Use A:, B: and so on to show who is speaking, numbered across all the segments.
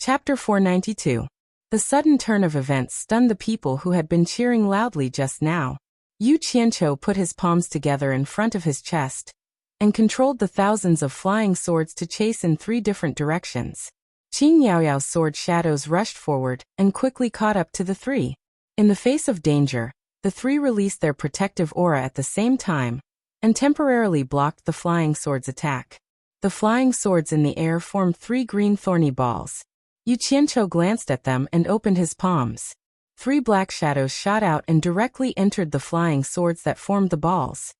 A: Chapter 492. The sudden turn of events stunned the people who had been cheering loudly just now. Yu Qianqiu put his palms together in front of his chest and controlled the thousands of flying swords to chase in 3 different directions. Qing Yaoyao's sword shadows rushed forward and quickly caught up to the 3. In the face of danger, the 3 released their protective aura at the same time and temporarily blocked the flying swords' attack. The flying swords in the air formed 3 green thorny balls. Yu Qianqiu glanced at them and opened his palms. 3 black shadows shot out and directly entered the flying swords that formed the balls.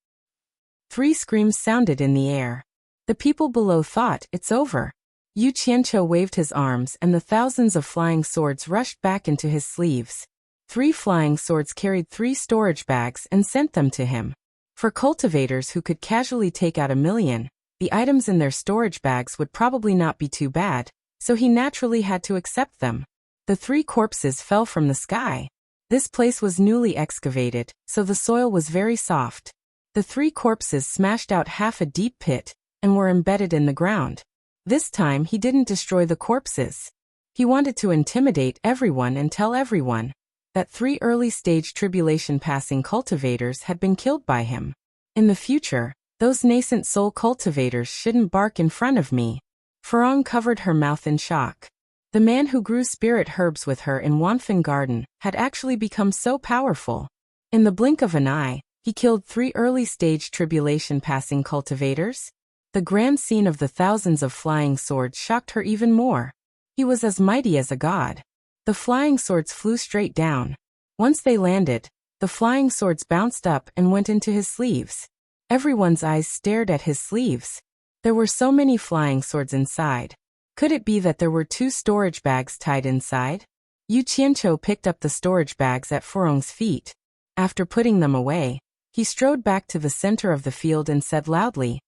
A: 3 screams sounded in the air. The people below thought, "It's over." Yu Qianqiu waved his arms and the thousands of flying swords rushed back into his sleeves. 3 flying swords carried 3 storage bags and sent them to him. For cultivators who could casually take out 1,000,000, the items in their storage bags would probably not be too bad, so he naturally had to accept them. The 3 corpses fell from the sky. This place was newly excavated, so the soil was very soft. The 3 corpses smashed out half a deep pit and were embedded in the ground. This time he didn't destroy the corpses. He wanted to intimidate everyone and tell everyone that 3 early-stage tribulation-passing cultivators had been killed by him. In the future, those nascent soul cultivators shouldn't bark in front of me. Furong covered her mouth in shock. The man who grew spirit herbs with her in Wanfen Garden had actually become so powerful. In the blink of an eye, he killed 3 early-stage tribulation-passing cultivators. The grand scene of the thousands of flying swords shocked her even more. He was as mighty as a god. The flying swords flew straight down. Once they landed, the flying swords bounced up and went into his sleeves. Everyone's eyes stared at his sleeves. There were so many flying swords inside. Could it be that there were 2 storage bags tied inside? Yu Qianqiu picked up the storage bags at Furong's feet. After putting them away, he strode back to the center of the field and said loudly,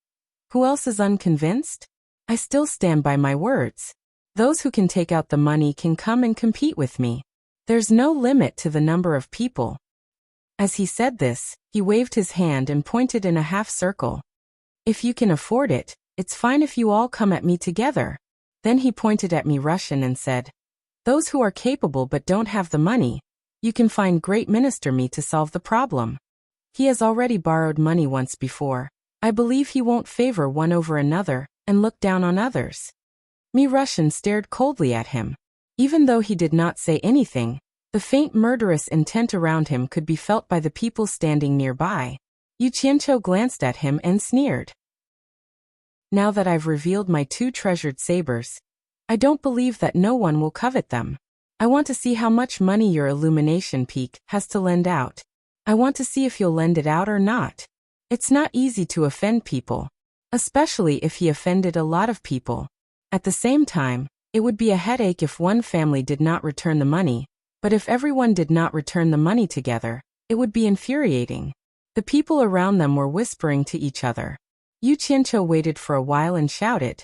A: "Who else is unconvinced? I still stand by my words. Those who can take out the money can come and compete with me. There's no limit to the number of people." As he said this, he waved his hand and pointed in a half circle. "If you can afford it, it's fine if you all come at me together." Then he pointed at me Russian and said, "Those who are capable but don't have the money, you can find Great Minister me to solve the problem. He has already borrowed money once before. I believe he won't favor one over another and look down on others." Me Russian stared coldly at him. Even though he did not say anything, the faint murderous intent around him could be felt by the people standing nearby. Yu Qianqiu glanced at him and sneered. "Now that I've revealed my 2 treasured sabers, I don't believe that no one will covet them. I want to see how much money your illumination peak has to lend out. I want to see if you'll lend it out or not. It's not easy to offend people, especially if he offended a lot of people. At the same time, it would be a headache if one family did not return the money, but if everyone did not return the money together, it would be infuriating." The people around them were whispering to each other. Yu Qianqiu waited for a while and shouted,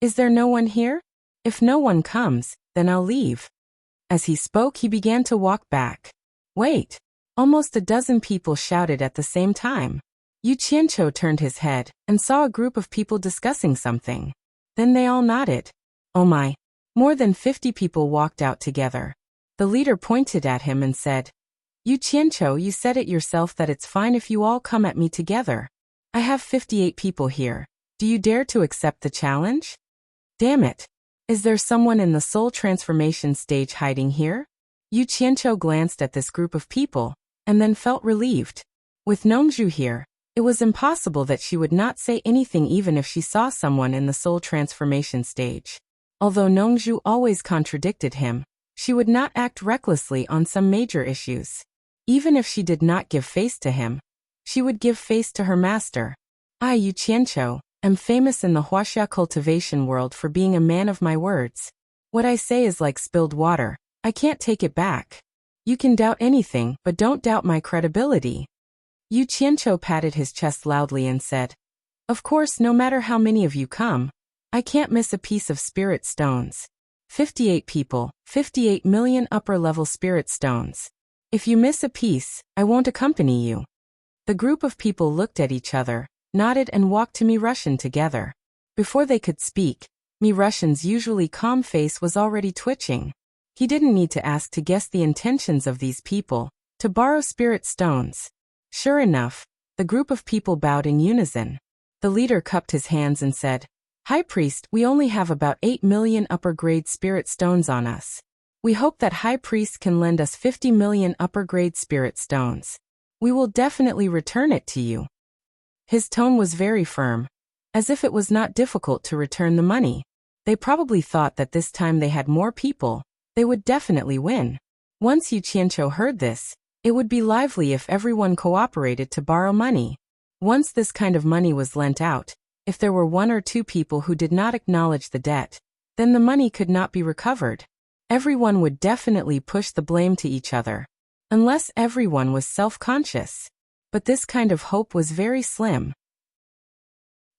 A: "Is there no one here? If no one comes, then I'll leave." As he spoke, he began to walk back. "Wait!" Almost a dozen people shouted at the same time. Yu Qianqiu turned his head and saw a group of people discussing something. Then they all nodded. "Oh my!" More than 50 people walked out together. The leader pointed at him and said, "Yu Qianqiu, you said it yourself that it's fine if you all come at me together. I have 58 people here. Do you dare to accept the challenge? Damn it! Is there someone in the soul transformation stage hiding here?" Yu Qianqiu glanced at this group of people and then felt relieved. With Nongzhu here, it was impossible that she would not say anything even if she saw someone in the soul transformation stage. Although Nongzhu always contradicted him, she would not act recklessly on some major issues. Even if she did not give face to him, she would give face to her master. I, Yu Qianqiu, am famous in the Wuxia cultivation world for being a man of my words. What I say is like spilled water. I can't take it back. You can doubt anything, but don't doubt my credibility." Yu Qianqiu patted his chest loudly and said, "Of course, no matter how many of you come, I can't miss a piece of spirit stones. 58 people, 58 million upper-level spirit stones. If you miss a piece, I won't accompany you." The group of people looked at each other, nodded and walked to me Russian together. Before they could speak, Mi Russian's usually calm face was already twitching. He didn't need to ask to guess the intentions of these people, to borrow spirit stones. Sure enough, the group of people bowed in unison. The leader cupped his hands and said, "High Priest, we only have about 8 million upper-grade spirit stones on us. We hope that High Priest can lend us 50 million upper-grade spirit stones. We will definitely return it to you." His tone was very firm, as if it was not difficult to return the money. They probably thought that this time they had more people, they would definitely win. Once Yu Qianqiu heard this, it would be lively if everyone cooperated to borrow money. Once this kind of money was lent out, if there were 1 or 2 people who did not acknowledge the debt, then the money could not be recovered. Everyone would definitely push the blame to each other, unless everyone was self-conscious. But this kind of hope was very slim.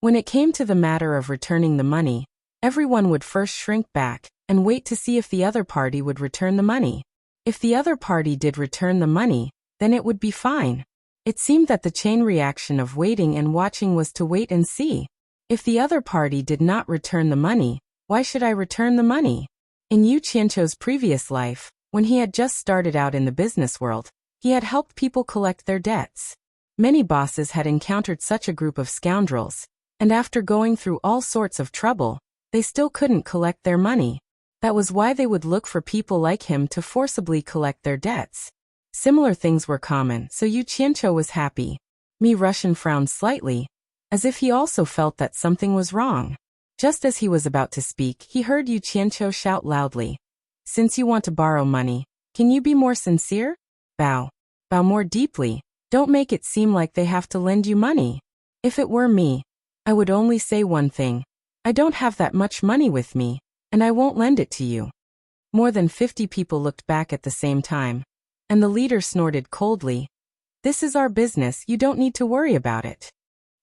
A: When it came to the matter of returning the money, everyone would first shrink back and wait to see if the other party would return the money. If the other party did return the money, then it would be fine. It seemed that the chain reaction of waiting and watching was to wait and see. If the other party did not return the money, why should I return the money? In Yu Qianqiu's previous life, when he had just started out in the business world, he had helped people collect their debts. Many bosses had encountered such a group of scoundrels, and after going through all sorts of trouble, they still couldn't collect their money. That was why they would look for people like him to forcibly collect their debts. Similar things were common, so Yu Qianqiu was happy. Mi Russian frowned slightly, as if he also felt that something was wrong. Just as he was about to speak, he heard Yu Qianqiu shout loudly, "Since you want to borrow money, can you be more sincere? Bow. Bow more deeply. Don't make it seem like they have to lend you money. If it were me, I would only say one thing. I don't have that much money with me, and I won't lend it to you." More than 50 people looked back at the same time, and the leader snorted coldly, "This is our business, you don't need to worry about it."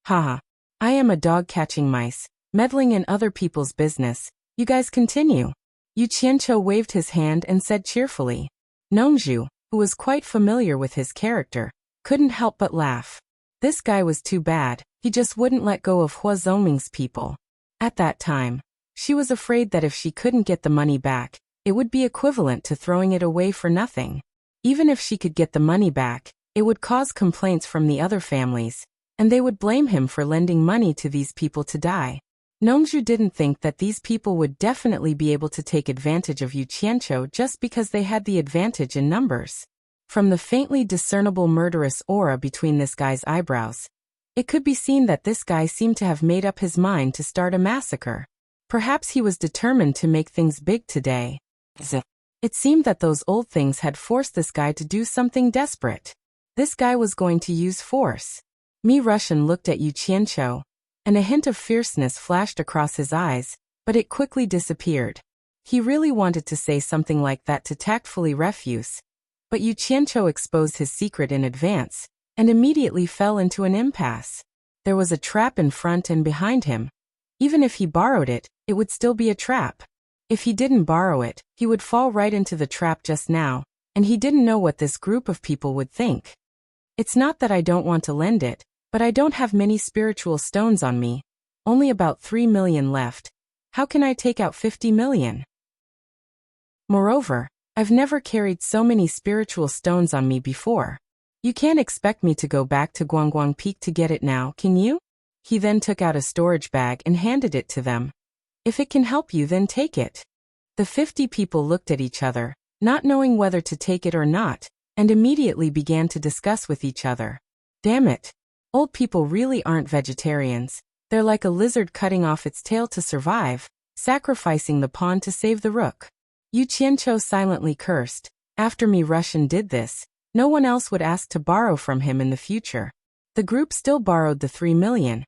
A: Haha. I am a dog catching mice, meddling in other people's business. You guys continue. Yu Qianqiu waved his hand and said cheerfully. Nongzhu, who was quite familiar with his character, couldn't help but laugh. This guy was too bad, he just wouldn't let go of Hua Zhongming's people. At that time, she was afraid that if she couldn't get the money back, it would be equivalent to throwing it away for nothing. Even if she could get the money back, it would cause complaints from the other families, and they would blame him for lending money to these people to die. Nongzhu didn't think that these people would definitely be able to take advantage of Yu Qianqiu just because they had the advantage in numbers. From the faintly discernible murderous aura between this guy's eyebrows, it could be seen that this guy seemed to have made up his mind to start a massacre. Perhaps he was determined to make things big today. It seemed that those old things had forced this guy to do something desperate. This guy was going to use force. Mi Russian looked at Yu Qianqiu, and a hint of fierceness flashed across his eyes, but it quickly disappeared. He really wanted to say something like that to tactfully refuse, but Yu Qianqiu exposed his secret in advance, and immediately fell into an impasse. There was a trap in front and behind him. Even if he borrowed it, it would still be a trap. If he didn't borrow it, he would fall right into the trap just now, and he didn't know what this group of people would think. It's not that I don't want to lend it, but I don't have many spiritual stones on me. Only about 3 million left. How can I take out 50 million? Moreover, I've never carried so many spiritual stones on me before. You can't expect me to go back to Guangguang Peak to get it now, can you? He then took out a storage bag and handed it to them. If it can help you, then take it. The 50 people looked at each other, not knowing whether to take it or not, and immediately began to discuss with each other. Damn it. Old people really aren't vegetarians. They're like a lizard cutting off its tail to survive, sacrificing the pawn to save the rook. Yu Qianqiu silently cursed. After Mi Russian did this, no one else would ask to borrow from him in the future. The group still borrowed the 3 million.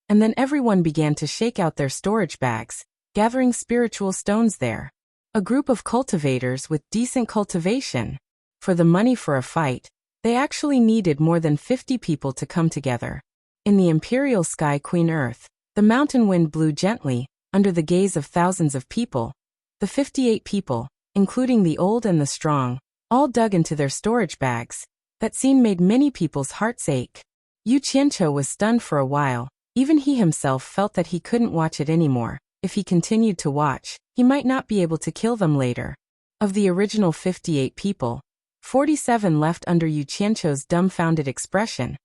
A: And then everyone began to shake out their storage bags, gathering spiritual stones there. A group of cultivators with decent cultivation. For the money for a fight, they actually needed more than 50 people to come together. In the imperial sky Queen Earth, the mountain wind blew gently, under the gaze of thousands of people. The 58 people, including the old and the strong, all dug into their storage bags. That scene made many people's hearts ache. Yu Qianqiu was stunned for a while. Even he himself felt that he couldn't watch it anymore. If he continued to watch, he might not be able to kill them later. Of the original 58 people, 47 left under Yu Qianzhou's dumbfounded expression,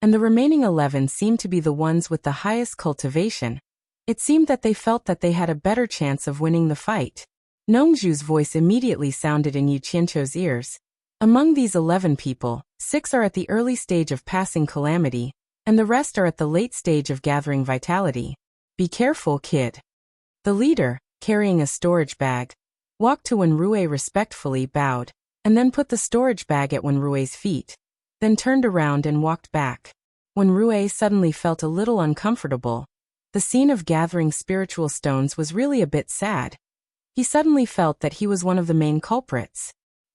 A: and the remaining 11 seemed to be the ones with the highest cultivation. It seemed that they felt that they had a better chance of winning the fight. Nongzhu's voice immediately sounded in Yu Qianzhou's ears. Among these 11 people, 6 are at the early stage of passing calamity, and the rest are at the late stage of gathering vitality. Be careful, kid. The leader, carrying a storage bag, walked to Wenrui, respectfully bowed, and then put the storage bag at Wenrui's feet, then turned around and walked back. Wenrui suddenly felt a little uncomfortable. The scene of gathering spiritual stones was really a bit sad. He suddenly felt that he was one of the main culprits.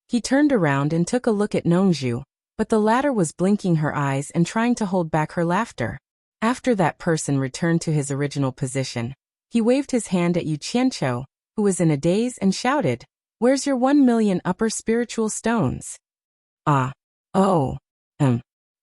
A: He turned around and took a look at Nongzhu, but the latter was blinking her eyes and trying to hold back her laughter. After that person returned to his original position, he waved his hand at Yu Qianzhou, who was in a daze, and shouted, "Where's your 1,000,000 upper spiritual stones?" Ah. Oh.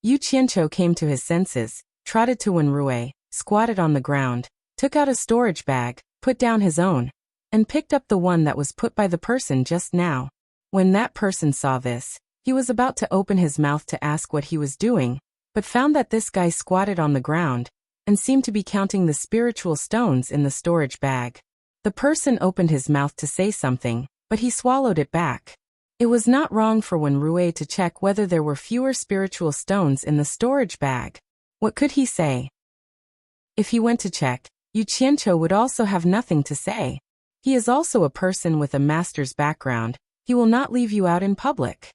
A: Yu Qianzhou came to his senses, trotted to Wenrui, squatted on the ground, took out a storage bag, put down his own, and picked up the one that was put by the person just now. When that person saw this, he was about to open his mouth to ask what he was doing, but found that this guy squatted on the ground and seemed to be counting the spiritual stones in the storage bag. The person opened his mouth to say something, but he swallowed it back. It was not wrong for Wenrui to check whether there were fewer spiritual stones in the storage bag. What could he say? If he went to check, Yu Qianzhou would also have nothing to say. He is also a person with a master's background. He will not leave you out in public.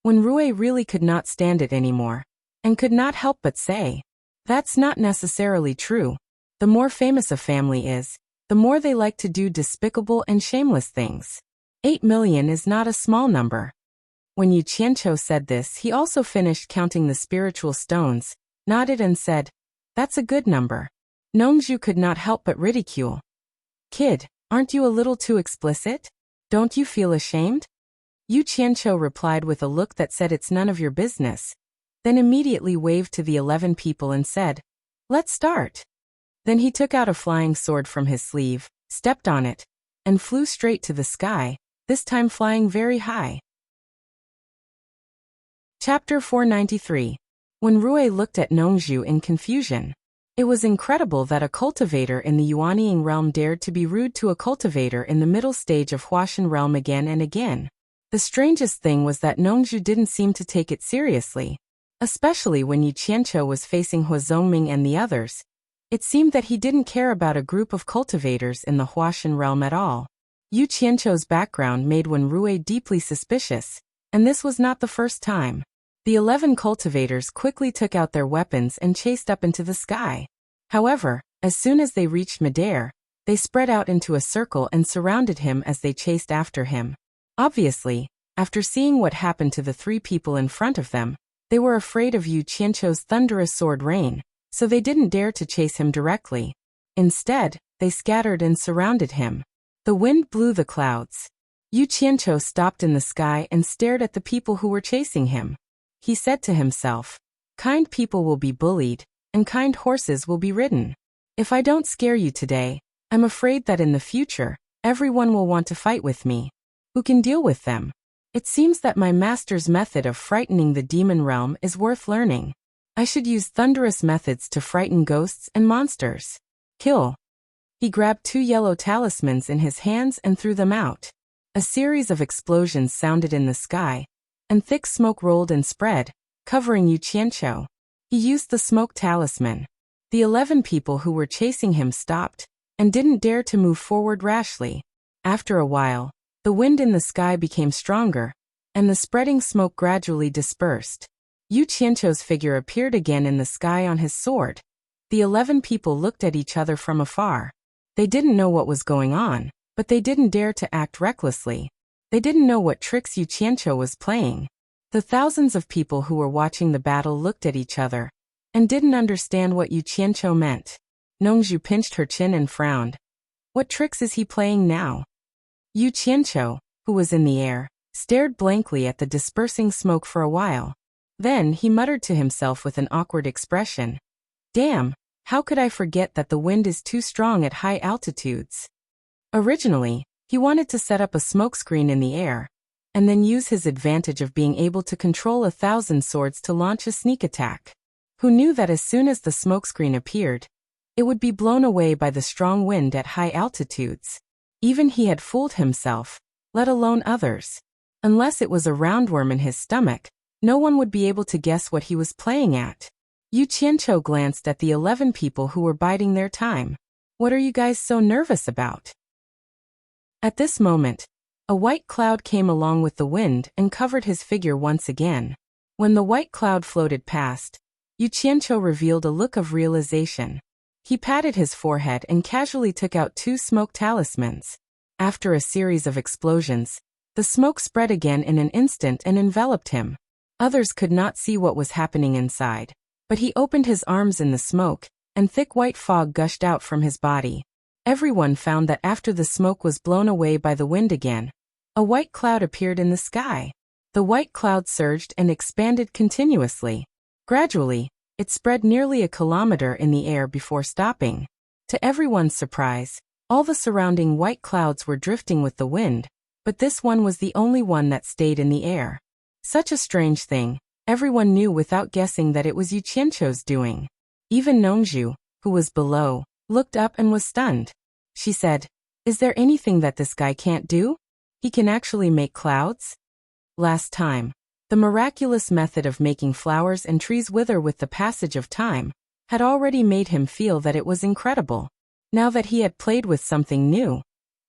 A: Wenrui really could not stand it anymore, and could not help but say, "That's not necessarily true. The more famous a family is, the more they like to do despicable and shameless things. 8 million is not a small number." When Yu Qianzhou said this, he also finished counting the spiritual stones, nodded and said, "That's a good number." Nongzhu could not help but ridicule. "Kid, aren't you a little too explicit? Don't you feel ashamed?" Yu Qianzhou replied with a look that said it's none of your business, then immediately waved to the 11 people and said, "Let's start." Then he took out a flying sword from his sleeve, stepped on it, and flew straight to the sky, this time flying very high. Chapter 493. Wenrui looked at Nongzhu in confusion. It was incredible that a cultivator in the Yuanying realm dared to be rude to a cultivator in the middle stage of Huashan realm again and again. The strangest thing was that Nongzhu didn't seem to take it seriously, especially when Yu Qianzhou was facing Huazongming and the others. It seemed that he didn't care about a group of cultivators in the Huashan realm at all. Yu Qianzhou's background made Wenrui deeply suspicious, and this was not the first time. The 11 cultivators quickly took out their weapons and chased up into the sky. However, as soon as they reached midair, they spread out into a circle and surrounded him as they chased after him. Obviously, after seeing what happened to the 3 people in front of them, they were afraid of Yu Qianzhou's thunderous sword rain, so they didn't dare to chase him directly. Instead, they scattered and surrounded him. The wind blew the clouds. Yu Qianzhou stopped in the sky and stared at the people who were chasing him. He said to himself, "Kind people will be bullied, and kind horses will be ridden. If I don't scare you today, I'm afraid that in the future, everyone will want to fight with me. Who can deal with them? It seems that my master's method of frightening the demon realm is worth learning. I should use thunderous methods to frighten ghosts and monsters. Kill." He grabbed 2 yellow talismans in his hands and threw them out. A series of explosions sounded in the sky, and thick smoke rolled and spread, covering Yu Qianzhou. He used the smoke talisman. The 11 people who were chasing him stopped, and didn't dare to move forward rashly. After a while, the wind in the sky became stronger, and the spreading smoke gradually dispersed. Yu Qianzhou's figure appeared again in the sky on his sword. The 11 people looked at each other from afar. They didn't know what was going on, but they didn't dare to act recklessly. They didn't know what tricks Yu Qianzhou was playing. The thousands of people who were watching the battle looked at each other, and didn't understand what Yu Qianzhou meant. Nongzhu pinched her chin and frowned. What tricks is he playing now? Yu Qianzhou, who was in the air, stared blankly at the dispersing smoke for a while. Then he muttered to himself with an awkward expression, "Damn, How could I forget that the wind is too strong at high altitudes? Originally, he wanted to set up a smokescreen in the air, and then use his advantage of being able to control 1,000 swords to launch a sneak attack. Who knew that as soon as the smokescreen appeared, it would be blown away by the strong wind at high altitudes? Even he had fooled himself, let alone others. Unless it was a roundworm in his stomach, no one would be able to guess what he was playing at. Yu Qianqiu glanced at the 11 people who were biding their time. What are you guys so nervous about? At this moment, a white cloud came along with the wind and covered his figure once again. When the white cloud floated past, Yu Qianqiu revealed a look of realization. He patted his forehead and casually took out 2 smoke talismans. After a series of explosions, the smoke spread again in an instant and enveloped him. Others could not see what was happening inside, but he opened his arms in the smoke, and thick white fog gushed out from his body. Everyone found that after the smoke was blown away by the wind again, a white cloud appeared in the sky. The white cloud surged and expanded continuously. Gradually, it spread nearly a kilometer in the air before stopping. To everyone's surprise, all the surrounding white clouds were drifting with the wind, but this one was the only one that stayed in the air. Such a strange thing, everyone knew without guessing that it was Yu Qianqiu's doing. Even Nongzhu, who was below, looked up and was stunned. She said, "Is there anything that this guy can't do? He can actually make clouds?" Last time, the miraculous method of making flowers and trees wither with the passage of time had already made him feel that it was incredible. Now that he had played with something new,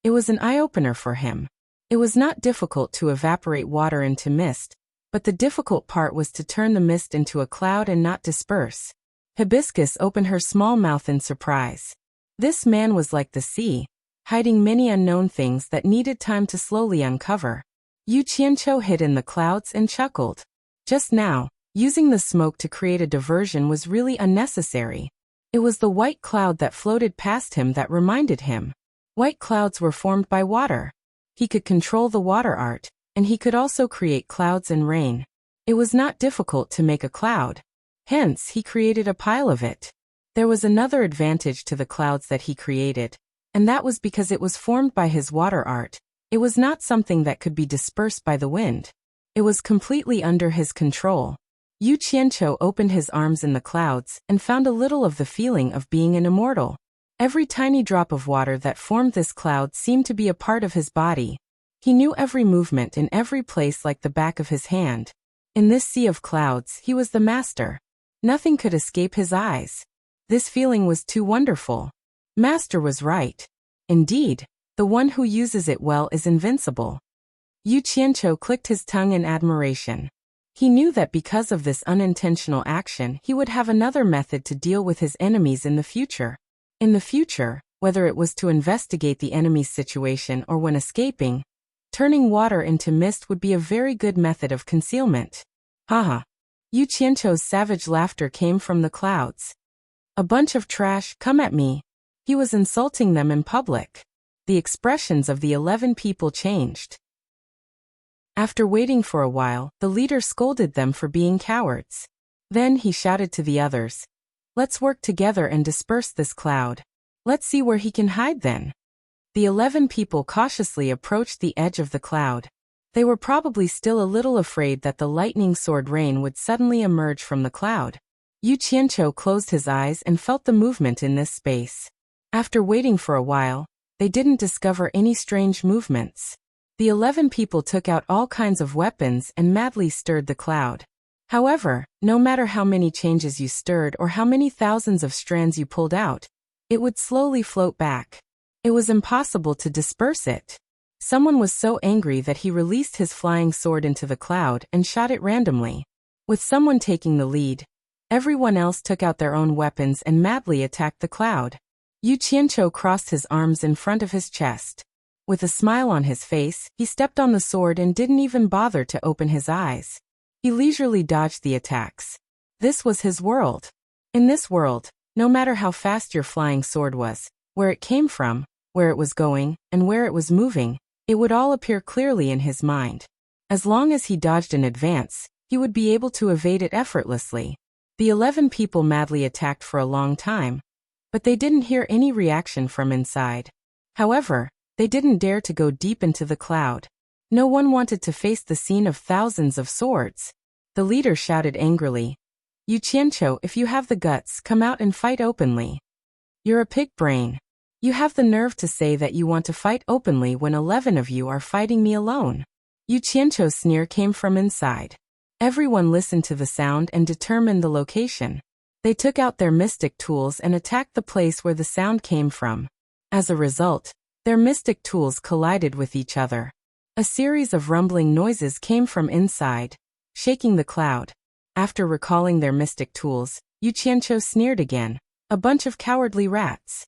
A: it was an eye-opener for him. It was not difficult to evaporate water into mist, but the difficult part was to turn the mist into a cloud and not disperse. Hibiscus opened her small mouth in surprise. This man was like the sea, hiding many unknown things that needed time to slowly uncover. Yu Qianqiu hid in the clouds and chuckled. Just now, using the smoke to create a diversion was really unnecessary. It was the white cloud that floated past him that reminded him. White clouds were formed by water. He could control the water art, and he could also create clouds and rain. It was not difficult to make a cloud. Hence, he created a pile of it. There was another advantage to the clouds that he created, and that was because it was formed by his water art. It was not something that could be dispersed by the wind. It was completely under his control. Yu Qianqiu opened his arms in the clouds and found a little of the feeling of being an immortal. Every tiny drop of water that formed this cloud seemed to be a part of his body. He knew every movement in every place like the back of his hand. In this sea of clouds, he was the master. Nothing could escape his eyes. This feeling was too wonderful. Master was right. Indeed, the one who uses it well is invincible. Yu Qianqiu clicked his tongue in admiration. He knew that because of this unintentional action he would have another method to deal with his enemies in the future. In the future, whether it was to investigate the enemy's situation or when escaping, turning water into mist would be a very good method of concealment. Haha. Yu Qianqiu's savage laughter came from the clouds. A bunch of trash, come at me. He was insulting them in public. The expressions of the 11 people changed. After waiting for a while, the leader scolded them for being cowards. Then he shouted to the others, "Let's work together and disperse this cloud. Let's see where he can hide then." The 11 people cautiously approached the edge of the cloud. They were probably still a little afraid that the lightning sword rain would suddenly emerge from the cloud. Yu Qianqiu closed his eyes and felt the movement in this space. After waiting for a while, they didn't discover any strange movements. The 11 people took out all kinds of weapons and madly stirred the cloud. However, no matter how many changes you stirred or how many thousands of strands you pulled out, it would slowly float back. It was impossible to disperse it. Someone was so angry that he released his flying sword into the cloud and shot it randomly. With someone taking the lead, everyone else took out their own weapons and madly attacked the cloud. Yu Qianqiu crossed his arms in front of his chest. With a smile on his face, he stepped on the sword and didn't even bother to open his eyes. He leisurely dodged the attacks. This was his world. In this world, no matter how fast your flying sword was, where it came from, where it was going, and where it was moving, it would all appear clearly in his mind. As long as he dodged in advance, he would be able to evade it effortlessly. The 11 people madly attacked for a long time, but they didn't hear any reaction from inside. However, they didn't dare to go deep into the cloud. No one wanted to face the scene of thousands of swords. The leader shouted angrily, "You Qianqiu, if you have the guts, come out and fight openly. You're a pig brain. You have the nerve to say that you want to fight openly when 11 of you are fighting me alone." Yu Qianqiu's sneer came from inside. Everyone listened to the sound and determined the location. They took out their mystic tools and attacked the place where the sound came from. As a result, their mystic tools collided with each other. A series of rumbling noises came from inside, shaking the cloud. After recalling their mystic tools, Yu Qianqiu sneered again, "A bunch of cowardly rats."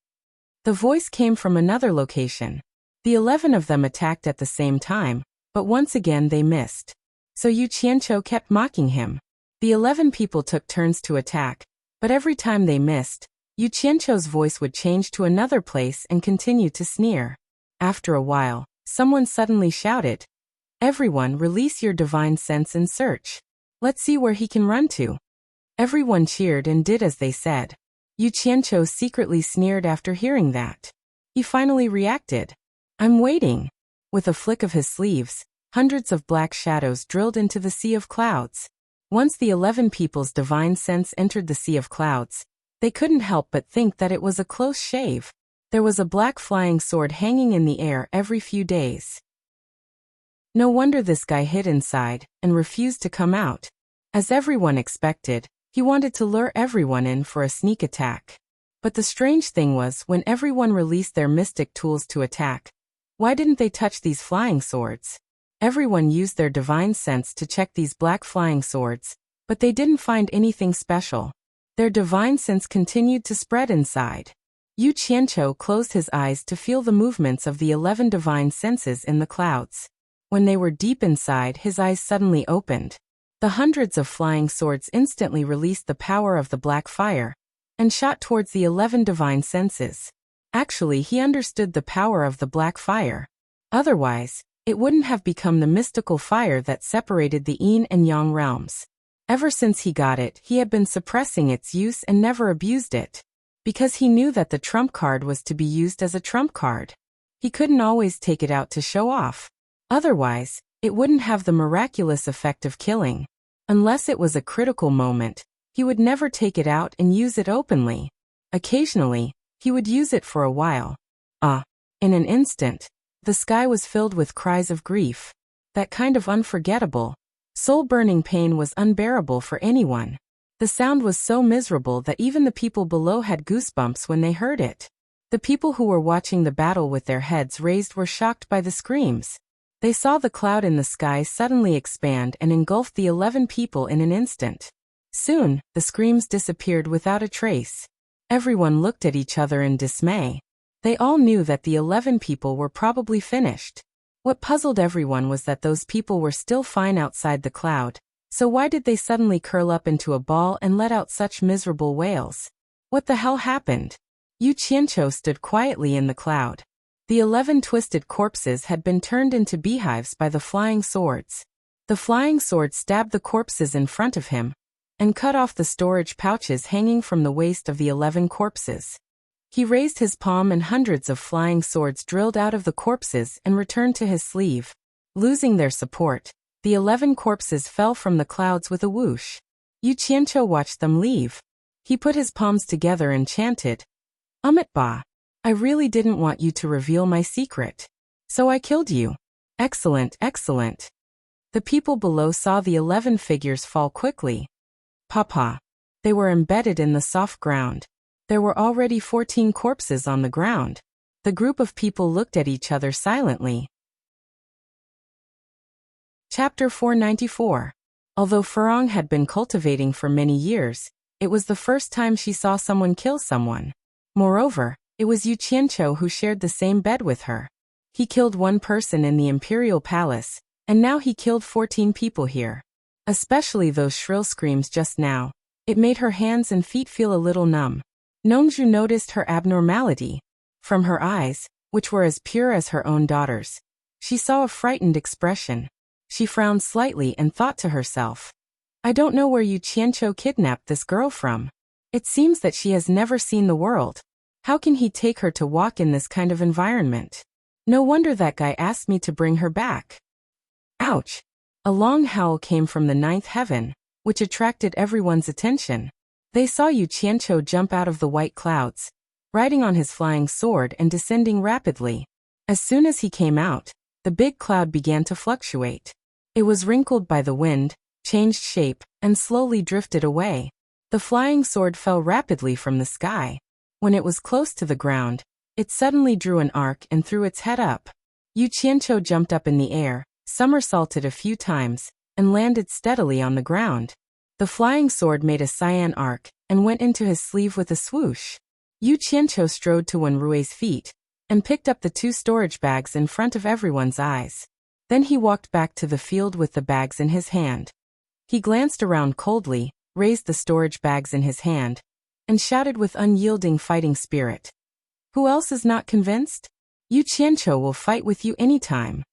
A: The voice came from another location. The 11 of them attacked at the same time, but once again they missed. So Yu Qianqiu kept mocking him. The 11 people took turns to attack, but every time they missed, Yu Qianqiu's voice would change to another place and continue to sneer. After a while, someone suddenly shouted, "Everyone release your divine sense and search. Let's see where he can run to." Everyone cheered and did as they said. Yu Qianqiu secretly sneered after hearing that. He finally reacted. "I'm waiting." With a flick of his sleeves, hundreds of black shadows drilled into the sea of clouds. Once the 11 people's divine sense entered the sea of clouds, they couldn't help but think that it was a close shave. There was a black flying sword hanging in the air every few days. No wonder this guy hid inside and refused to come out. As everyone expected, he wanted to lure everyone in for a sneak attack. But the strange thing was, when everyone released their mystic tools to attack, why didn't they touch these flying swords? Everyone used their divine sense to check these black flying swords, but they didn't find anything special. Their divine sense continued to spread inside. Yu Qianqiu closed his eyes to feel the movements of the 11 divine senses in the clouds. When they were deep inside, his eyes suddenly opened. The hundreds of flying swords instantly released the power of the black fire and shot towards the 11 divine senses. Actually, he understood the power of the black fire. Otherwise, it wouldn't have become the mystical fire that separated the yin and yang realms. Ever since he got it, he had been suppressing its use and never abused it. Because he knew that the trump card was to be used as a trump card. He couldn't always take it out to show off. Otherwise, it wouldn't have the miraculous effect of killing. Unless it was a critical moment, he would never take it out and use it openly. Occasionally, he would use it for a while. In an instant, the sky was filled with cries of grief. That kind of unforgettable, soul-burning pain was unbearable for anyone. The sound was so miserable that even the people below had goosebumps when they heard it. The people who were watching the battle with their heads raised were shocked by the screams. They saw the cloud in the sky suddenly expand and engulf the 11 people in an instant. Soon, the screams disappeared without a trace. Everyone looked at each other in dismay. They all knew that the 11 people were probably finished. What puzzled everyone was that those people were still fine outside the cloud, so why did they suddenly curl up into a ball and let out such miserable wails? What the hell happened? Yu Qianqiu stood quietly in the cloud. The 11 twisted corpses had been turned into beehives by the flying swords. The flying swords stabbed the corpses in front of him and cut off the storage pouches hanging from the waist of the 11 corpses. He raised his palm and hundreds of flying swords drilled out of the corpses and returned to his sleeve. Losing their support, the 11 corpses fell from the clouds with a whoosh. Yu Qianqiu watched them leave. He put his palms together and chanted, "Ba, I really didn't want you to reveal my secret. So I killed you. Excellent, excellent." The people below saw the 11 figures fall quickly. Papa. They were embedded in the soft ground. There were already 14 corpses on the ground. The group of people looked at each other silently. Chapter 494. Although Furong had been cultivating for many years, it was the first time she saw someone kill someone. Moreover, it was Yu Qianqiu who shared the same bed with her. He killed one person in the Imperial Palace, and now he killed 14 people here. Especially those shrill screams just now. It made her hands and feet feel a little numb. Nongzhu noticed her abnormality. From her eyes, which were as pure as her own daughter's, she saw a frightened expression. She frowned slightly and thought to herself, "I don't know where Yu Qianqiu kidnapped this girl from. It seems that she has never seen the world." How can he take her to walk in this kind of environment? No wonder that guy asked me to bring her back. Ouch! A long howl came from the ninth heaven, which attracted everyone's attention. They saw Yu Qianqiu jump out of the white clouds, riding on his flying sword and descending rapidly. As soon as he came out, the big cloud began to fluctuate. It was wrinkled by the wind, changed shape, and slowly drifted away. The flying sword fell rapidly from the sky. When it was close to the ground, it suddenly drew an arc and threw its head up. Yu Qianqiu jumped up in the air, somersaulted a few times, and landed steadily on the ground. The flying sword made a cyan arc and went into his sleeve with a swoosh. Yu Qianqiu strode to Wenrui's feet and picked up the 2 storage bags in front of everyone's eyes. Then he walked back to the field with the bags in his hand. He glanced around coldly, raised the storage bags in his hand, and shouted with unyielding fighting spirit. Who else is not convinced? Yu Qianqiu will fight with you anytime.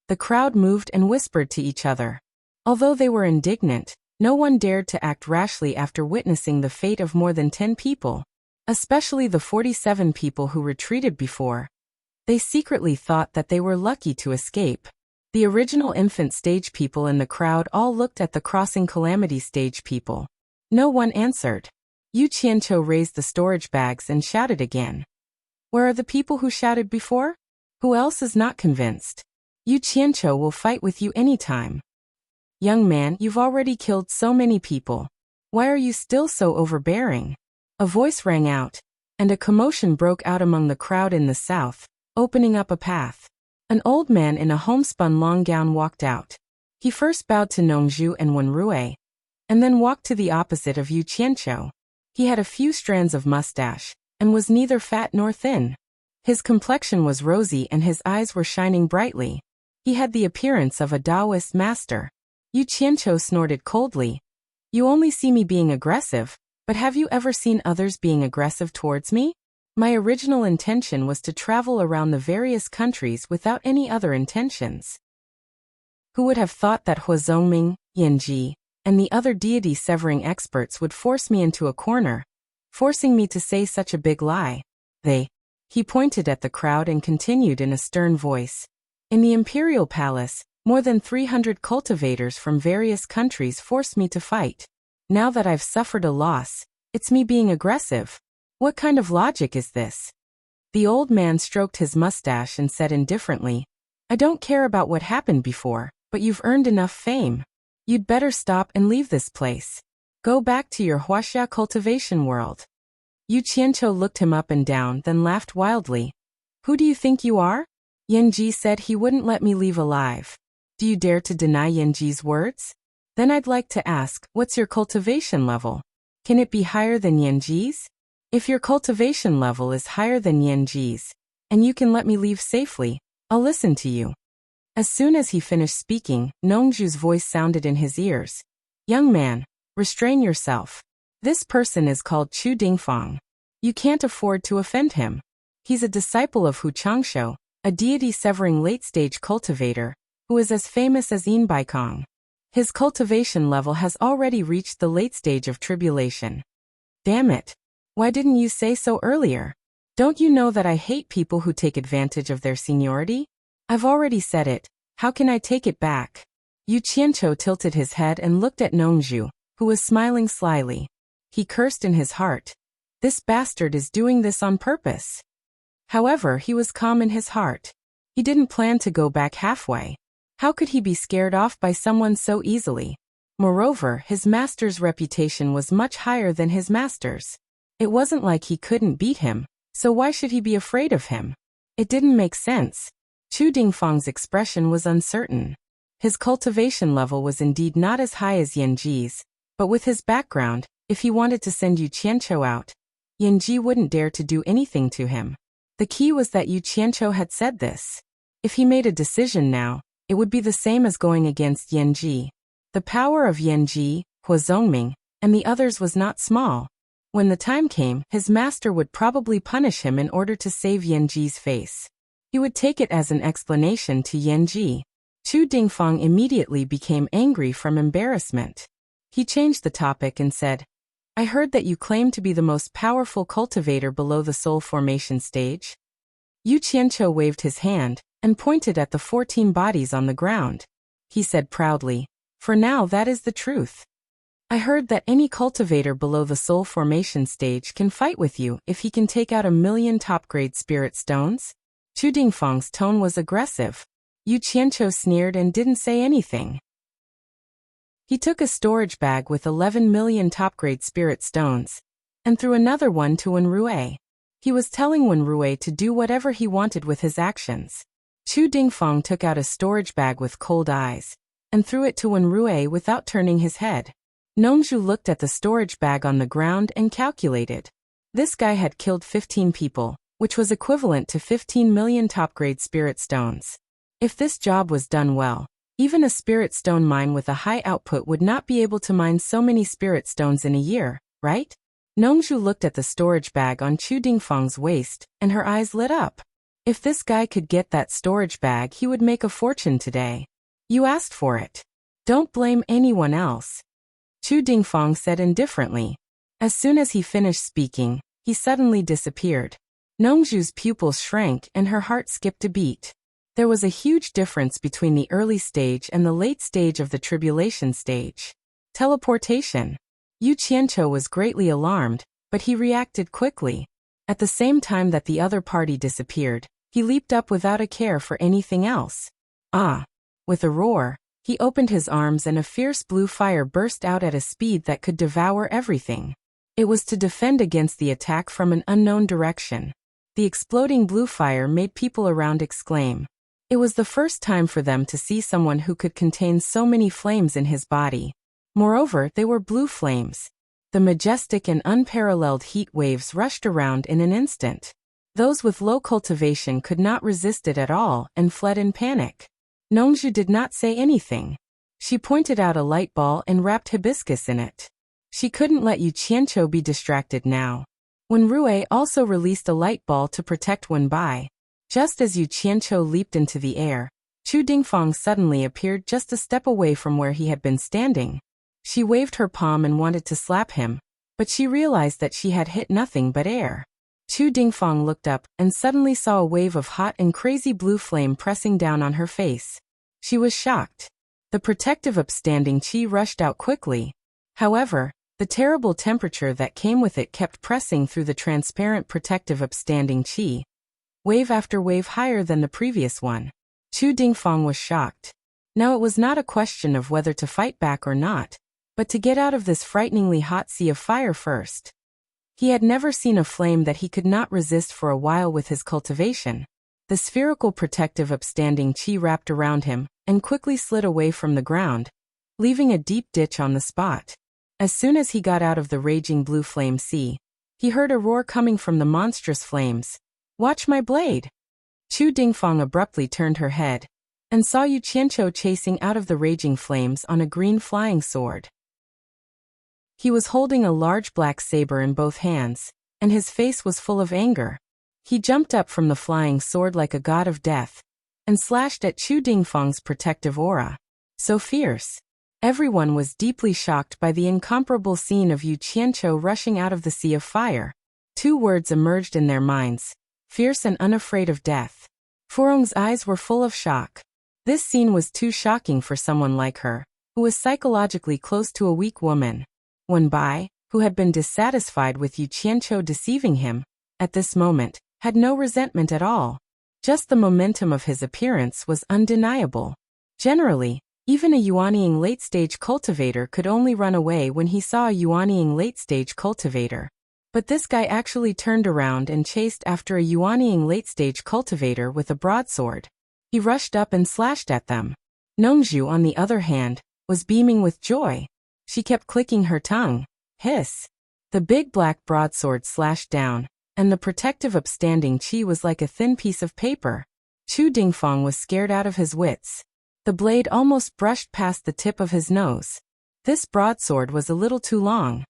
A: The crowd moved and whispered to each other. Although they were indignant, no one dared to act rashly after witnessing the fate of more than 10 people, especially the 47 people who retreated before. They secretly thought that they were lucky to escape. The original infant stage people in the crowd all looked at the crossing calamity stage people. No one answered. Yu Qianqiu raised the storage bags and shouted again. Where are the people who shouted before? Who else is not convinced? Yu Qianqiu will fight with you anytime. Young man, you've already killed so many people. Why are you still so overbearing? A voice rang out, and a commotion broke out among the crowd in the south, opening up a path. An old man in a homespun long gown walked out. He first bowed to Nongzhu and Wenrui, and then walked to the opposite of Yu Qianqiu. He had a few strands of mustache, and was neither fat nor thin. His complexion was rosy and his eyes were shining brightly. He had the appearance of a Taoist master. Yu Qianqiu snorted coldly. You only see me being aggressive, but have you ever seen others being aggressive towards me? My original intention was to travel around the various countries without any other intentions. Who would have thought that Huazongming, Yanji, and the other deity-severing experts would force me into a corner, forcing me to say such a big lie? He pointed at the crowd and continued in a stern voice. In the imperial palace, more than 300 cultivators from various countries forced me to fight. Now that I've suffered a loss, it's me being aggressive. What kind of logic is this? The old man stroked his mustache and said indifferently, I don't care about what happened before, but you've earned enough fame. You'd better stop and leave this place. Go back to your Wuxia cultivation world. Yu Qianqiu looked him up and down, then laughed wildly. Who do you think you are? Yanji said he wouldn't let me leave alive. Do you dare to deny Yanji's words? Then I'd like to ask, what's your cultivation level? Can it be higher than Yanji's? If your cultivation level is higher than Yanji's, and you can let me leave safely, I'll listen to you. As soon as he finished speaking, Nongzhu's voice sounded in his ears. Young man, restrain yourself. This person is called Chu Dingfang. You can't afford to offend him. He's a disciple of Hu Changshu, a deity-severing late-stage cultivator, who is as famous as Yin Baikong. His cultivation level has already reached the late stage of tribulation. Damn it. Why didn't you say so earlier? Don't you know that I hate people who take advantage of their seniority? I've already said it. How can I take it back? Yu Qianqiu tilted his head and looked at Nongzhu, who was smiling slyly. He cursed in his heart. This bastard is doing this on purpose. However, he was calm in his heart. He didn't plan to go back halfway. How could he be scared off by someone so easily? Moreover, his master's reputation was much higher than his master's. It wasn't like he couldn't beat him, so why should he be afraid of him? It didn't make sense. Chu Dingfang's expression was uncertain. His cultivation level was indeed not as high as Yanji's, but with his background, if he wanted to send Yu Qianqiu out, Yanji wouldn't dare to do anything to him. The key was that Yu Qianqiu had said this. If he made a decision now, it would be the same as going against Yanji. The power of Yanji, Huazongming, and the others was not small. When the time came, his master would probably punish him in order to save Yanji's face. He would take it as an explanation to Yanji. Chu Dingfang immediately became angry from embarrassment. He changed the topic and said, I heard that you claim to be the most powerful cultivator below the soul formation stage. Yu Qianqiu waved his hand and pointed at the 14 bodies on the ground. He said proudly, "For now that is the truth. I heard that any cultivator below the soul formation stage can fight with you if he can take out 1,000,000 top-grade spirit stones." Chu Dingfang's tone was aggressive. Yu Qianqiu sneered and didn't say anything. He took a storage bag with 11,000,000 top-grade spirit stones and threw another one to Wen Rui. He was telling Wen Rui to do whatever he wanted with his actions. Chu Dingfang took out a storage bag with cold eyes and threw it to Wen Rui without turning his head. Nongzhu looked at the storage bag on the ground and calculated. This guy had killed 15 people, which was equivalent to 15,000,000 top-grade spirit stones. If this job was done well, even a spirit stone mine with a high output would not be able to mine so many spirit stones in a year, right? Nongzhu looked at the storage bag on Chu Dingfang's waist, and her eyes lit up. If this guy could get that storage bag, he would make a fortune today. You asked for it. Don't blame anyone else. Chu Dingfang said indifferently. As soon as he finished speaking, he suddenly disappeared. Nongzhu's pupils shrank and her heart skipped a beat. There was a huge difference between the early stage and the late stage of the tribulation stage. Teleportation. Yu Qianqiu was greatly alarmed, but he reacted quickly. At the same time that the other party disappeared, he leaped up without a care for anything else. Ah! With a roar, he opened his arms and a fierce blue fire burst out at a speed that could devour everything. It was to defend against the attack from an unknown direction. The exploding blue fire made people around exclaim. It was the first time for them to see someone who could contain so many flames in his body. Moreover, they were blue flames. The majestic and unparalleled heat waves rushed around in an instant. Those with low cultivation could not resist it at all and fled in panic. Nongzhu did not say anything. She pointed out a light ball and wrapped hibiscus in it. She couldn't let Yu Qianqiu be distracted now. Wen Rui also released a light ball to protect Wen Bai. Just as Yu Qianqiu leaped into the air, Chu Dingfang suddenly appeared just a step away from where he had been standing. She waved her palm and wanted to slap him, but she realized that she had hit nothing but air. Chu Dingfang looked up and suddenly saw a wave of hot and crazy blue flame pressing down on her face. She was shocked. The protective upstanding qi rushed out quickly. However, the terrible temperature that came with it kept pressing through the transparent protective upstanding qi, wave after wave higher than the previous one. Chu Dingfang was shocked. Now it was not a question of whether to fight back or not, but to get out of this frighteningly hot sea of fire first. He had never seen a flame that he could not resist for a while with his cultivation. The spherical protective upstanding qi wrapped around him and quickly slid away from the ground, leaving a deep ditch on the spot. As soon as he got out of the raging blue flame sea, he heard a roar coming from the monstrous flames. "Watch my blade!" Chu Dingfang abruptly turned her head and saw Yu Qianqiu chasing out of the raging flames on a green flying sword. He was holding a large black saber in both hands, and his face was full of anger. He jumped up from the flying sword like a god of death and slashed at Chu Dingfang's protective aura. So fierce. Everyone was deeply shocked by the incomparable scene of Yu Qianqiu rushing out of the sea of fire. Two words emerged in their minds: fierce and unafraid of death. Furong's eyes were full of shock. This scene was too shocking for someone like her, who was psychologically close to a weak woman. Wen Bai, who had been dissatisfied with Yu Qianqiu deceiving him, at this moment, had no resentment at all. Just the momentum of his appearance was undeniable. Generally, even a Yuanying late-stage cultivator could only run away when he saw a Yuanying late-stage cultivator. But this guy actually turned around and chased after a Yuanying late-stage cultivator with a broadsword. He rushed up and slashed at them. Nongzhu, on the other hand, was beaming with joy. She kept clicking her tongue. Hiss! The big black broadsword slashed down, and the protective upstanding qi was like a thin piece of paper. Chu Dingfang was scared out of his wits. The blade almost brushed past the tip of his nose. This broadsword was a little too long.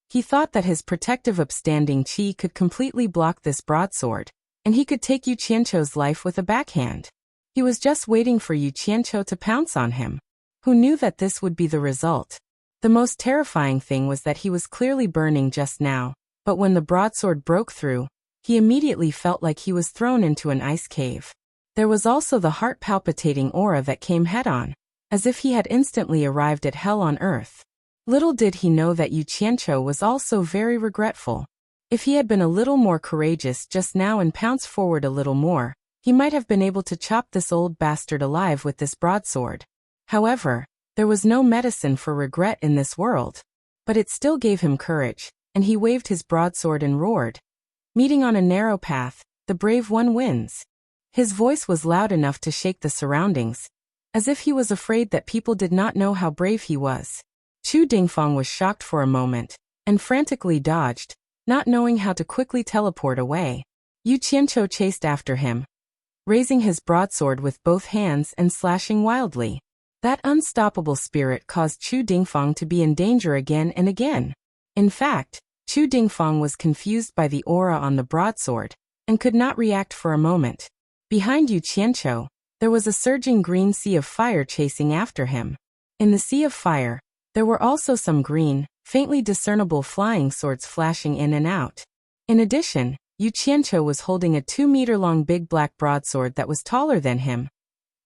A: He thought that his protective upstanding qi could completely block this broadsword, and he could take Yu Qianqiu's life with a backhand. He was just waiting for Yu Qianqiu to pounce on him. Who knew that this would be the result? The most terrifying thing was that he was clearly burning just now, but when the broadsword broke through, he immediately felt like he was thrown into an ice cave. There was also the heart-palpitating aura that came head-on, as if he had instantly arrived at hell on earth. Little did he know that Yu Qianqiu was also very regretful. If he had been a little more courageous just now and pounced forward a little more, he might have been able to chop this old bastard alive with this broadsword. However, there was no medicine for regret in this world. But it still gave him courage, and he waved his broadsword and roared. Meeting on a narrow path, the brave one wins. His voice was loud enough to shake the surroundings, as if he was afraid that people did not know how brave he was. Chu Dingfang was shocked for a moment, and frantically dodged, not knowing how to quickly teleport away. Yu Qianqiu chased after him, raising his broadsword with both hands and slashing wildly. That unstoppable spirit caused Chu Dingfang to be in danger again and again. In fact, Chu Dingfang was confused by the aura on the broadsword, and could not react for a moment. Behind Yu Qianqiu, there was a surging green sea of fire chasing after him. In the sea of fire, there were also some green, faintly discernible flying swords flashing in and out. In addition, Yu Qianqiu was holding a 2-meter-long big black broadsword that was taller than him,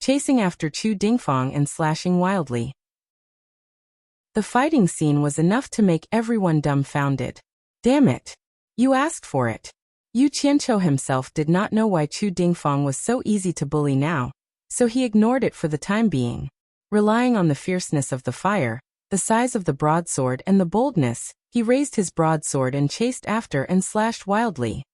A: chasing after Chu Dingfang and slashing wildly. The fighting scene was enough to make everyone dumbfounded. Damn it! You asked for it. Yu Qianqiu himself did not know why Chu Dingfang was so easy to bully now, so he ignored it for the time being. Relying on the fierceness of the fire, the size of the broadsword and the boldness, he raised his broadsword and chased after and slashed wildly.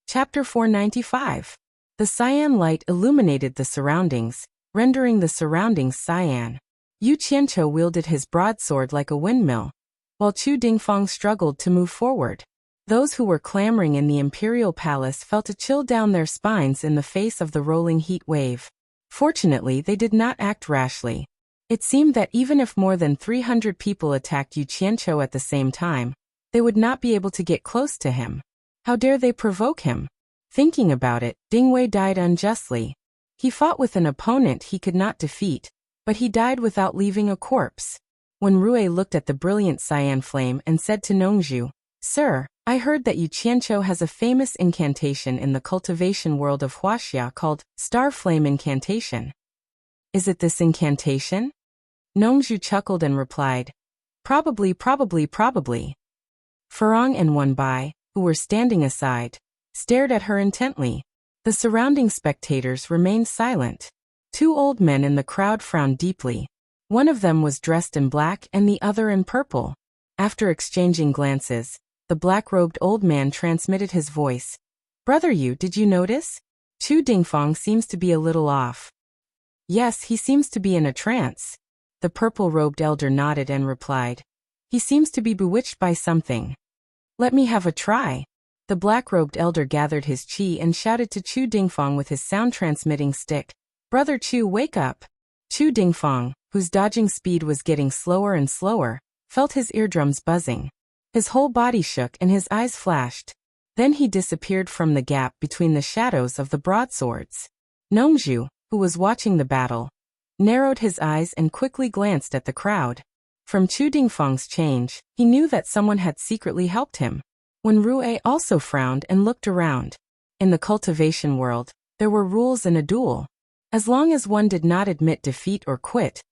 A: Chapter 495. The cyan light illuminated the surroundings, rendering the surroundings cyan. Yu Qianqiu wielded his broadsword like a windmill, while Chu Dingfang struggled to move forward. Those who were clamoring in the imperial palace felt a chill down their spines in the face of the rolling heat wave. Fortunately, they did not act rashly. It seemed that even if more than 300 people attacked Yu Qianqiu at the same time, they would not be able to get close to him. How dare they provoke him? Thinking about it, Ding Wei died unjustly. He fought with an opponent he could not defeat, but he died without leaving a corpse. When Rui looked at the brilliant cyan flame and said to Nongzhu, "Sir, I heard that Yu Qianqiu has a famous incantation in the cultivation world of Wuxia called Star Flame Incantation. Is it this incantation?" Nongzhu chuckled and replied, Probably. Farong and Wenbai, who were standing aside, stared at her intently. The surrounding spectators remained silent. 2 old men in the crowd frowned deeply. One of them was dressed in black and the other in purple. After exchanging glances, the black-robed old man transmitted his voice. "Brother Yu, did you notice? Chu Dingfang seems to be a little off." "Yes, he seems to be in a trance." The purple-robed elder nodded and replied, "He seems to be bewitched by something." "Let me have a try." The black-robed elder gathered his qi and shouted to Chu Dingfang with his sound-transmitting stick, "Brother Chu, wake up!" Chu Dingfang, whose dodging speed was getting slower and slower, felt his eardrums buzzing. His whole body shook and his eyes flashed. Then he disappeared from the gap between the shadows of the broadswords. Nongzhu, who was watching the battle, narrowed his eyes and quickly glanced at the crowd. From Chu Dingfang's change, he knew that someone had secretly helped him. When Rui also frowned and looked around. In the cultivation world, there were rules in a duel. As long as one did not admit defeat or quit,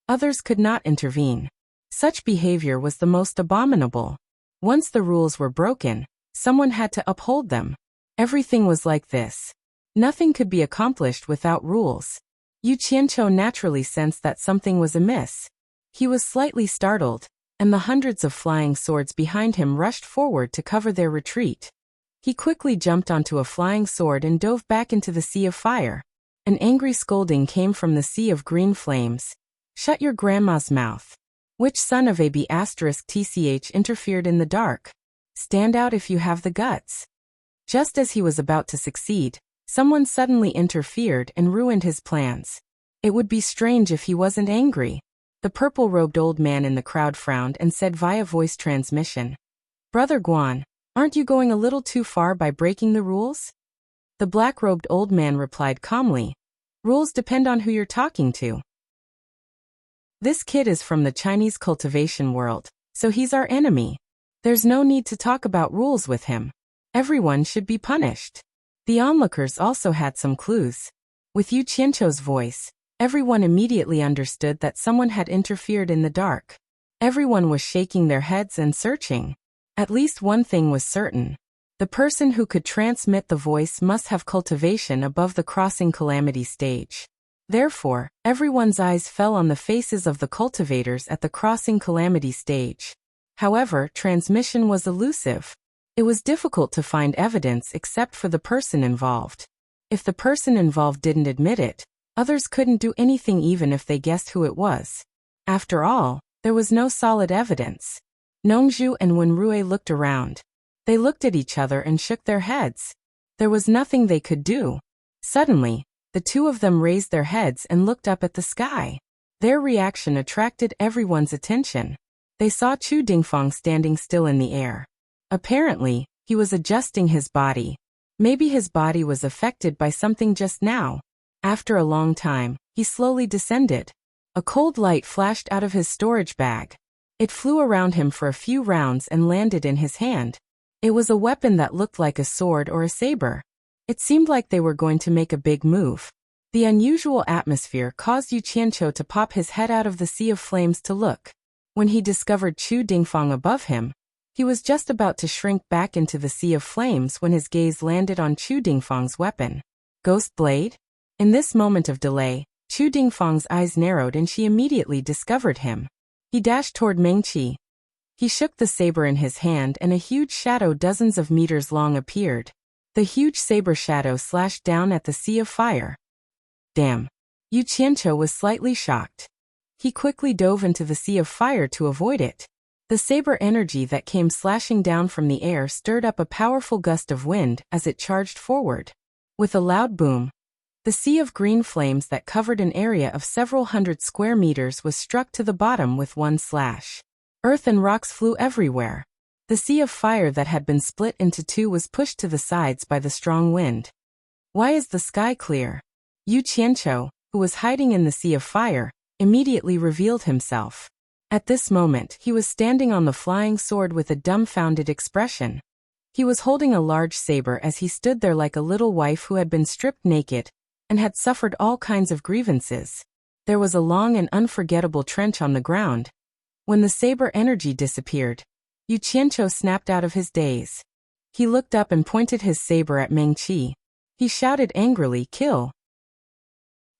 A: others could not intervene. Such behavior was the most abominable. Once the rules were broken, someone had to uphold them. Everything was like this. Nothing could be accomplished without rules. Yu Qianqiu naturally sensed that something was amiss. He was slightly startled, and the hundreds of flying swords behind him rushed forward to cover their retreat. He quickly jumped onto a flying sword and dove back into the sea of fire. An angry scolding came from the sea of green flames. "Shut your grandma's mouth." Which son of a B***TCH interfered in the dark? "Stand out if you have the guts." Just as he was about to succeed, someone suddenly interfered and ruined his plans. It would be strange if he wasn't angry. The purple-robed old man in the crowd frowned and said via voice transmission, "Brother Guan, aren't you going a little too far by breaking the rules?" The black-robed old man replied calmly, "Rules depend on who you're talking to." This kid is from the Chinese cultivation world, so he's our enemy. There's no need to talk about rules with him. Everyone should be punished. The onlookers also had some clues. With Yu Qianqiu's voice, everyone immediately understood that someone had interfered in the dark. Everyone was shaking their heads and searching. At least one thing was certain. The person who could transmit the voice must have cultivation above the crossing calamity stage. Therefore, everyone's eyes fell on the faces of the cultivators at the crossing calamity stage. However, transmission was elusive. It was difficult to find evidence except for the person involved. If the person involved didn't admit it, others couldn't do anything even if they guessed who it was. After all, there was no solid evidence. Nongzhu and Wenrui looked around. They looked at each other and shook their heads. There was nothing they could do. Suddenly, the two of them raised their heads and looked up at the sky. Their reaction attracted everyone's attention. They saw Chu Dingfang standing still in the air. Apparently, he was adjusting his body. Maybe his body was affected by something just now. After a long time, he slowly descended. A cold light flashed out of his storage bag. It flew around him for a few rounds and landed in his hand. It was a weapon that looked like a sword or a saber. It seemed like they were going to make a big move. The unusual atmosphere caused Yu Qianqiu to pop his head out of the sea of flames to look. When he discovered Chu Dingfang above him, he was just about to shrink back into the sea of flames when his gaze landed on Chu Dingfang's weapon. Ghost blade? In this moment of delay, Chu Dingfang's eyes narrowed and she immediately discovered him. He dashed toward Mengqi. He shook the saber in his hand and a huge shadow dozens of meters long appeared. The huge saber shadow slashed down at the sea of fire. Damn! Yu Qianqiu was slightly shocked. He quickly dove into the sea of fire to avoid it. The saber energy that came slashing down from the air stirred up a powerful gust of wind as it charged forward. With a loud boom, the sea of green flames that covered an area of several hundred square meters was struck to the bottom with one slash. Earth and rocks flew everywhere. The sea of fire that had been split into two was pushed to the sides by the strong wind. Why is the sky clear? Yu Qianqiu, who was hiding in the sea of fire, immediately revealed himself. At this moment, he was standing on the flying sword with a dumbfounded expression. He was holding a large saber as he stood there like a little wife who had been stripped naked and had suffered all kinds of grievances. There was a long and unforgettable trench on the ground. When the saber energy disappeared, Yu Qianqiu snapped out of his daze. He looked up and pointed his saber at Mengqi. He shouted angrily, "Kill!"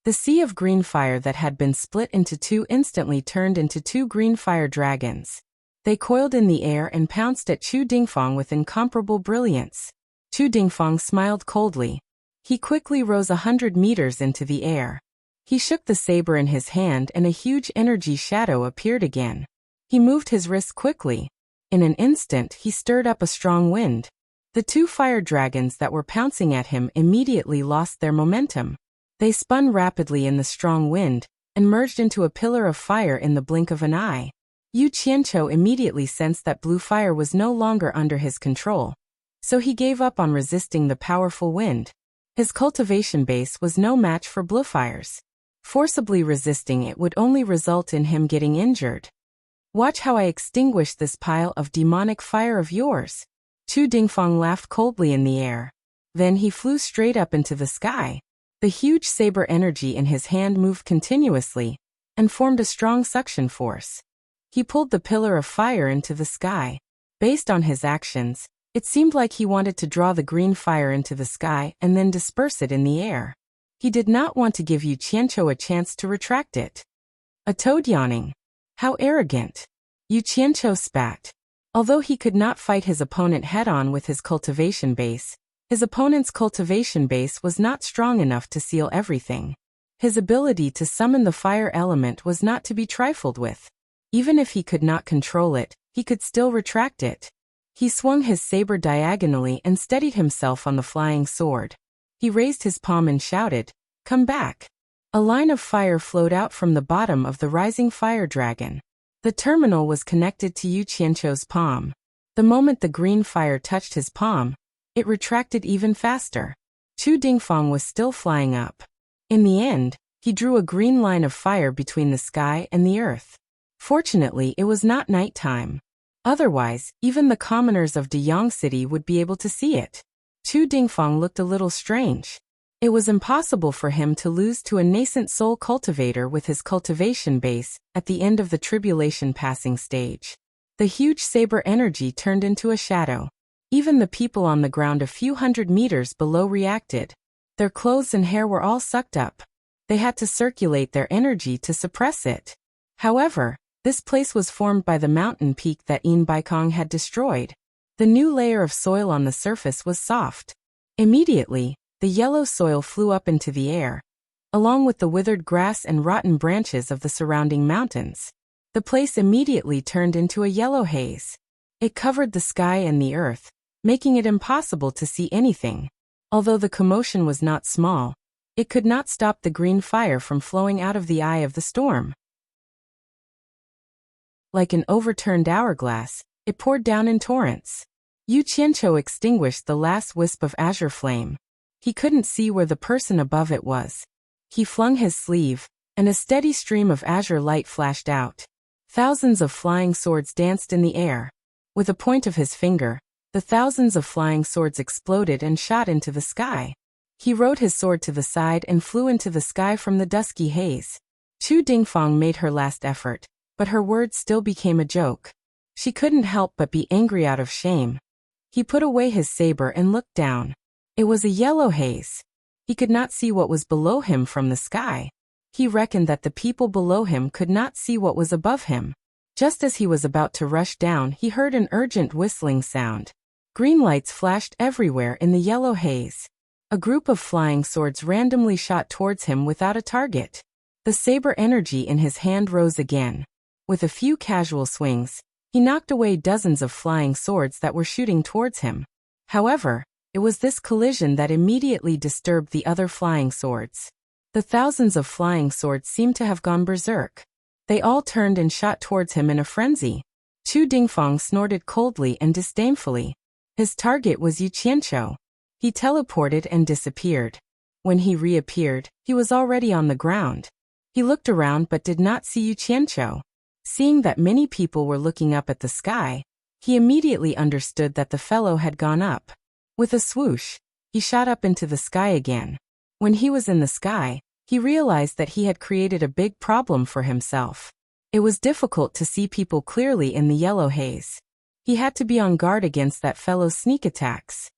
A: The sea of green fire that had been split into two instantly turned into two green fire dragons. They coiled in the air and pounced at Chu Dingfang with incomparable brilliance. Chu Dingfang smiled coldly. He quickly rose 100 meters into the air. He shook the saber in his hand and a huge energy shadow appeared again. He moved his wrist quickly. In an instant, he stirred up a strong wind. The two fire dragons that were pouncing at him immediately lost their momentum. They spun rapidly in the strong wind and merged into a pillar of fire in the blink of an eye. Yu Qianqiu immediately sensed that blue fire was no longer under his control, so he gave up on resisting the powerful wind. His cultivation base was no match for blue fires. Forcibly resisting it would only result in him getting injured. Watch how I extinguish this pile of demonic fire of yours. Chu Dingfang laughed coldly in the air. Then he flew straight up into the sky. The huge saber energy in his hand moved continuously and formed a strong suction force. He pulled the pillar of fire into the sky. Based on his actions, it seemed like he wanted to draw the green fire into the sky and then disperse it in the air. He did not want to give Yu Qianqiu a chance to retract it. A toad yawning. How arrogant! Yu Qianqiu spat. Although he could not fight his opponent head-on with his cultivation base, his opponent's cultivation base was not strong enough to seal everything. His ability to summon the fire element was not to be trifled with. Even if he could not control it, he could still retract it. He swung his saber diagonally and steadied himself on the flying sword. He raised his palm and shouted, "Come back!" A line of fire flowed out from the bottom of the rising fire dragon. The terminal was connected to Yu Qianqiu's palm. The moment the green fire touched his palm, it retracted even faster. Chu Dingfang was still flying up. In the end, He drew a green line of fire between the sky and the earth. Fortunately, it was not nighttime. Otherwise, even the commoners of Deyang City would be able to see it. Chu Dingfang looked a little strange. It was impossible for him to lose to a nascent soul cultivator with his cultivation base at the end of the tribulation passing stage. The huge saber energy turned into a shadow. Even the people on the ground a few hundred meters below reacted. Their clothes and hair were all sucked up. They had to circulate their energy to suppress it. However, this place was formed by the mountain peak that Yin Baikong had destroyed. The new layer of soil on the surface was soft. Immediately, the yellow soil flew up into the air, along with the withered grass and rotten branches of the surrounding mountains. The place immediately turned into a yellow haze. It covered the sky and the earth, making it impossible to see anything. Although the commotion was not small, it could not stop the green fire from flowing out of the eye of the storm. Like an overturned hourglass, it poured down in torrents. Yu Qianqiu extinguished the last wisp of azure flame. He couldn't see where the person above it was. He flung his sleeve, and a steady stream of azure light flashed out. Thousands of flying swords danced in the air. With a point of his finger, the thousands of flying swords exploded and shot into the sky. He rode his sword to the side and flew into the sky from the dusky haze. Chu Dingfang made her last effort, but her words still became a joke. She couldn't help but be angry out of shame. He put away his saber and looked down. It was a yellow haze. He could not see what was below him from the sky. He reckoned that the people below him could not see what was above him. Just as he was about to rush down, he heard an urgent whistling sound. Green lights flashed everywhere in the yellow haze. A group of flying swords randomly shot towards him without a target. The saber energy in his hand rose again. With a few casual swings, he knocked away dozens of flying swords that were shooting towards him. However, it was this collision that immediately disturbed the other flying swords. The thousands of flying swords seemed to have gone berserk. They all turned and shot towards him in a frenzy. Chu Dingfang snorted coldly and disdainfully. His target was Yu Qianqiu. He teleported and disappeared. When he reappeared, he was already on the ground. He looked around but did not see Yu Qianqiu. Seeing that many people were looking up at the sky, he immediately understood that the fellow had gone up. With a swoosh, he shot up into the sky again. When he was in the sky, he realized that he had created a big problem for himself. It was difficult to see people clearly in the yellow haze. He had to be on guard against that fellow's sneak attacks.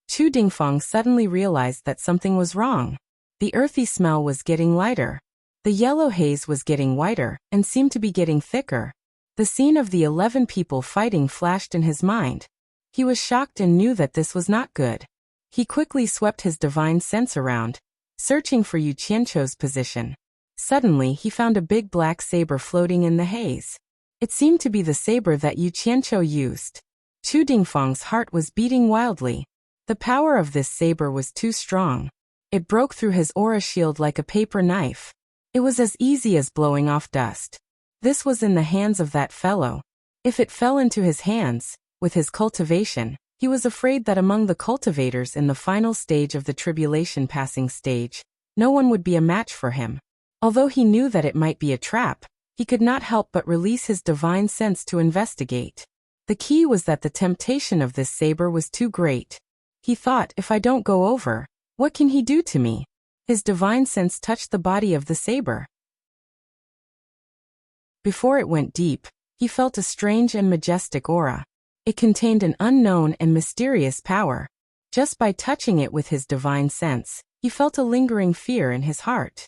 A: Chu Dingfang suddenly realized that something was wrong. The earthy smell was getting lighter. The yellow haze was getting whiter and seemed to be getting thicker. The scene of the 11 people fighting flashed in his mind. He was shocked and knew that this was not good. He quickly swept his divine sense around, searching for Yu Qianqiu's position. Suddenly, he found a big black saber floating in the haze. It seemed to be the saber that Yu Qianqiu used. Chu Dingfang's heart was beating wildly. The power of this saber was too strong. It broke through his aura shield like a paper knife. It was as easy as blowing off dust. This was in the hands of that fellow. If it fell into his hands, with his cultivation, he was afraid that among the cultivators in the final stage of the tribulation passing stage, no one would be a match for him. Although he knew that it might be a trap, he could not help but release his divine sense to investigate. The key was that the temptation of this saber was too great. He thought, if I don't go over, what can he do to me? His divine sense touched the body of the saber. Before it went deep, he felt a strange and majestic aura. It contained an unknown and mysterious power. Just by touching it with his divine sense, he felt a lingering fear in his heart.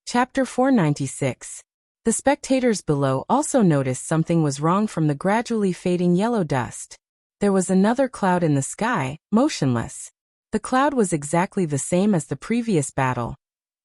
A: Chapter 496. The spectators below also noticed something was wrong from the gradually fading yellow dust. There was another cloud in the sky, motionless. The cloud was exactly the same as the previous battle,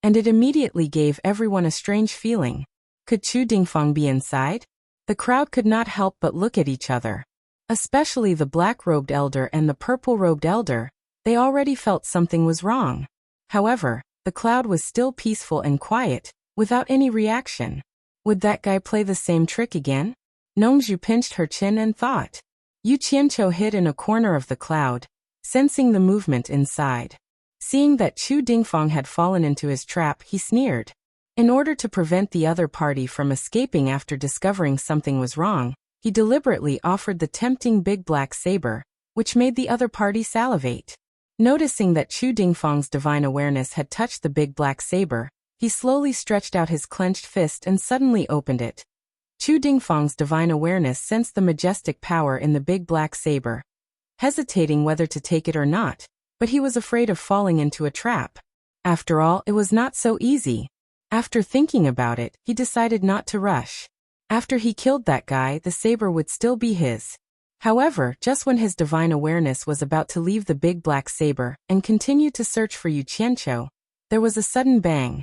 A: and it immediately gave everyone a strange feeling. Could Chu Dingfang be inside? The crowd could not help but look at each other. Especially the black-robed elder and the purple-robed elder, they already felt something was wrong. However, the cloud was still peaceful and quiet, without any reaction. Would that guy play the same trick again? Nongzhu pinched her chin and thought. Yu Qianqiu hid in a corner of the cloud, sensing the movement inside. Seeing that Chu Dingfang had fallen into his trap, he sneered. In order to prevent the other party from escaping after discovering something was wrong, he deliberately offered the tempting big black saber, which made the other party salivate. Noticing that Chu Dingfang's divine awareness had touched the big black saber, he slowly stretched out his clenched fist and suddenly opened it. Chu Dingfang's divine awareness sensed the majestic power in the big black saber, hesitating whether to take it or not, but he was afraid of falling into a trap. After all, it was not so easy. After thinking about it, he decided not to rush. After he killed that guy, the saber would still be his. However, just when his divine awareness was about to leave the big black saber and continue to search for Yu Qianqiu, there was a sudden bang.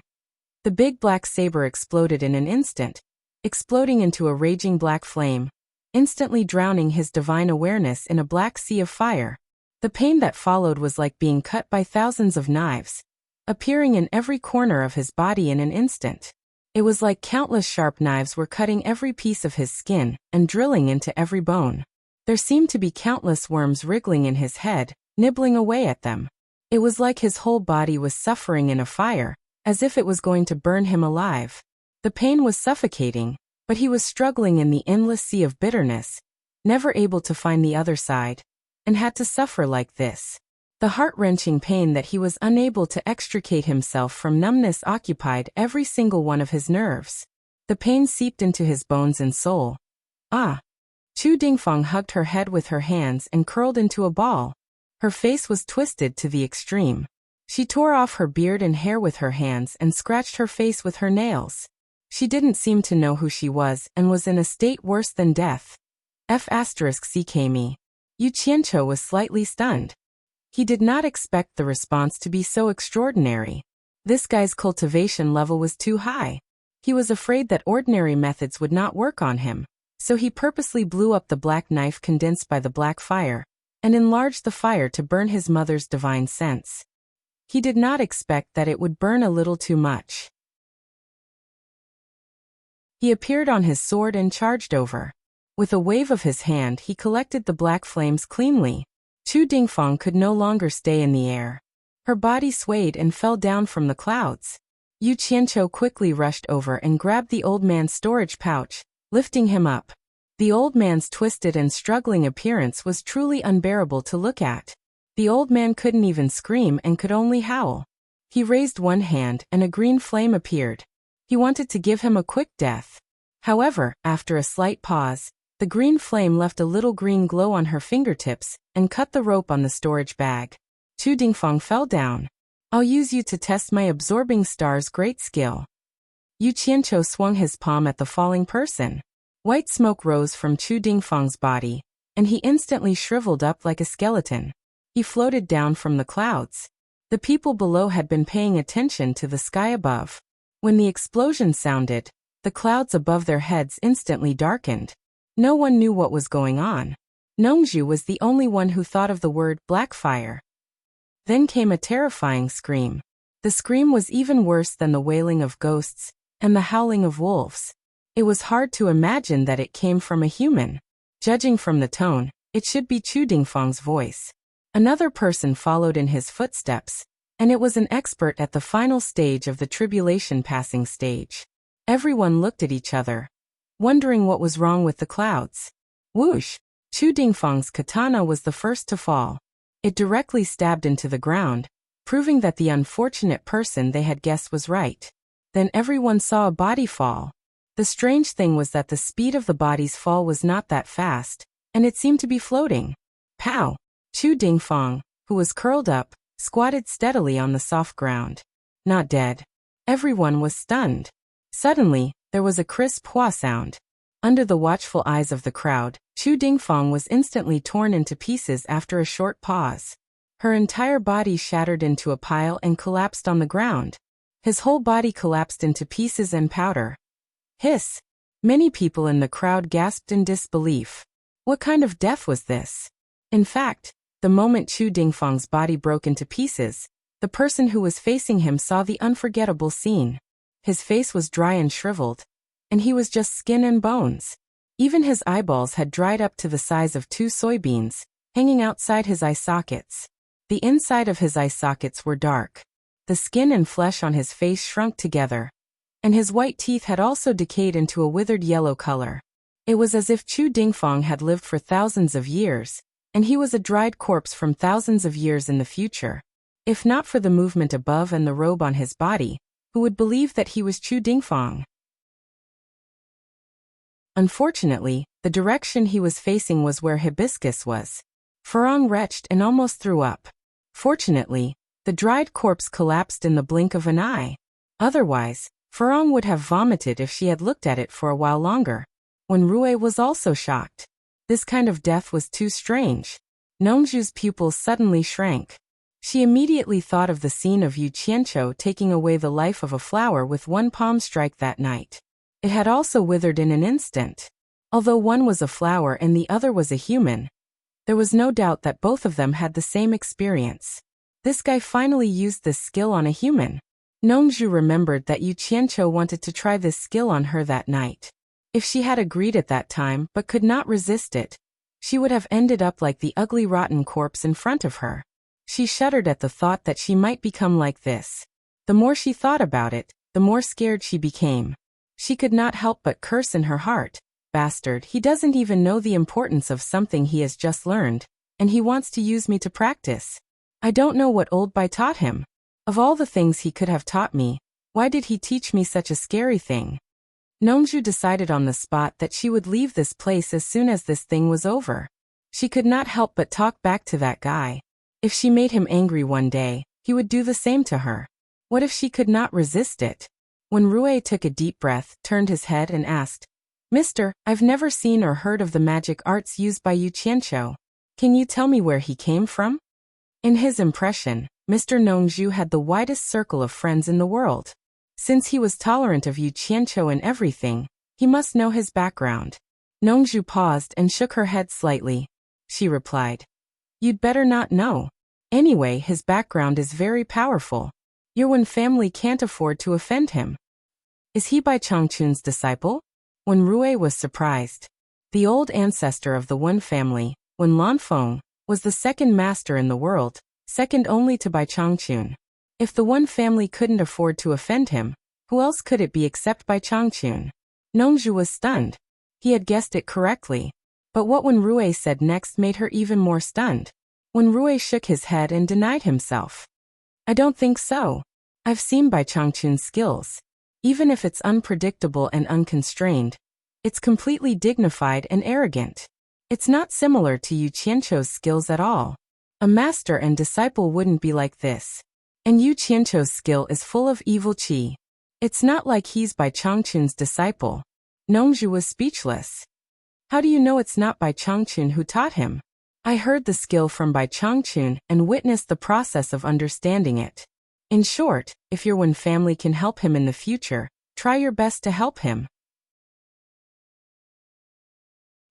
A: The big black saber exploded in an instant, exploding into a raging black flame, instantly drowning his divine awareness in a black sea of fire. The pain that followed was like being cut by thousands of knives, appearing in every corner of his body in an instant. It was like countless sharp knives were cutting every piece of his skin and drilling into every bone. There seemed to be countless worms wriggling in his head, nibbling away at them. It was like his whole body was suffering in a fire, as if it was going to burn him alive. The pain was suffocating, but he was struggling in the endless sea of bitterness, never able to find the other side, and had to suffer like this. The heart-wrenching pain that he was unable to extricate himself from numbness occupied every single one of his nerves. The pain seeped into his bones and soul. Ah! Chu Dingfang hugged her head with her hands and curled into a ball. Her face was twisted to the extreme. She tore off her beard and hair with her hands and scratched her face with her nails. She didn't seem to know who she was and was in a state worse than death. F***ck me. Yu Qianqiu was slightly stunned. He did not expect the response to be so extraordinary. This guy's cultivation level was too high. He was afraid that ordinary methods would not work on him, so he purposely blew up the black knife condensed by the black fire, and enlarged the fire to burn his mother's divine sense. He did not expect that it would burn a little too much. He appeared on his sword and charged over. With a wave of his hand, he collected the black flames cleanly. Chu Dingfang could no longer stay in the air. Her body swayed and fell down from the clouds. Yu Qianqiu quickly rushed over and grabbed the old man's storage pouch, lifting him up. The old man's twisted and struggling appearance was truly unbearable to look at. The old man couldn't even scream and could only howl. He raised one hand and a green flame appeared. He wanted to give him a quick death. However, after a slight pause, the green flame left a little green glow on her fingertips and cut the rope on the storage bag. Chu Dingfang fell down. I'll use you to test my absorbing star's great skill. Yu Qianqiu swung his palm at the falling person. White smoke rose from Chu Dingfang's body, and he instantly shriveled up like a skeleton. He floated down from the clouds. The people below had been paying attention to the sky above. When the explosion sounded, the clouds above their heads instantly darkened. No one knew what was going on. Nongzhu was the only one who thought of the word black fire. Then came a terrifying scream. The scream was even worse than the wailing of ghosts and the howling of wolves. It was hard to imagine that it came from a human. Judging from the tone, it should be Chu Dingfang's voice. Another person followed in his footsteps, and it was an expert at the final stage of the tribulation passing stage. Everyone looked at each other, wondering what was wrong with the clouds. Whoosh! Chu Dingfang's katana was the first to fall. It directly stabbed into the ground, proving that the unfortunate person they had guessed was right. Then everyone saw a body fall. The strange thing was that the speed of the body's fall was not that fast, and it seemed to be floating. Pow! Chu Dingfang, who was curled up, squatted steadily on the soft ground. Not dead. Everyone was stunned. Suddenly, there was a crisp hua sound. Under the watchful eyes of the crowd, Chu Dingfang was instantly torn into pieces after a short pause. Her entire body shattered into a pile and collapsed on the ground. His whole body collapsed into pieces and powder. Hiss! Many people in the crowd gasped in disbelief. What kind of death was this? In fact, the moment Chu Dingfang's body broke into pieces, the person who was facing him saw the unforgettable scene. His face was dry and shriveled, and he was just skin and bones. Even his eyeballs had dried up to the size of 2 soybeans, hanging outside his eye sockets. The inside of his eye sockets were dark. The skin and flesh on his face shrunk together, and his white teeth had also decayed into a withered yellow color. It was as if Chu Dingfang had lived for thousands of years, and he was a dried corpse from thousands of years in the future. If not for the movement above and the robe on his body, who would believe that he was Chu Dingfang? Unfortunately, the direction he was facing was where hibiscus was. Farong retched and almost threw up. Fortunately, the dried corpse collapsed in the blink of an eye. Otherwise, Farong would have vomited if she had looked at it for a while longer. When Rui was also shocked. This kind of death was too strange. Nongju's pupils suddenly shrank. She immediately thought of the scene of Yu Qianqiu taking away the life of a flower with one palm strike that night. It had also withered in an instant. Although one was a flower and the other was a human, there was no doubt that both of them had the same experience. This guy finally used this skill on a human. Nongju remembered that Yu Qianqiu wanted to try this skill on her that night. If she had agreed at that time but could not resist it, she would have ended up like the ugly rotten corpse in front of her. She shuddered at the thought that she might become like this. The more she thought about it, the more scared she became. She could not help but curse in her heart. Bastard, he doesn't even know the importance of something he has just learned, and he wants to use me to practice. I don't know what old Bai taught him. Of all the things he could have taught me, why did he teach me such a scary thing? Nongju decided on the spot that she would leave this place as soon as this thing was over. She could not help but talk back to that guy. If she made him angry one day, he would do the same to her. What if she could not resist it? When Rui took a deep breath, turned his head and asked, "Mister, I've never seen or heard of the magic arts used by Yu Qianqiu. Can you tell me where he came from?" In his impression, Mr. Nongju had the widest circle of friends in the world. Since he was tolerant of Yu Qianqiu in everything, he must know his background. Nongju paused and shook her head slightly. She replied, "You'd better not know. Anyway, his background is very powerful. Your Wen family can't afford to offend him." "Is he Bai Changchun's disciple?" When Rui was surprised. The old ancestor of the Wen family, Wen Lanfeng, was the second master in the world, second only to Bai Changchun. If the Wen family couldn't afford to offend him, who else could it be except Bai Changchun? Nongju was stunned. He had guessed it correctly. But what Wen Rui said next made her even more stunned. Wen Rui shook his head and denied himself. "I don't think so. I've seen Bai Changchun's skills. Even if it's unpredictable and unconstrained, it's completely dignified and arrogant. It's not similar to Yu Qianqiu's skills at all. A master and disciple wouldn't be like this. And Yu Qianqiu's skill is full of evil qi. It's not like he's Bai Changchun's disciple." Nongju was speechless. "How do you know it's not Bai Changchun who taught him?" "I heard the skill from Bai Changchun and witnessed the process of understanding it. In short, if your Wen family can help him in the future, try your best to help him.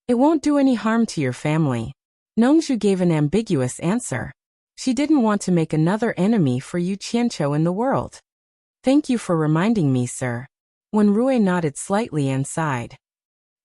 A: It won't do any harm to your family." Nongju gave an ambiguous answer. She didn't want to make another enemy for Yu Qianqiu in the world. "Thank you for reminding me, sir." When Rui nodded slightly and sighed.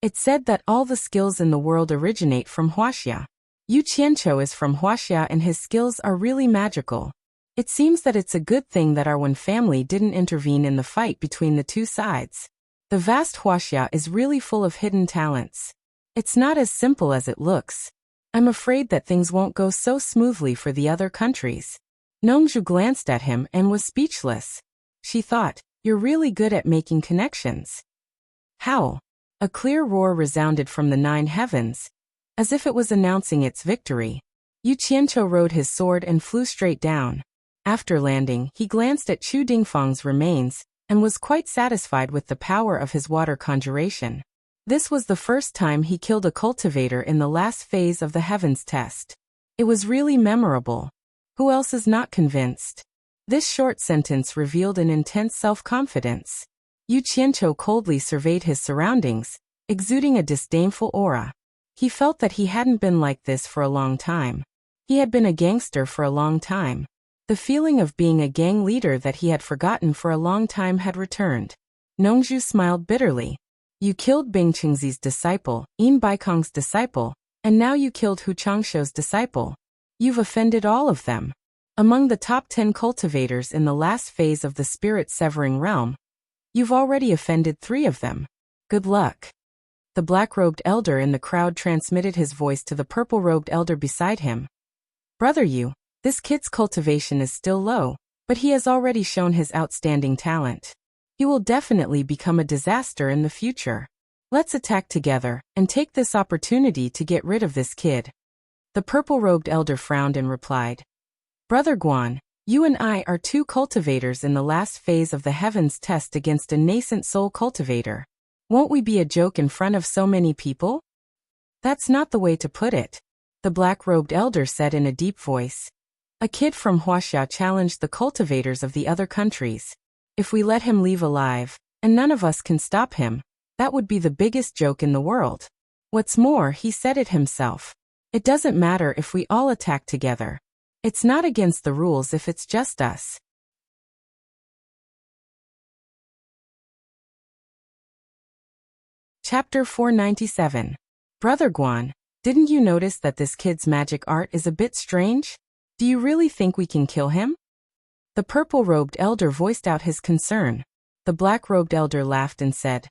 A: "It's said that all the skills in the world originate from Wuxia. Yu Qianqiu is from Wuxia and his skills are really magical. It seems that it's a good thing that our Wen family didn't intervene in the fight between the two sides. The vast Wuxia is really full of hidden talents. It's not as simple as it looks. I'm afraid that things won't go so smoothly for the other countries." Nongju glanced at him and was speechless. She thought, "You're really good at making connections." "How?" A clear roar resounded from the 9 heavens, as if it was announcing its victory. Yu Qianqiu rode his sword and flew straight down. After landing, he glanced at Chu Dingfang's remains, and was quite satisfied with the power of his water conjuration. This was the first time he killed a cultivator in the last phase of the heavens test. It was really memorable. Who else is not convinced? This short sentence revealed an intense self-confidence. Yu Qianqiu coldly surveyed his surroundings, exuding a disdainful aura. He felt that he hadn't been like this for a long time. He had been a gangster for a long time. The feeling of being a gang leader that he had forgotten for a long time had returned. Nongju smiled bitterly. "You killed Bing Qingzi's disciple, Yin Baikong's disciple, and now you killed Hu Changshuo's disciple. You've offended all of them. Among the top 10 cultivators in the last phase of the spirit-severing realm, you've already offended 3 of them. Good luck. The black-robed elder in the crowd transmitted his voice to the purple-robed elder beside him. Brother Yu, this kid's cultivation is still low, but he has already shown his outstanding talent. He will definitely become a disaster in the future. Let's attack together and take this opportunity to get rid of this kid. The purple-robed elder frowned and replied, Brother Guan, you and I are 2 cultivators in the last phase of the heavens test against a nascent soul cultivator. Won't we be a joke in front of so many people? That's not the way to put it, the black-robed elder said in a deep voice. A kid from Wuxia challenged the cultivators of the other countries. If we let him leave alive, and none of us can stop him, that would be the biggest joke in the world. What's more, he said it himself. It doesn't matter if we all attack together. It's not against the rules if it's just us. Chapter 497. Brother Guan, didn't you notice that this kid's magic art is a bit strange? Do you really think we can kill him? The purple-robed elder voiced out his concern. The black-robed elder laughed and said,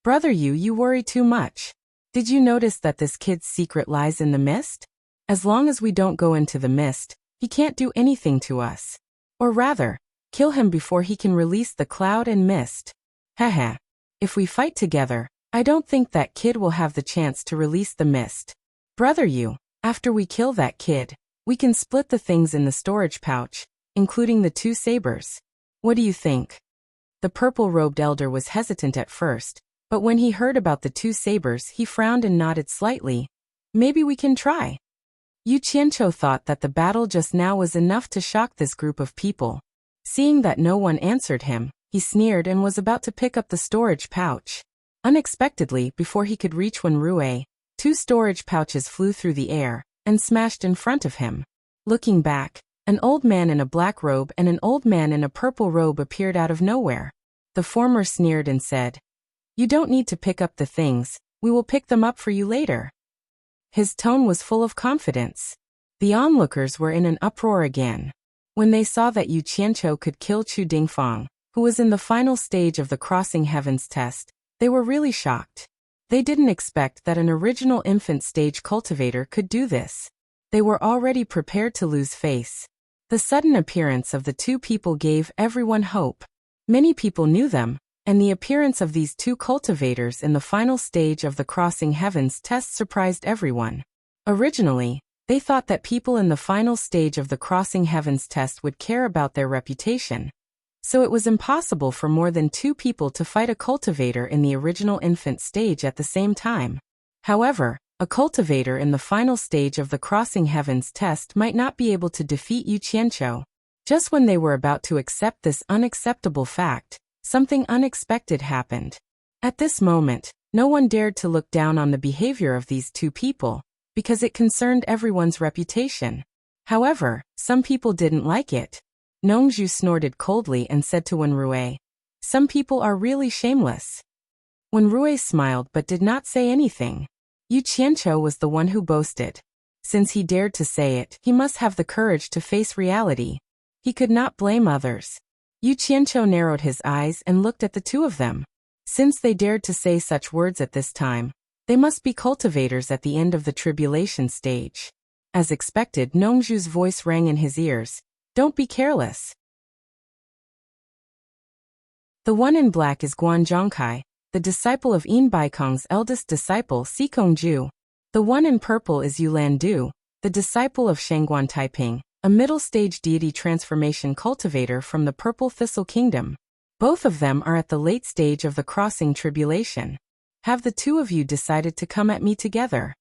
A: Brother Yu, you worry too much. Did you notice that this kid's secret lies in the mist? As long as we don't go into the mist, he can't do anything to us. Or rather, kill him before he can release the cloud and mist. Haha. If we fight together, I don't think that kid will have the chance to release the mist. Brother Yu, after we kill that kid, we can split the things in the storage pouch, including the 2 sabers. What do you think? The purple-robed elder was hesitant at first, but when he heard about the 2 sabers, he frowned and nodded slightly. Maybe we can try. Yu Qianqiu thought that the battle just now was enough to shock this group of people. Seeing that no one answered him, he sneered and was about to pick up the storage pouch. Unexpectedly, before he could reach Wenrui, 2 storage pouches flew through the air and smashed in front of him. Looking back, an old man in a black robe and an old man in a purple robe appeared out of nowhere. The former sneered and said, You don't need to pick up the things, we will pick them up for you later. His tone was full of confidence. The onlookers were in an uproar again. When they saw that Yu Qianqiu could kill Chu Dingfang, who was in the final stage of the Crossing Heavens test, they were really shocked. They didn't expect that an original infant stage cultivator could do this. They were already prepared to lose face. The sudden appearance of the 2 people gave everyone hope. Many people knew them, and the appearance of these 2 cultivators in the final stage of the Crossing Heavens test surprised everyone. Originally, they thought that people in the final stage of the Crossing Heavens test would care about their reputation. So it was impossible for more than 2 people to fight a cultivator in the original infant stage at the same time. However, a cultivator in the final stage of the Crossing Heavens test might not be able to defeat Yu Qianqiu. Just when they were about to accept this unacceptable fact, something unexpected happened. At this moment, no one dared to look down on the behavior of these 2 people, because it concerned everyone's reputation. However, some people didn't like it. Nongzhu snorted coldly and said to Wenrui, Some people are really shameless. Wenrui smiled but did not say anything. Yu Qianqiu was the one who boasted. Since he dared to say it, he must have the courage to face reality. He could not blame others. Yu Qianqiu narrowed his eyes and looked at the 2 of them. Since they dared to say such words at this time, they must be cultivators at the end of the tribulation stage. As expected, Nongzhu's voice rang in his ears. Don't be careless. The one in black is Guan Zhongkai, the disciple of Yin Baikong's eldest disciple Sikongju. The one in purple is Yulan Du, the disciple of Shangguan Taiping, a middle-stage deity transformation cultivator from the Purple Thistle Kingdom. Both of them are at the late stage of the crossing tribulation. Have the 2 of you decided to come at me together?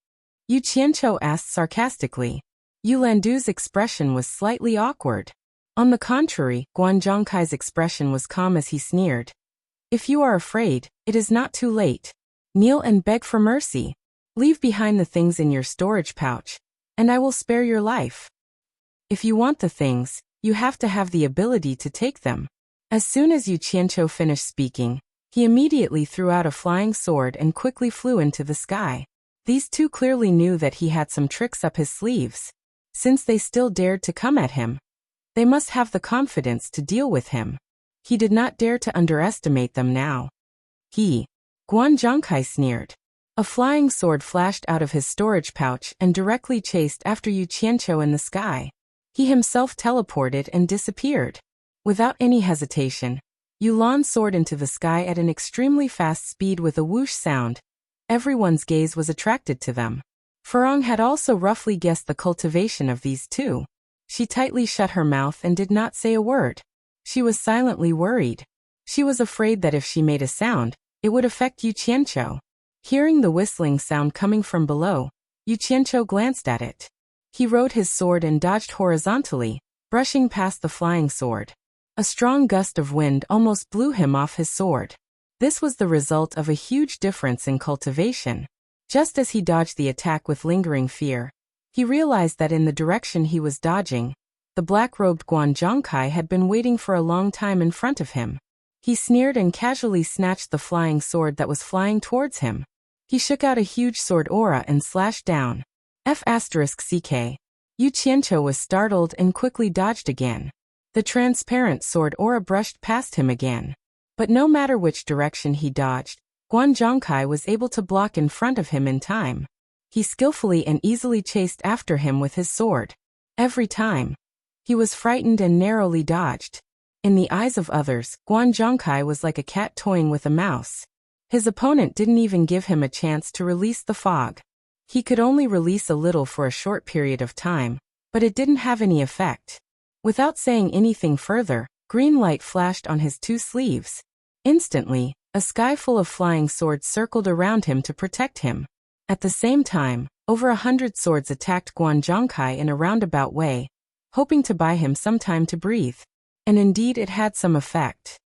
A: Yu Qianqiu asked sarcastically. Yulan Du's expression was slightly awkward. On the contrary, Guan Zhongkai's expression was calm as he sneered. If you are afraid, it is not too late. Kneel and beg for mercy. Leave behind the things in your storage pouch, and I will spare your life. If you want the things, you have to have the ability to take them. As soon as Yu Qianqiu finished speaking, he immediately threw out a flying sword and quickly flew into the sky. These 2 clearly knew that he had some tricks up his sleeves. Since they still dared to come at him, They must have the confidence to deal with him. He did not dare to underestimate them now. Guan Zhongkai sneered. A flying sword flashed out of his storage pouch and directly chased after Yu Qianqiu in the sky. He himself teleported and disappeared. Without any hesitation, Yu Lan soared into the sky at an extremely fast speed with a whoosh sound. Everyone's gaze was attracted to them. Furong had also roughly guessed the cultivation of these two. She tightly shut her mouth and did not say a word. She was silently worried. She was afraid that if she made a sound, it would affect Yu Qianqiu. Hearing the whistling sound coming from below, Yu Qianqiu glanced at it. He rode his sword and dodged horizontally, brushing past the flying sword. A strong gust of wind almost blew him off his sword. This was the result of a huge difference in cultivation. Just as he dodged the attack with lingering fear, he realized that in the direction he was dodging, the black-robed Guan Zhongkai had been waiting for a long time in front of him. He sneered and casually snatched the flying sword that was flying towards him. He shook out a huge sword aura and slashed down. F***ck. Yu Qianqiu was startled and quickly dodged again. The transparent sword aura brushed past him again. But no matter which direction he dodged, Guan Zhongkai was able to block in front of him in time. He skillfully and easily chased after him with his sword. Every time, he was frightened and narrowly dodged. In the eyes of others, Guan Zhongkai was like a cat toying with a mouse. His opponent didn't even give him a chance to release the fog. He could only release a little for a short period of time, but it didn't have any effect. Without saying anything further, green light flashed on his two sleeves. Instantly, a sky full of flying swords circled around him to protect him. At the same time, over 100 swords attacked Guan Zhongkai in a roundabout way, hoping to buy him some time to breathe. And indeed it had some effect.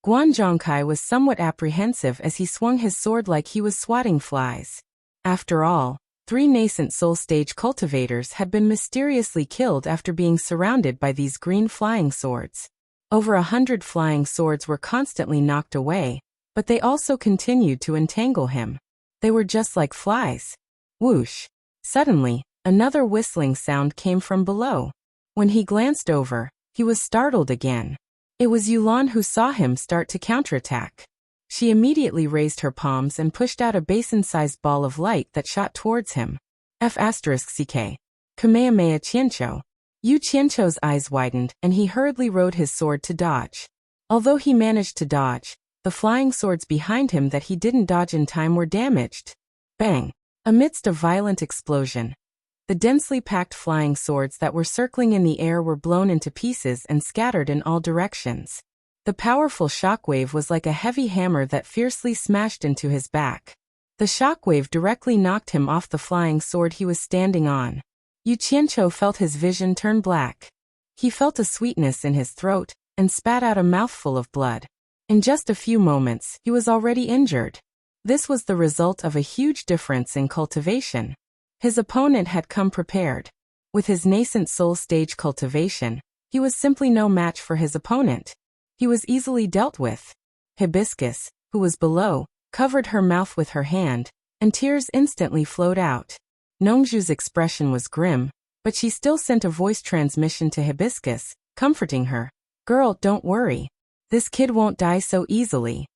A: Guan Zhongkai was somewhat apprehensive as he swung his sword like he was swatting flies. After all, 3 nascent soul stage cultivators had been mysteriously killed after being surrounded by these green flying swords. Over 100 flying swords were constantly knocked away, but they also continued to entangle him. They were just like flies. Whoosh! Suddenly, another whistling sound came from below. When he glanced over, he was startled again. It was Yu Lan who saw him start to counterattack. She immediately raised her palms and pushed out a basin-sized ball of light that shot towards him. F***ck. Kamehameha Qianqiu. Yu Qianqiu's eyes widened and he hurriedly rode his sword to dodge. Although he managed to dodge, the flying swords behind him that he didn't dodge in time were damaged. Bang! Amidst a violent explosion, the densely packed flying swords that were circling in the air were blown into pieces and scattered in all directions. The powerful shockwave was like a heavy hammer that fiercely smashed into his back. The shockwave directly knocked him off the flying sword he was standing on. Yu Qianqiu felt his vision turn black. He felt a sweetness in his throat and spat out a mouthful of blood. In just a few moments, he was already injured. This was the result of a huge difference in cultivation. His opponent had come prepared. With his nascent soul stage cultivation, he was simply no match for his opponent. He was easily dealt with. Hibiscus, who was below, covered her mouth with her hand, and tears instantly flowed out. Nongzhu's expression was grim, but she still sent a voice transmission to Hibiscus, comforting her. "Girl, don't worry. This kid won't die so easily."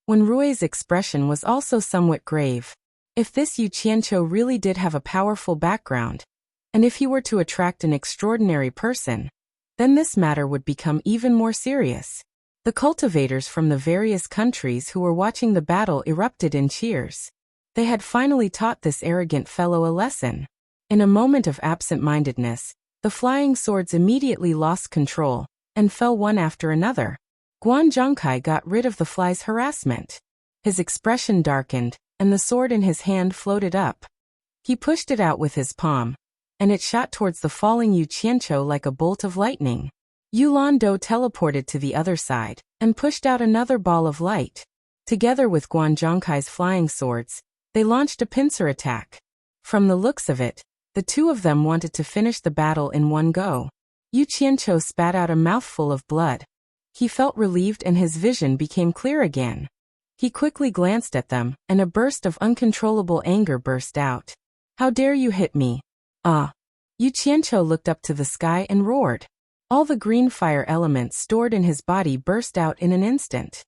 A: When Rui's expression was also somewhat grave. If this Yu Qianqiu really did have a powerful background, and if he were to attract an extraordinary person, then this matter would become even more serious. The cultivators from the various countries who were watching the battle erupted in cheers. They had finally taught this arrogant fellow a lesson. In a moment of absent-mindedness, the flying swords immediately lost control and fell one after another. Guan Zhongkai got rid of the fly's harassment. His expression darkened, and the sword in his hand floated up. He pushed it out with his palm, and it shot towards the falling Yu Qianqiu like a bolt of lightning. Yu Lan Do teleported to the other side, and pushed out another ball of light. Together with Guan Zhongkai's flying swords, they launched a pincer attack. From the looks of it, the two of them wanted to finish the battle in one go. Yu Qianqiu spat out a mouthful of blood. He felt relieved and his vision became clear again. He quickly glanced at them, and a burst of uncontrollable anger burst out. "How dare you hit me? Ah! Yu Qianqiu looked up to the sky and roared. All the green fire elements stored in his body burst out in an instant.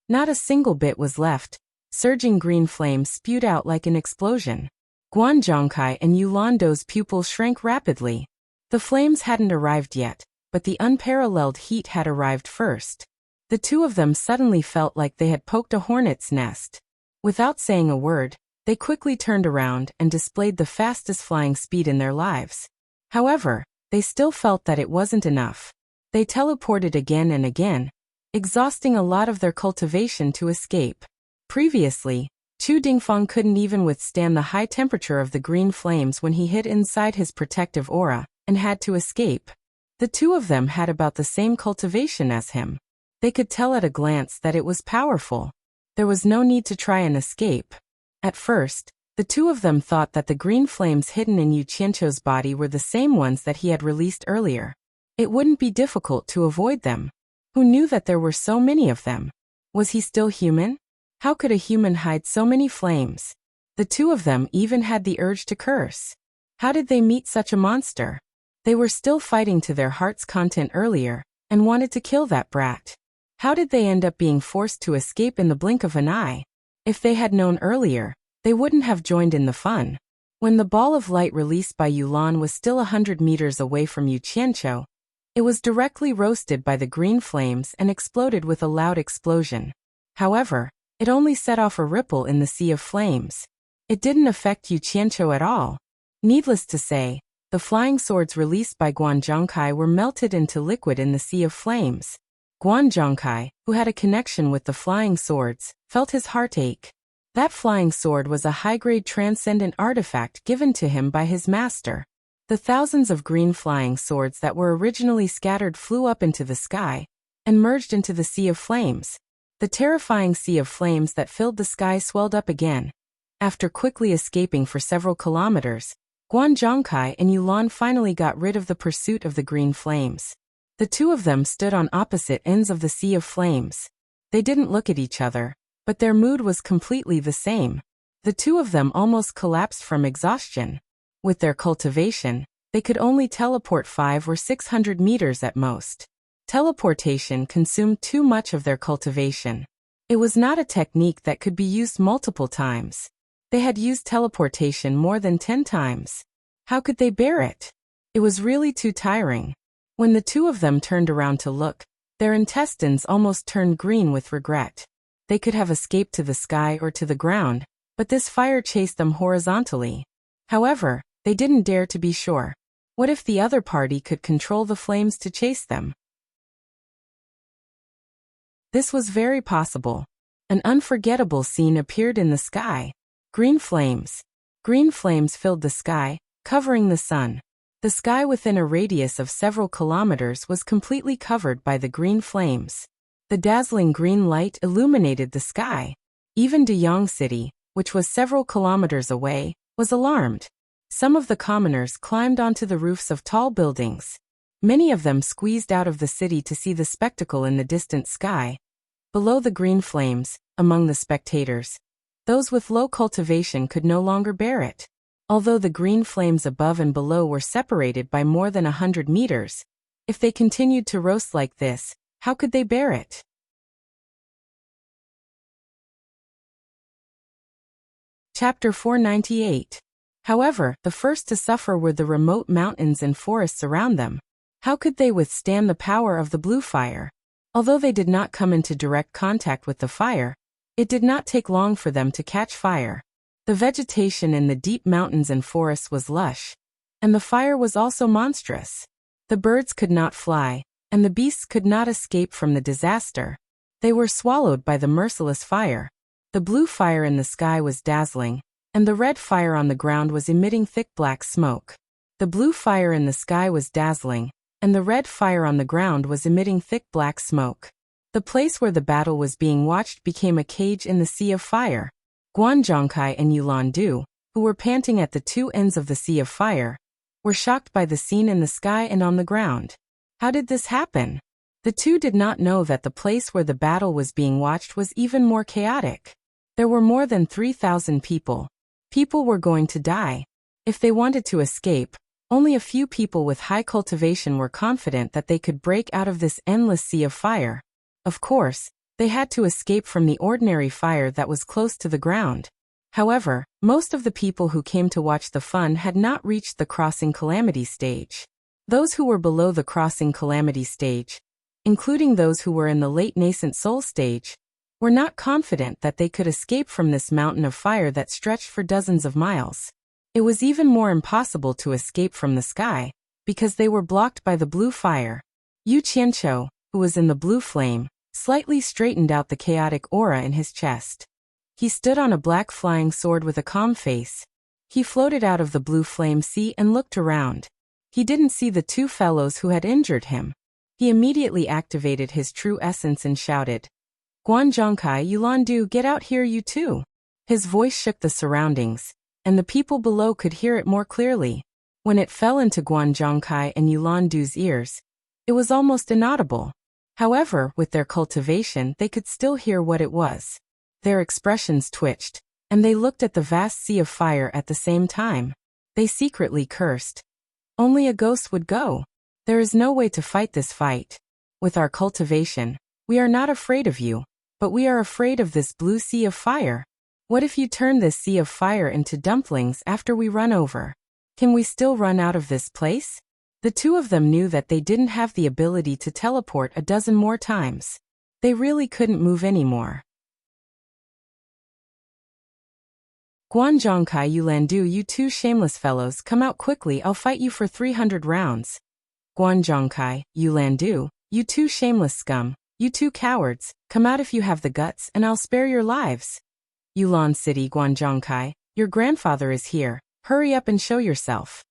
A: Not a single bit was left. Surging green flames spewed out like an explosion. Guan Zhongkai and Yu Lando's pupils shrank rapidly. The flames hadn't arrived yet, but the unparalleled heat had arrived first. The two of them suddenly felt like they had poked a hornet's nest. Without saying a word, they quickly turned around and displayed the fastest flying speed in their lives. However, they still felt that it wasn't enough. They teleported again and again, exhausting a lot of their cultivation to escape. Previously, Chu Dingfang couldn't even withstand the high temperature of the green flames when he hid inside his protective aura, and had to escape. The two of them had about the same cultivation as him. They could tell at a glance that it was powerful. There was no need to try and escape. At first, the two of them thought that the green flames hidden in Yu Qianqiu's body were the same ones that he had released earlier. It wouldn't be difficult to avoid them. Who knew that there were so many of them? Was he still human? How could a human hide so many flames? The two of them even had the urge to curse. How did they meet such a monster? They were still fighting to their heart's content earlier, and wanted to kill that brat. How did they end up being forced to escape in the blink of an eye? If they had known earlier, they wouldn't have joined in the fun. When the ball of light released by Yulan was still 100 meters away from Yu Qianqiu, it was directly roasted by the green flames and exploded with a loud explosion. However, it only set off a ripple in the sea of flames. It didn't affect Yu Qianqiu at all. Needless to say, the flying swords released by Guan Zhongkai were melted into liquid in the sea of flames. Guan Zhongkai, who had a connection with the flying swords, felt his heart ache. That flying sword was a high-grade transcendent artifact given to him by his master. The thousands of green flying swords that were originally scattered flew up into the sky and merged into the sea of flames. The terrifying sea of flames that filled the sky swelled up again. After quickly escaping for several kilometers, Guan Zhongkai and Yulan finally got rid of the pursuit of the green flames. The two of them stood on opposite ends of the sea of flames. They didn't look at each other, but their mood was completely the same. The two of them almost collapsed from exhaustion. With their cultivation, they could only teleport 500 or 600 meters at most. Teleportation consumed too much of their cultivation. It was not a technique that could be used multiple times. They had used teleportation more than 10 times. How could they bear it? It was really too tiring. When the two of them turned around to look, their intestines almost turned green with regret. They could have escaped to the sky or to the ground, but this fire chased them horizontally. However, they didn't dare to be sure. What if the other party could control the flames to chase them? This was very possible. An unforgettable scene appeared in the sky. Green flames. Green flames filled the sky, covering the sun. The sky within a radius of several kilometers was completely covered by the green flames. The dazzling green light illuminated the sky. Even Deyang City, which was several kilometers away, was alarmed. Some of the commoners climbed onto the roofs of tall buildings. Many of them squeezed out of the city to see the spectacle in the distant sky. Below the green flames, among the spectators, those with low cultivation could no longer bear it. Although the green flames above and below were separated by more than 100 meters, if they continued to roast like this, how could they bear it? Chapter 498. However, the first to suffer were the remote mountains and forests around them. How could they withstand the power of the blue fire? Although they did not come into direct contact with the fire, it did not take long for them to catch fire. The vegetation in the deep mountains and forests was lush, and the fire was also monstrous. The birds could not fly, and the beasts could not escape from the disaster. They were swallowed by the merciless fire. The blue fire in the sky was dazzling, and the red fire on the ground was emitting thick black smoke. The blue fire in the sky was dazzling, and the red fire on the ground was emitting thick black smoke. The place where the battle was being watched became a cage in the sea of fire. Guan Zhongkai and Yulan Du, who were panting at the two ends of the sea of fire, were shocked by the scene in the sky and on the ground. How did this happen? The two did not know that the place where the battle was being watched was even more chaotic. There were more than 3,000 people. People were going to die. If they wanted to escape, only a few people with high cultivation were confident that they could break out of this endless sea of fire. Of course, they had to escape from the ordinary fire that was close to the ground. However, most of the people who came to watch the fun had not reached the crossing calamity stage. Those who were below the crossing calamity stage, including those who were in the late nascent soul stage, were not confident that they could escape from this mountain of fire that stretched for dozens of miles. It was even more impossible to escape from the sky, because they were blocked by the blue fire. Yu Qianqiu, who was in the blue flame, slightly straightened out the chaotic aura in his chest. He stood on a black flying sword with a calm face. He floated out of the blue flame sea and looked around. He didn't see the two fellows who had injured him. He immediately activated his true essence and shouted, "Guanzhongkai Yulandu, get out here you too!" His voice shook the surroundings, and the people below could hear it more clearly. When it fell into Guanzhongkai and Yulandu's ears, it was almost inaudible. However, with their cultivation they could still hear what it was. Their expressions twitched, and they looked at the vast sea of fire at the same time. They secretly cursed. Only a ghost would go. There is no way to fight this fight. With our cultivation, we are not afraid of you, but we are afraid of this blue sea of fire. What if you turn this sea of fire into dumplings after we run over? Can we still run out of this place? The two of them knew that they didn't have the ability to teleport a dozen more times. They really couldn't move anymore. Guanzhongkai Yulandu, you two shameless fellows, come out quickly, I'll fight you for 300 rounds. Guanzhongkai Yulandu, you two shameless scum, you two cowards, come out if you have the guts and I'll spare your lives. Yulan City Guanzhongkai, your grandfather is here, hurry up and show yourself.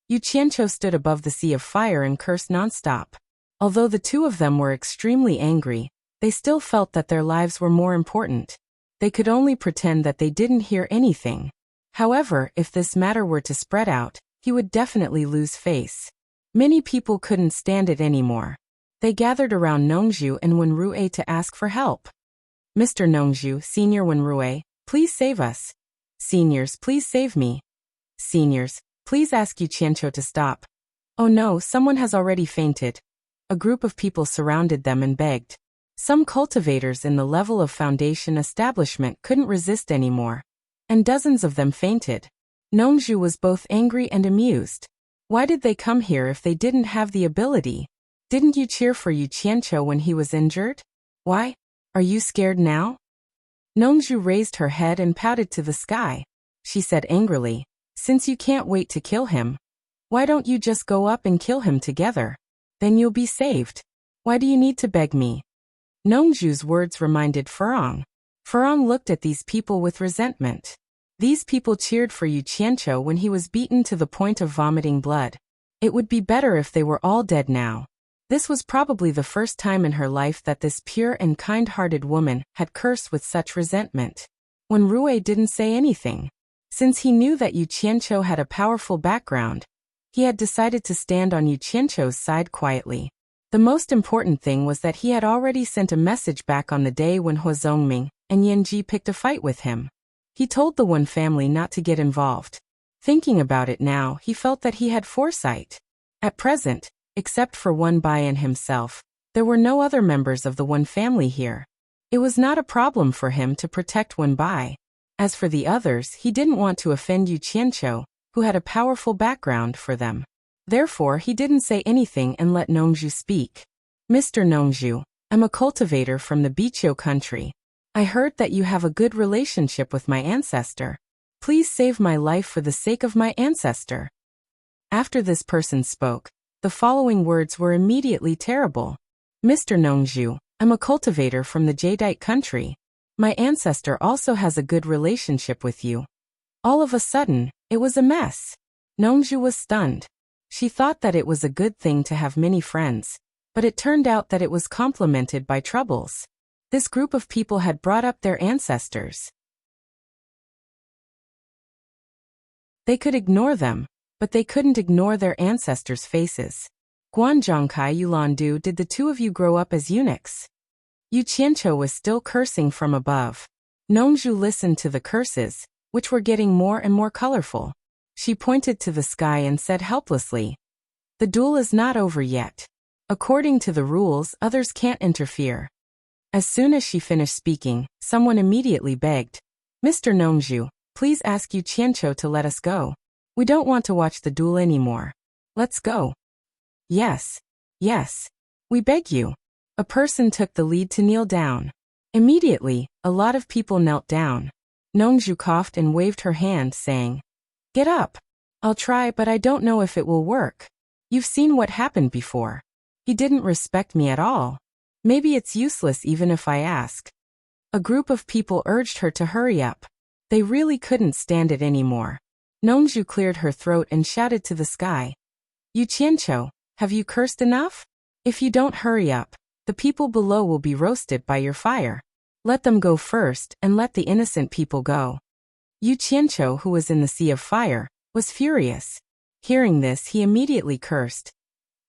A: Yu Qianqiu stood above the sea of fire and cursed nonstop. Although the two of them were extremely angry, they still felt that their lives were more important. They could only pretend that they didn't hear anything. However, if this matter were to spread out, he would definitely lose face. Many people couldn't stand it anymore. They gathered around Nongzhu and Wenrui to ask for help. Mr. Nongzhu, Senior Wenrui, please save us. Seniors, please save me. Seniors, please ask Yu Qianqiu to stop. Oh no, someone has already fainted. A group of people surrounded them and begged. Some cultivators in the level of foundation establishment couldn't resist anymore, and dozens of them fainted. Nongzhu was both angry and amused. Why did they come here if they didn't have the ability? Didn't you cheer for Yu Qianqiu when he was injured? Why? Are you scared now? Nongzhu raised her head and pouted to the sky. She said angrily, since you can't wait to kill him, why don't you just go up and kill him together? Then you'll be saved. Why do you need to beg me? Nongzhu's words reminded Furong. Furong looked at these people with resentment. These people cheered for Yu Qianqiu when he was beaten to the point of vomiting blood. It would be better if they were all dead now. This was probably the first time in her life that this pure and kind-hearted woman had cursed with such resentment. Wenrui didn't say anything. Since he knew that Yu Qianqiu had a powerful background, he had decided to stand on Yu Qianqiu's side quietly. The most important thing was that he had already sent a message back on the day when Hua Zongming and Yanji picked a fight with him. He told the Wen family not to get involved. Thinking about it now, he felt that he had foresight. At present, except for Wen Bai and himself, there were no other members of the Wen family here. It was not a problem for him to protect Wen Bai. As for the others, he didn't want to offend Yu Qianqiu, who had a powerful background for them. Therefore, he didn't say anything and let Nongzhu speak. Mr. Nongzhu, I'm a cultivator from the Biqiu country. I heard that you have a good relationship with my ancestor. Please save my life for the sake of my ancestor. After this person spoke, the following words were immediately terrible. Mr. Nongzhu, I'm a cultivator from the Jadeite country. My ancestor also has a good relationship with you. All of a sudden, it was a mess. Nongzhu was stunned. She thought that it was a good thing to have many friends, but it turned out that it was complemented by troubles. This group of people had brought up their ancestors. They could ignore them, but they couldn't ignore their ancestors' faces. Guanzhongkai Yulandu, did the two of you grow up as eunuchs? Yu Qianqiu was still cursing from above. Nongzhu listened to the curses, which were getting more and more colorful. She pointed to the sky and said helplessly, "The duel is not over yet. According to the rules, others can't interfere." As soon as she finished speaking, someone immediately begged, "Mr. Nongzhu, please ask Yu Qianqiu to let us go. We don't want to watch the duel anymore. Let's go." "Yes. Yes. We beg you." A person took the lead to kneel down. Immediately, a lot of people knelt down. Nongzhu coughed and waved her hand, saying, "Get up. I'll try, but I don't know if it will work. You've seen what happened before. He didn't respect me at all. Maybe it's useless even if I ask." A group of people urged her to hurry up. They really couldn't stand it anymore. Nongzhu cleared her throat and shouted to the sky, "Yu Qianqiu, have you cursed enough? If you don't hurry up, the people below will be roasted by your fire. Let them go first and let the innocent people go." Yu Qianqiu, who was in the sea of fire, was furious. Hearing this, he immediately cursed,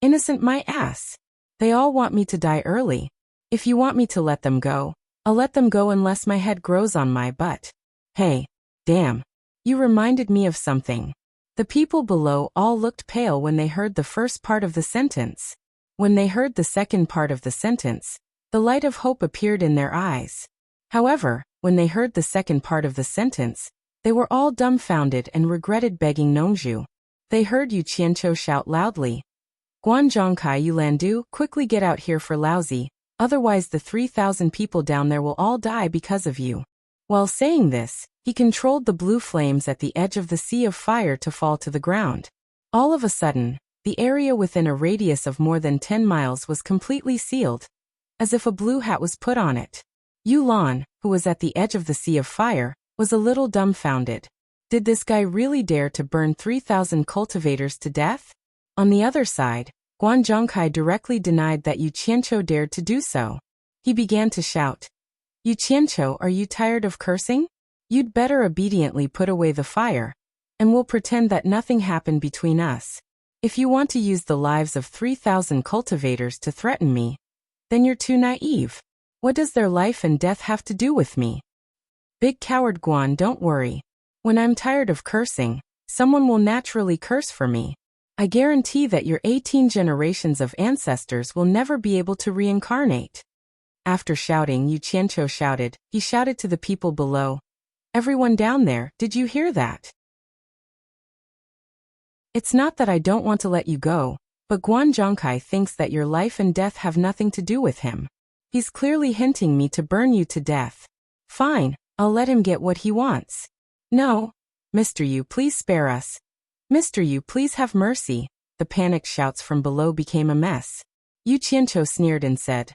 A: "Innocent my ass! They all want me to die early. If you want me to let them go, I'll let them go unless my head grows on my butt. Hey, damn. You reminded me of something." The people below all looked pale when they heard the first part of the sentence. When they heard the second part of the sentence, the light of hope appeared in their eyes. However, when they heard the second part of the sentence, they were all dumbfounded and regretted begging Nongzhu. They heard Yu Qianqiu shout loudly, "Guanzhongkai Yulandu, quickly get out here for Laozi, otherwise the 3,000 people down there will all die because of you." While saying this, he controlled the blue flames at the edge of the sea of fire to fall to the ground. All of a sudden, the area within a radius of more than 10 miles was completely sealed, as if a blue hat was put on it. Yu Lan, who was at the edge of the sea of fire, was a little dumbfounded. Did this guy really dare to burn 3,000 cultivators to death? On the other side, Guanzhongkai directly denied that Yu Qianqiu dared to do so. He began to shout, "Yu Qianqiu, are you tired of cursing? You'd better obediently put away the fire, and we'll pretend that nothing happened between us. If you want to use the lives of 3,000 cultivators to threaten me, then you're too naive. What does their life and death have to do with me? Big coward Guan, don't worry. When I'm tired of cursing, someone will naturally curse for me. I guarantee that your 18 generations of ancestors will never be able to reincarnate." After shouting, Yu Qianqiu shouted, he shouted to the people below, "Everyone down there, did you hear that? It's not that I don't want to let you go, but Guanzhongkai thinks that your life and death have nothing to do with him. He's clearly hinting me to burn you to death. Fine, I'll let him get what he wants. No, Mr. Yu, please spare us. Mr. Yu, please have mercy." The panicked shouts from below became a mess. Yu Qianqiu sneered and said,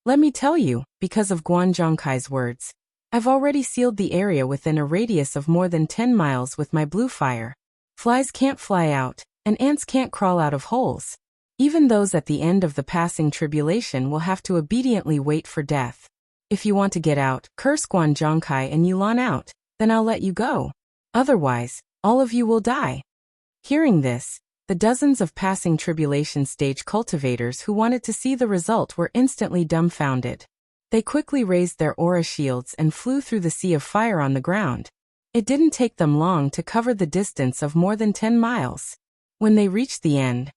A: "Let me tell you, because of Guanzhongkai's words, I've already sealed the area within a radius of more than 10 miles with my blue fire. Flies can't fly out, and ants can't crawl out of holes. Even those at the end of the passing tribulation will have to obediently wait for death. If you want to get out, curse Guanzhongkai and Yulan out, then I'll let you go. Otherwise, all of you will die." Hearing this, the dozens of passing tribulation stage cultivators who wanted to see the result were instantly dumbfounded. They quickly raised their aura shields and flew through the sea of fire on the ground. It didn't take them long to cover the distance of more than 10 miles. When they reached the end,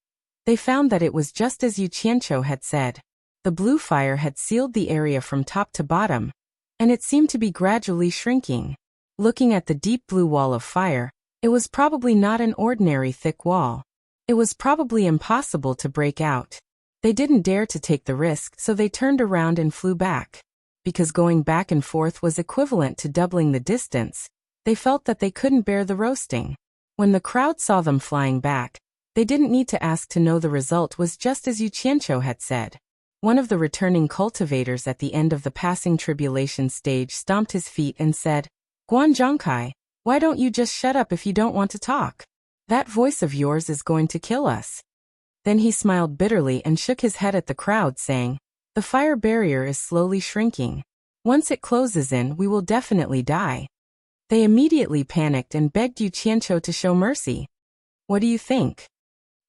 A: they found that it was just as Yu Qianqiu had said. The blue fire had sealed the area from top to bottom, and it seemed to be gradually shrinking. Looking at the deep blue wall of fire, it was probably not an ordinary thick wall. It was probably impossible to break out. They didn't dare to take the risk, so they turned around and flew back. Because going back and forth was equivalent to doubling the distance, they felt that they couldn't bear the roasting. When the crowd saw them flying back, they didn't need to ask to know the result was just as Yu Qianqiu had said. One of the returning cultivators at the end of the passing tribulation stage stomped his feet and said, "Guanzhongkai, why don't you just shut up if you don't want to talk? That voice of yours is going to kill us." Then he smiled bitterly and shook his head at the crowd, saying, "The fire barrier is slowly shrinking. Once it closes in, we will definitely die." They immediately panicked and begged Yu Qianqiu to show mercy. "What do you think?"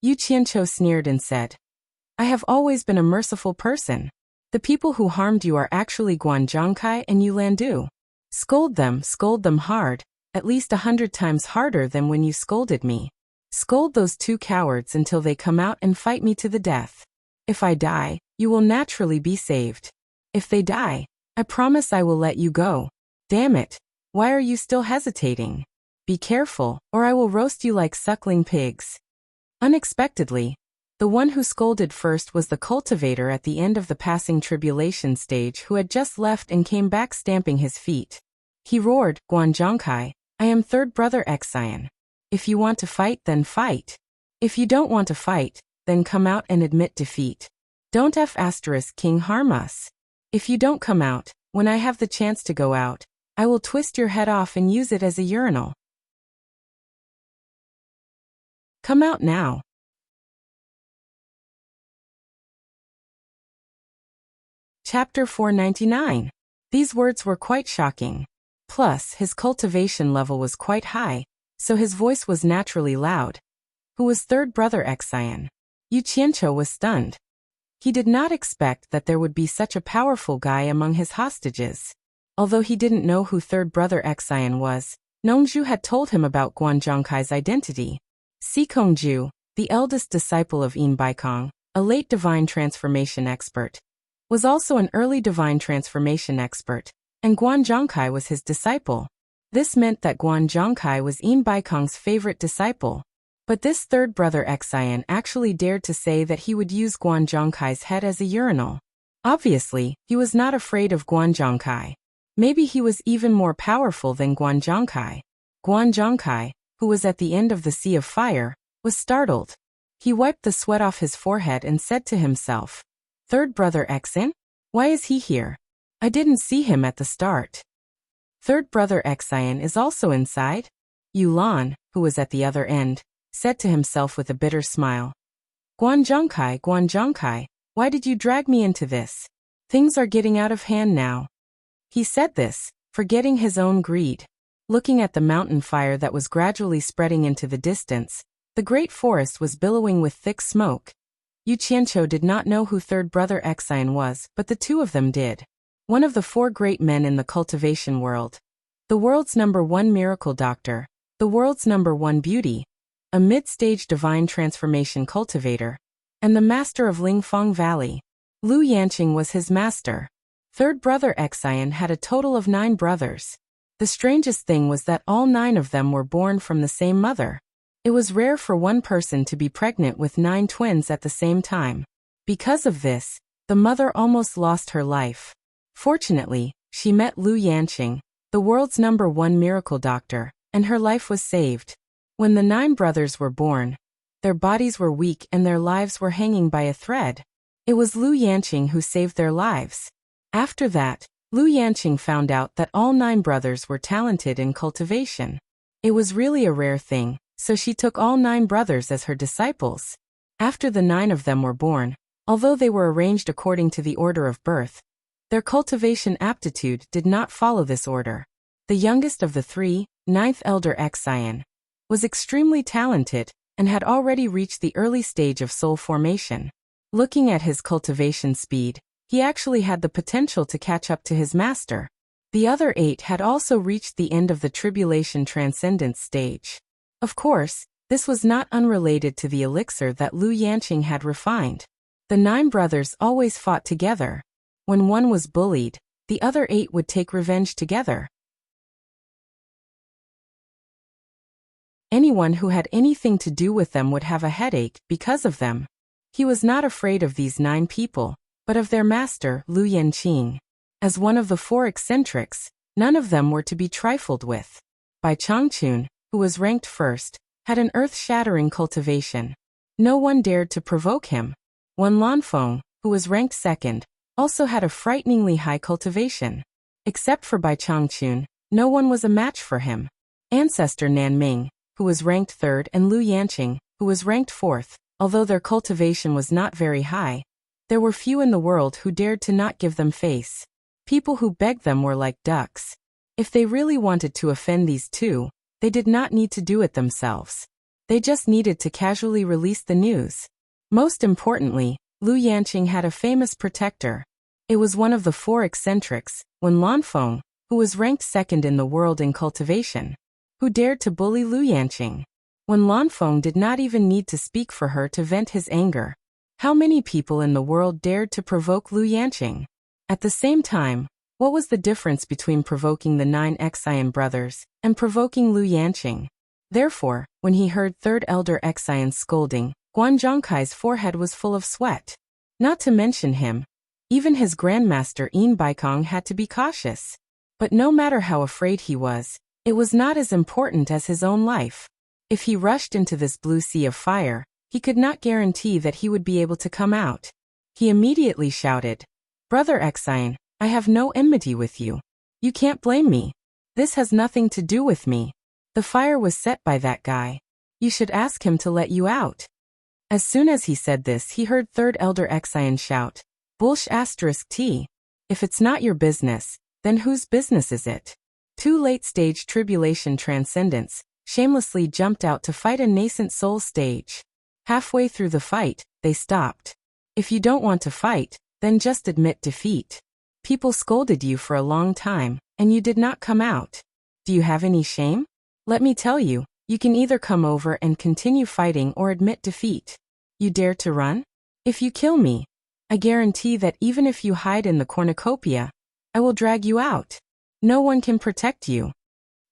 A: Yu Qianqiu sneered and said, "I have always been a merciful person. The people who harmed you are actually Guanzhongkai and Yulandu. Scold them hard, at least 100 times harder than when you scolded me. Scold those 2 cowards until they come out and fight me to the death. If I die, you will naturally be saved. If they die, I promise I will let you go. Damn it, why are you still hesitating? Be careful, or I will roast you like suckling pigs. Unexpectedly, the one who scolded first was the cultivator at the end of the passing tribulation stage who had just left and came back stamping his feet. He roared, Guanzhongkai, I am third brother Xian. If you want to fight, then fight. If you don't want to fight, then come out and admit defeat. Don't King harm us. If you don't come out, when I have the chance to go out, I will twist your head off and use it as a urinal. Come out now. Chapter 499. These words were quite shocking. Plus, his cultivation level was quite high, so his voice was naturally loud. Who was third brother Xian? Yu Qianqiu was stunned. He did not expect that there would be such a powerful guy among his hostages. Although he didn't know who third brother Xian was, Nongzhu had told him about Guanzhongkai's identity. Sikongju, the eldest disciple of Yin Baikong, a late divine transformation expert, was also an early divine transformation expert, and Guanzhongkai was his disciple. This meant that Guanzhongkai was Yin Baikong's favorite disciple. But this third brother Xian actually dared to say that he would use Guanzhongkai's head as a urinal. Obviously, he was not afraid of Guanzhongkai. Maybe he was even more powerful than Guanzhongkai. Guanzhongkai, who was at the end of the Sea of Fire, was startled. He wiped the sweat off his forehead and said to himself, Third brother Xin? Why is he here? I didn't see him at the start. Third brother Xian is also inside? Yulan, who was at the other end, said to himself with a bitter smile. Guanzhongkai, why did you drag me into this? Things are getting out of hand now. He said this, forgetting his own greed. Looking at the mountain fire that was gradually spreading into the distance, the great forest was billowing with thick smoke. Yu Qianqiu did not know who third brother Xian was, but the 2 of them did. One of the 4 great men in the cultivation world. The world's #1 miracle doctor, the world's #1 beauty, a mid-stage divine transformation cultivator, and the master of Lingfeng Valley. Lu Yanqing was his master. Third brother Xian had a total of 9 brothers. The strangest thing was that all 9 of them were born from the same mother. It was rare for one person to be pregnant with 9 twins at the same time. Because of this, the mother almost lost her life. Fortunately, she met Lu Yanqing, the world's #1 miracle doctor, and her life was saved. When the 9 brothers were born, their bodies were weak and their lives were hanging by a thread. It was Lu Yanqing who saved their lives. After that, Lu Yanqing found out that all 9 brothers were talented in cultivation. It was really a rare thing, so she took all 9 brothers as her disciples. After the 9 of them were born, although they were arranged according to the order of birth, their cultivation aptitude did not follow this order. The youngest of the 3, 9th elder Xian, was extremely talented and had already reached the early stage of soul formation. Looking at his cultivation speed, he actually had the potential to catch up to his master. The other 8 had also reached the end of the tribulation transcendence stage. Of course, this was not unrelated to the elixir that Lu Yanqing had refined. The 9 brothers always fought together. When one was bullied, the other 8 would take revenge together. Anyone who had anything to do with them would have a headache because of them. He was not afraid of these 9 people, but of their master, Lu Yanqing. As one of the 4 eccentrics, none of them were to be trifled with. Bai Changchun, who was ranked first, had an earth-shattering cultivation. No one dared to provoke him. Wen Lanfeng, who was ranked second, also had a frighteningly high cultivation. Except for Bai Changchun, no one was a match for him. Ancestor Nanming, who was ranked third, and Lu Yanqing, who was ranked fourth, although their cultivation was not very high, there were few in the world who dared to not give them face. People who begged them were like ducks. If they really wanted to offend these 2, they did not need to do it themselves. They just needed to casually release the news. Most importantly, Lu Yanqing had a famous protector. It was one of the 4 eccentrics, Wen Lanfeng, who was ranked second in the world in cultivation. Who dared to bully Lu Yanqing? When Lanfeng did not even need to speak for her to vent his anger. How many people in the world dared to provoke Lu Yanqing? At the same time, what was the difference between provoking the 9 Xian brothers and provoking Lu Yanqing? Therefore, when he heard third elder Xian's scolding, Guan Zhongkai's forehead was full of sweat. Not to mention him, even his grandmaster Yin Baikong had to be cautious. But no matter how afraid he was, it was not as important as his own life. If he rushed into this blue sea of fire, he could not guarantee that he would be able to come out. He immediately shouted, "Brother Xian, I have no enmity with you. You can't blame me. This has nothing to do with me. The fire was set by that guy. You should ask him to let you out." As soon as he said this, he heard third elder Xian shout, "Bullsh *t. If it's not your business, then whose business is it?" 2 late-stage tribulation transcendents shamelessly jumped out to fight a nascent soul stage. Halfway through the fight, they stopped. If you don't want to fight, then just admit defeat. People scolded you for a long time, and you did not come out. Do you have any shame? Let me tell you, you can either come over and continue fighting or admit defeat. You dare to run? If you kill me, I guarantee that even if you hide in the cornucopia, I will drag you out. No one can protect you.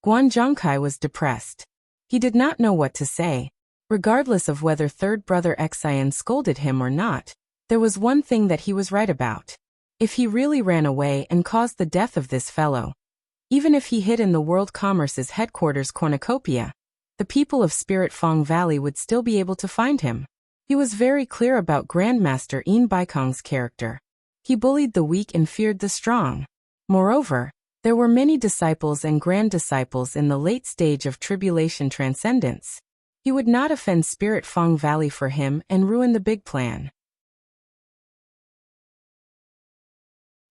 A: Guan Zhongkai was depressed. He did not know what to say. Regardless of whether third brother Xian scolded him or not, there was one thing that he was right about. If he really ran away and caused the death of this fellow, even if he hid in the World Commerce's headquarters cornucopia, the people of Spirit Fong Valley would still be able to find him. He was very clear about Grandmaster Yin Baikong's character. He bullied the weak and feared the strong. Moreover, there were many disciples and grand disciples in the late stage of tribulation transcendence. He would not offend Spirit Fong Valley for him and ruin the big plan.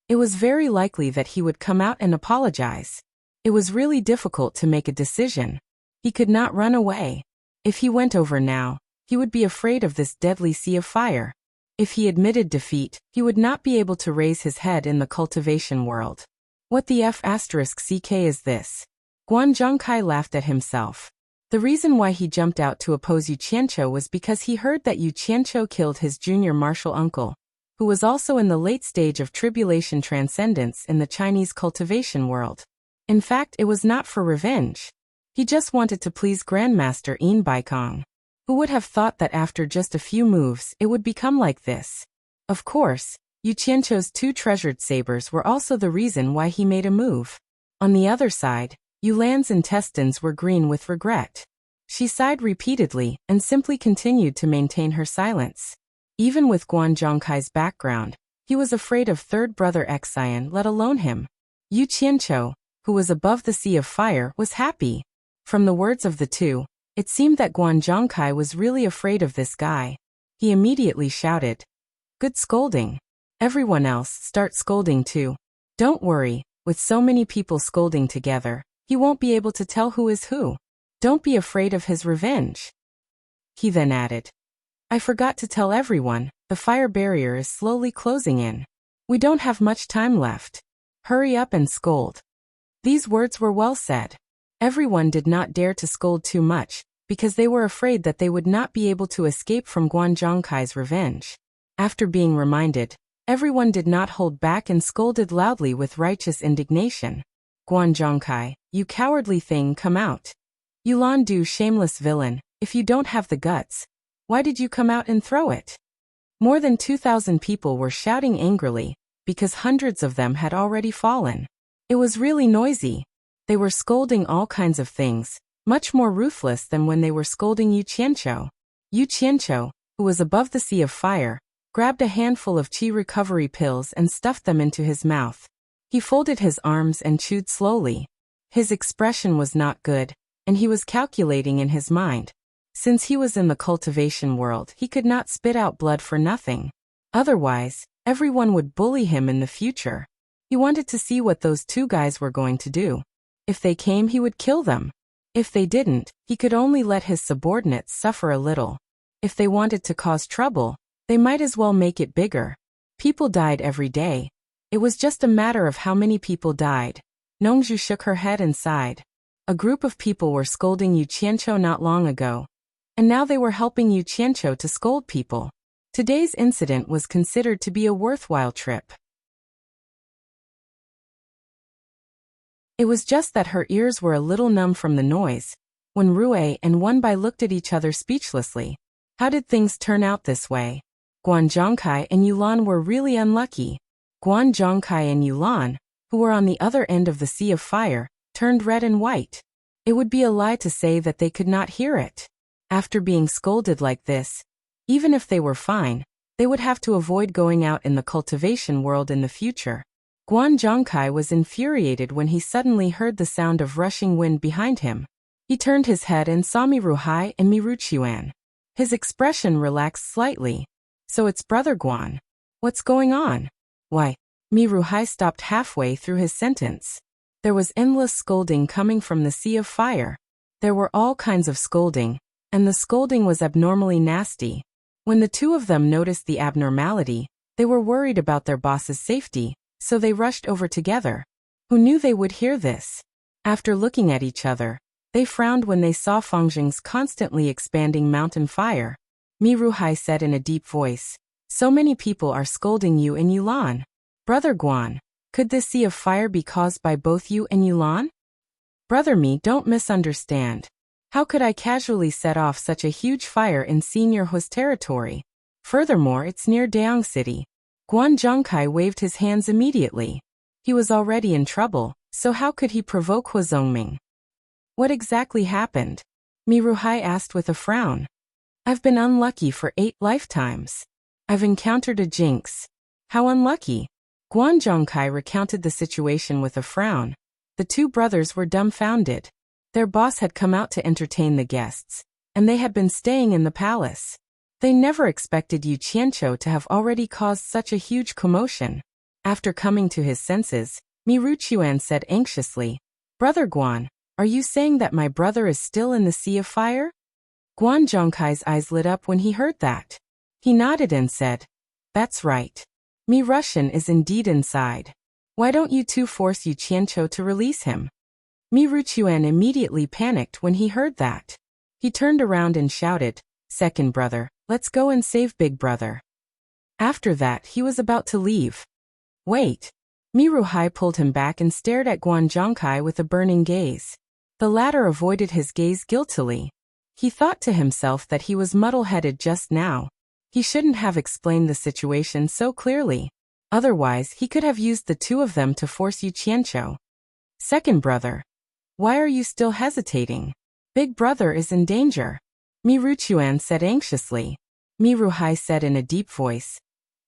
A: It was very likely that he would come out and apologize. It was really difficult to make a decision. He could not run away. If he went over now, he would be afraid of this deadly sea of fire. If he admitted defeat, he would not be able to raise his head in the cultivation world. What the F***ck is this? Guan Zhongkai laughed at himself. The reason why he jumped out to oppose Yu Qianqiu was because he heard that Yu Qianqiu killed his junior martial uncle, who was also in the late stage of tribulation transcendence in the Chinese cultivation world. In fact, it was not for revenge. He just wanted to please Grandmaster Yin Baikong. Who would have thought that after just a few moves it would become like this? Of course, Yu Qianqiu's 2 treasured sabers were also the reason why he made a move. On the other side, Yu Lan's intestines were green with regret. She sighed repeatedly and simply continued to maintain her silence. Even with Guan Zhongkai's background, he was afraid of third brother Xian, let alone him. Yu Qianqiu, who was above the sea of fire, was happy. From the words of the two, it seemed that Guan Zhongkai was really afraid of this guy. He immediately shouted, "Good scolding. Everyone else start scolding too. Don't worry, with so many people scolding together, he won't be able to tell who is who. Don't be afraid of his revenge." He then added, "I forgot to tell everyone, the fire barrier is slowly closing in. We don't have much time left. Hurry up and scold." These words were well said. Everyone did not dare to scold too much, because they were afraid that they would not be able to escape from Guan Zhongkai's revenge. After being reminded, everyone did not hold back and scolded loudly with righteous indignation. "Guan Zhongkai, you cowardly thing, come out. Yulan Du, shameless villain, if you don't have the guts, why did you come out and throw it?" More than 2,000 people were shouting angrily, because hundreds of them had already fallen. It was really noisy. They were scolding all kinds of things, much more ruthless than when they were scolding Yu Qianqiu. Yu Qianqiu, who was above the sea of fire, grabbed a handful of qi recovery pills and stuffed them into his mouth. He folded his arms and chewed slowly. His expression was not good, and he was calculating in his mind. Since he was in the cultivation world, he could not spit out blood for nothing. Otherwise, everyone would bully him in the future. He wanted to see what those 2 guys were going to do. If they came, he would kill them. If they didn't, he could only let his subordinates suffer a little. If they wanted to cause trouble, they might as well make it bigger. People died every day. It was just a matter of how many people died. Nongzhu shook her head and sighed. A group of people were scolding Yu Qianqiu not long ago, and now they were helping Yu Qianqiu to scold people. Today's incident was considered to be a worthwhile trip. It was just that her ears were a little numb from the noise, when Rui and Wenbai looked at each other speechlessly. How did things turn out this way? Guan Zhongkai and Yulan were really unlucky. Guan Zhongkai and Yulan, who were on the other end of the sea of fire, turned red and white. It would be a lie to say that they could not hear it. After being scolded like this, even if they were fine, they would have to avoid going out in the cultivation world in the future. Guan Zhongkai was infuriated when he suddenly heard the sound of rushing wind behind him. He turned his head and saw Miruhai and Miruchuan. His expression relaxed slightly. So it's Brother Guan. What's going on? Why? Miruhai stopped halfway through his sentence. There was endless scolding coming from the sea of fire. There were all kinds of scolding, and the scolding was abnormally nasty. When the two of them noticed the abnormality, they were worried about their boss's safety, so they rushed over together. Who knew they would hear this? After looking at each other, they frowned when they saw Fengjing's constantly expanding mountain fire. Miruhai said in a deep voice, "So many people are scolding you and Yulan. Brother Guan, could this sea of fire be caused by both you and Yulan?" Brother Mi, don't misunderstand. How could I casually set off such a huge fire in Senior Hu's territory? Furthermore, it's near Daong City. Guan Zhongkai waved his hands immediately. He was already in trouble, so how could he provoke Hu Zongming? What exactly happened? Miruhai asked with a frown. I've been unlucky for 8 lifetimes. I've encountered a jinx. How unlucky? Guan Zhongkai recounted the situation with a frown. The two brothers were dumbfounded. Their boss had come out to entertain the guests, and they had been staying in the palace. They never expected Yu Qianqiu to have already caused such a huge commotion. After coming to his senses, Miruchuan said anxiously, "Brother Guan, are you saying that my brother is still in the sea of fire?" Guan Zhongkai's eyes lit up when he heard that. He nodded and said, "That's right. Mi Russian is indeed inside. Why don't you two force Yu Qianqiu to release him?" Miruchuan immediately panicked when he heard that. He turned around and shouted, "Second brother, let's go and save big brother." After that, he was about to leave. Wait. Miruhai pulled him back and stared at Guan Zhongkai with a burning gaze. The latter avoided his gaze guiltily. He thought to himself that he was muddle-headed just now. He shouldn't have explained the situation so clearly. Otherwise, he could have used the two of them to force Yu Qianqiu. Second brother. Why are you still hesitating? Big brother is in danger. Miruchuan said anxiously. Miruhai said in a deep voice,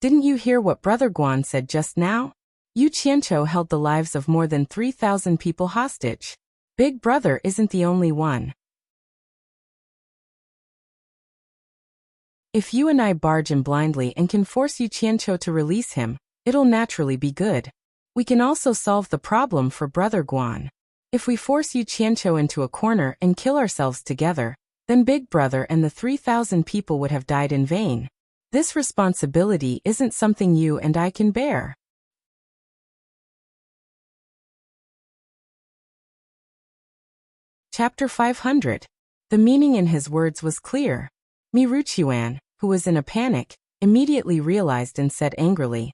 A: "Didn't you hear what Brother Guan said just now? Yu Qianqiu held the lives of more than 3,000 people hostage. Big brother isn't the only one. If you and I barge in blindly and can force Yu Qianqiu to release him, it'll naturally be good. We can also solve the problem for Brother Guan. If we force Yu Qianqiu into a corner and kill ourselves together, then Big Brother and the 3,000 people would have died in vain. This responsibility isn't something you and I can bear." Chapter 500. The meaning in his words was clear. Miruchuan, who was in a panic, immediately realized and said angrily,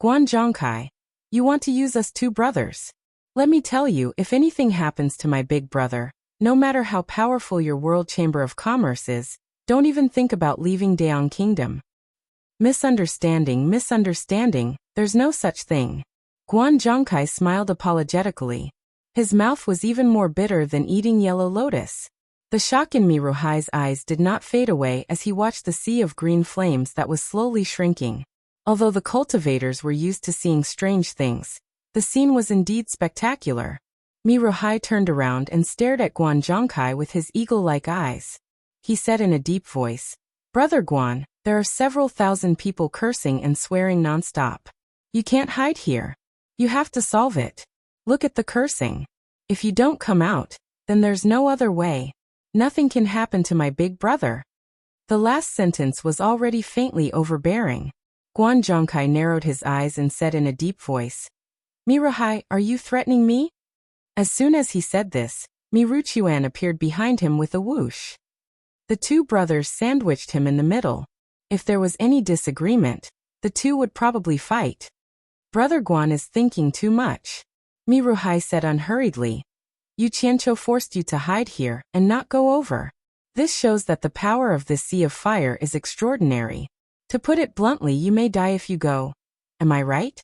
A: "Guan Zhongkai, you want to use us two brothers? Let me tell you, if anything happens to my big brother, no matter how powerful your World Chamber of Commerce is, don't even think about leaving Daong Kingdom." Misunderstanding, there's no such thing. Guan Zhongkai smiled apologetically. His mouth was even more bitter than eating yellow lotus. The shock in Miruhai's eyes did not fade away as he watched the sea of green flames that was slowly shrinking. Although the cultivators were used to seeing strange things, the scene was indeed spectacular. Miruhai turned around and stared at Guan Zhongkai with his eagle-like eyes. He said in a deep voice, "Brother Guan, there are several thousand people cursing and swearing non-stop. You can't hide here. You have to solve it. Look at the cursing. If you don't come out, then there's no other way. Nothing can happen to my big brother." The last sentence was already faintly overbearing. Guan Zhongkai narrowed his eyes and said in a deep voice, "Miruhai, are you threatening me?" As soon as he said this, Mi Ruchuan appeared behind him with a whoosh. The two brothers sandwiched him in the middle. If there was any disagreement, the two would probably fight. Brother Guan is thinking too much, Mi Ruhai said unhurriedly. Yu Qianqiu forced you to hide here and not go over. This shows that the power of this sea of fire is extraordinary. To put it bluntly, you may die if you go. Am I right?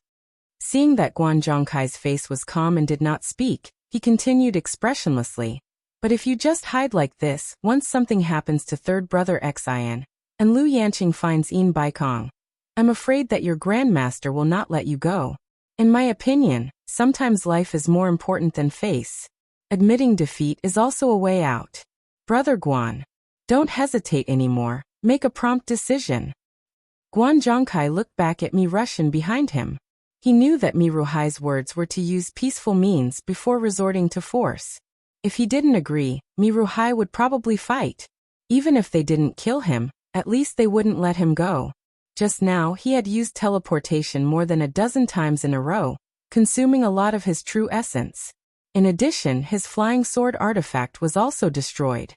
A: Seeing that Guan Zhongkai's face was calm and did not speak, he continued expressionlessly. But if you just hide like this, once something happens to third brother Xian, and Lu Yanqing finds Yin Baikong, I'm afraid that your grandmaster will not let you go. In my opinion, sometimes life is more important than face. Admitting defeat is also a way out. Brother Guan, don't hesitate anymore, make a prompt decision. Guan Zhongkai looked back at Mi Rushan behind him. He knew that Mi Ruhai's words were to use peaceful means before resorting to force. If he didn't agree, Mi Ruhai would probably fight. Even if they didn't kill him, at least they wouldn't let him go. Just now he had used teleportation more than a dozen times in a row, consuming a lot of his true essence. In addition, his flying sword artifact was also destroyed.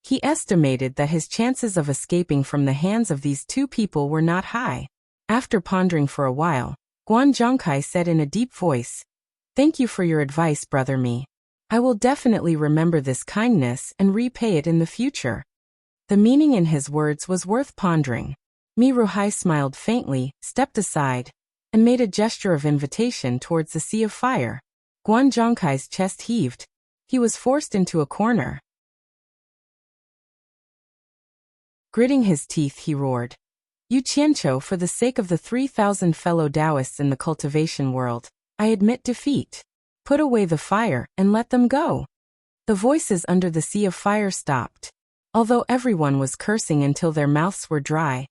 A: He estimated that his chances of escaping from the hands of these two people were not high. After pondering for a while, Guan Zhongkai said in a deep voice, "Thank you for your advice, brother Mi. I will definitely remember this kindness and repay it in the future." The meaning in his words was worth pondering. Mi Ruhai smiled faintly, stepped aside, and made a gesture of invitation towards the sea of fire. Guan Zhongkai's chest heaved. He was forced into a corner. Gritting his teeth, he roared, "Yu Qianqiu, for the sake of the 3,000 fellow Taoists in the cultivation world, I admit defeat. Put away the fire and let them go." The voices under the sea of fire stopped. Although everyone was cursing until their mouths were dry,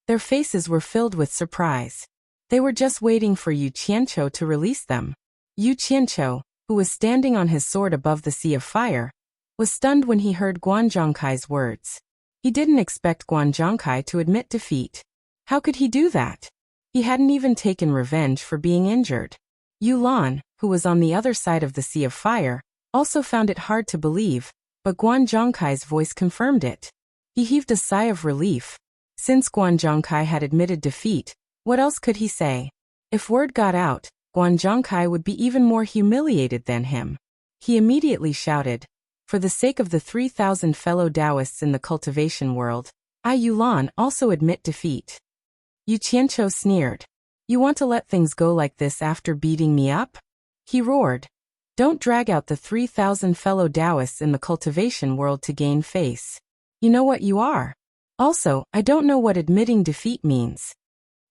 A: their faces were filled with surprise. They were just waiting for Yu Qianqiu to release them. Yu Qianqiu, who was standing on his sword above the sea of fire, was stunned when he heard Guan Zhongkai's words. He didn't expect Guan Zhongkai to admit defeat. How could he do that? He hadn't even taken revenge for being injured. Yu Lan, who was on the other side of the sea of fire, also found it hard to believe, but Guan Zhongkai's voice confirmed it. He heaved a sigh of relief. Since Guan Zhongkai had admitted defeat, what else could he say? If word got out, Guan Zhongkai would be even more humiliated than him. He immediately shouted, "For the sake of the 3,000 fellow Taoists in the cultivation world, I Yu Lan also admit defeat." Yu Qianqiu sneered. "You want to let things go like this after beating me up?" He roared. "Don't drag out the 3,000 fellow Taoists in the cultivation world to gain face. You know what you are. Also, I don't know what admitting defeat means."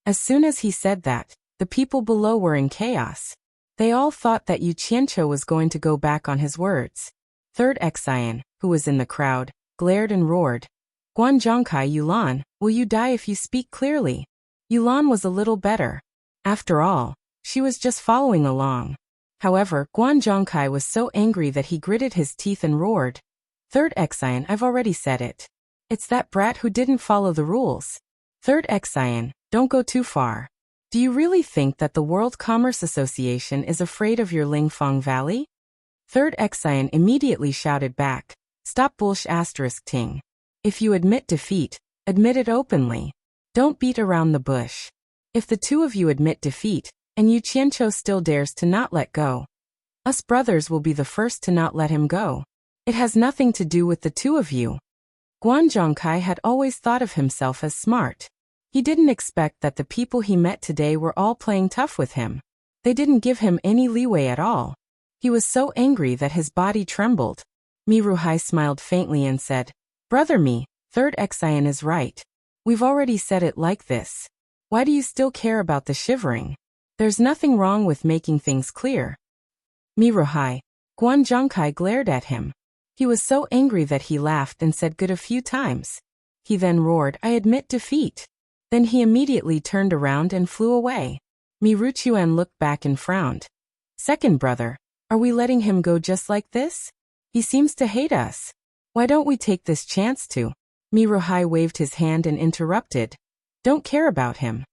A: As soon as he said that, the people below were in chaos. They all thought that Yu Qianqiu was going to go back on his words. Third Xian, who was in the crowd, glared and roared, "Guan Zhongkai, Yulan, will you die if you speak clearly?" Yulan was a little better. After all, she was just following along. However, Guan Zhongkai was so angry that he gritted his teeth and roared, "Third Xian, I've already said it. It's that brat who didn't follow the rules. Third Xian, don't go too far. Do you really think that the World Commerce Association is afraid of your Lingfang Valley?" Third Xian immediately shouted back, "Stop ting. If you admit defeat, admit it openly. Don't beat around the bush. If the two of you admit defeat, and Yu Qianqiu still dares to not let go, us brothers will be the first to not let him go. It has nothing to do with the two of you." Guan Zhongkai had always thought of himself as smart. He didn't expect that the people he met today were all playing tough with him. They didn't give him any leeway at all. He was so angry that his body trembled. Mi Ruhai smiled faintly and said, "Brother Mi, Third Xian is right. We've already said it like this. Why do you still care about the shivering? There's nothing wrong with making things clear." Mi Ruhai. Guan Zhongkai glared at him. He was so angry that he laughed and said good a few times. He then roared, "I admit defeat." Then he immediately turned around and flew away. Mi Ruchuan looked back and frowned. "Second brother, are we letting him go just like this? He seems to hate us. Why don't we take this chance to?" Mi Ruhai waved his hand and interrupted, "Don't care about him."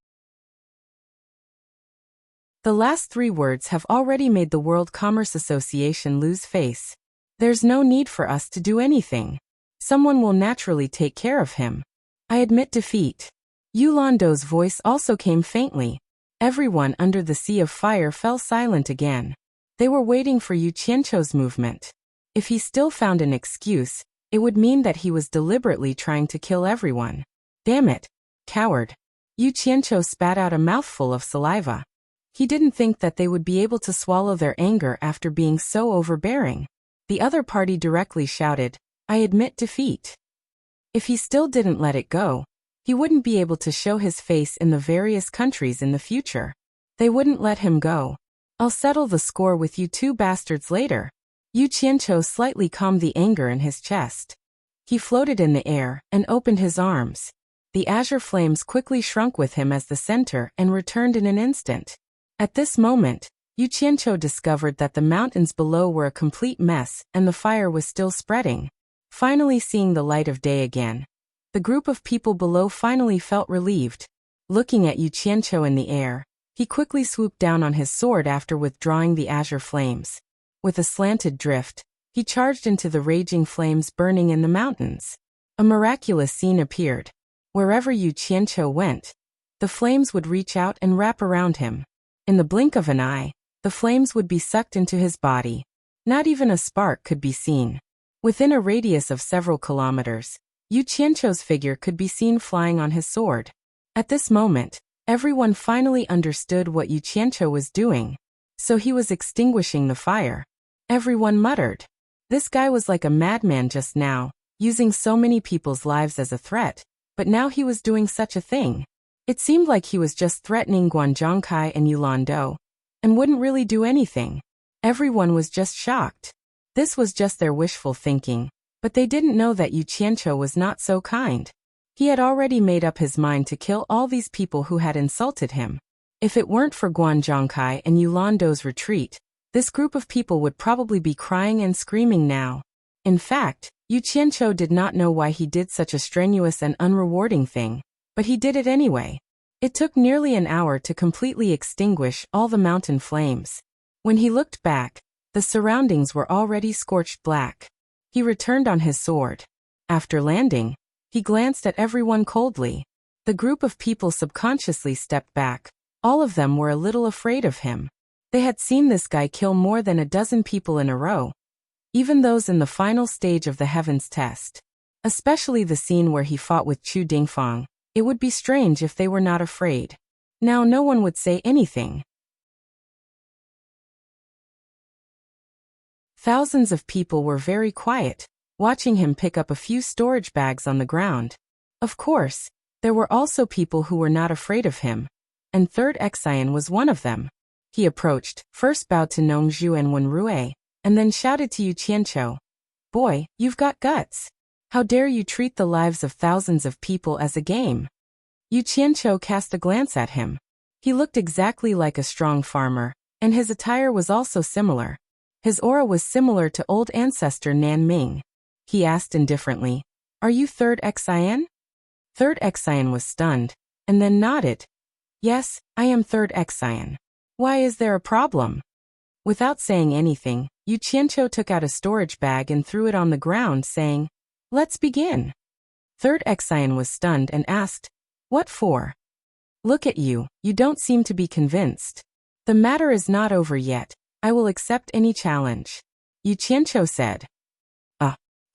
A: The last three words have already made the World Commerce Association lose face. There's no need for us to do anything. Someone will naturally take care of him. I admit defeat. Yulando's voice also came faintly. Everyone under the sea of fire fell silent again. They were waiting for Yu Qianqiu's movement. If he still found an excuse, it would mean that he was deliberately trying to kill everyone. Damn it, coward. Yu Qianqiu spat out a mouthful of saliva. He didn't think that they would be able to swallow their anger after being so overbearing. The other party directly shouted, I admit defeat. If he still didn't let it go, he wouldn't be able to show his face in the various countries in the future. They wouldn't let him go. I'll settle the score with you two bastards later. Yu Qianqiu slightly calmed the anger in his chest. He floated in the air and opened his arms. The azure flames quickly shrunk with him as the center and returned in an instant. At this moment, Yu Qianqiu discovered that the mountains below were a complete mess and the fire was still spreading. Finally seeing the light of day again, the group of people below finally felt relieved. Looking at Yu Qianqiu in the air, he quickly swooped down on his sword after withdrawing the azure flames. With a slanted drift, he charged into the raging flames burning in the mountains. A miraculous scene appeared. Wherever Yu Qianqiu went, the flames would reach out and wrap around him. In the blink of an eye, the flames would be sucked into his body. Not even a spark could be seen. Within a radius of several kilometers, Yu Qianqiu's figure could be seen flying on his sword. At this moment, everyone finally understood what Yu Qianqiu was doing. So he was extinguishing the fire. Everyone muttered. This guy was like a madman just now, using so many people's lives as a threat, but now he was doing such a thing. It seemed like he was just threatening Guanzhongcai and Yulando, and wouldn't really do anything. Everyone was just shocked. This was just their wishful thinking, but they didn't know that Yu Qianqiu was not so kind. He had already made up his mind to kill all these people who had insulted him. If it weren't for Guanzhongcai and Yulando's retreat, this group of people would probably be crying and screaming now. In fact, Yu Qianqiu did not know why he did such a strenuous and unrewarding thing, but he did it anyway. It took nearly an hour to completely extinguish all the mountain flames. When he looked back, the surroundings were already scorched black. He returned on his sword. After landing, he glanced at everyone coldly. The group of people subconsciously stepped back. All of them were a little afraid of him. They had seen this guy kill more than a dozen people in a row. Even those in the final stage of the heavens test. Especially the scene where he fought with Chu Dingfang. It would be strange if they were not afraid. Now no one would say anything. Thousands of people were very quiet, watching him pick up a few storage bags on the ground. Of course, there were also people who were not afraid of him, and Third Exian was one of them. He approached, first bowed to Nongzhu and Wenrui, and then shouted to Yu Qianqiu, "Boy, you've got guts. How dare you treat the lives of thousands of people as a game?" Yu Qianqiu cast a glance at him. He looked exactly like a strong farmer, and his attire was also similar. His aura was similar to old ancestor Nan Ming. He asked indifferently, "Are you Third Exian?" Third Exian was stunned, and then nodded. "Yes, I am Third Exian. Why is there a problem?" Without saying anything, Yu Qianqiu took out a storage bag and threw it on the ground, saying, "Let's begin." Third Exian was stunned and asked, "What for?" "Look at you, you don't seem to be convinced. The matter is not over yet. I will accept any challenge," Yu Qianqiu said.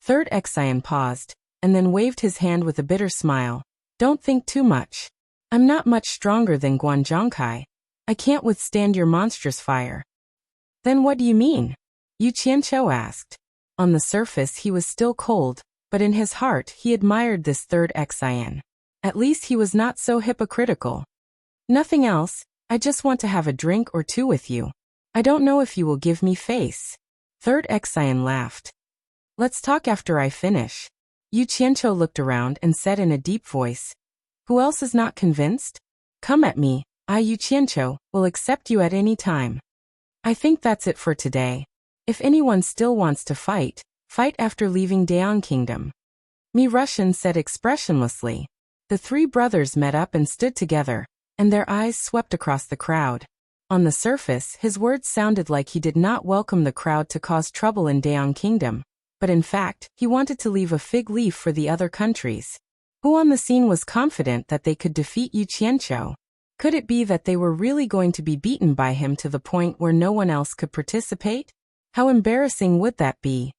A: Third Exian paused, and then waved his hand with a bitter smile. "Don't think too much. I'm not much stronger than Guanzhongcai. I can't withstand your monstrous fire." "Then what do you mean?" Yu Qianqiu asked. On the surface he was still cold, but in his heart he admired this Third Exian. At least he was not so hypocritical. "Nothing else, I just want to have a drink or two with you. I don't know if you will give me face." Third Exian laughed. "Let's talk after I finish." Yu Qianqiu looked around and said in a deep voice, "Who else is not convinced? Come at me, I Yu Qianqiu will accept you at any time." I think that's it for today. If anyone still wants to fight, fight after leaving Daon Kingdom. Mi Russian said expressionlessly. The three brothers met up and stood together, and their eyes swept across the crowd. On the surface, his words sounded like he did not welcome the crowd to cause trouble in Daong Kingdom, but in fact, he wanted to leave a fig leaf for the other countries. Who on the scene was confident that they could defeat Yu Qianqiu? Could it be that they were really going to be beaten by him to the point where no one else could participate? How embarrassing would that be?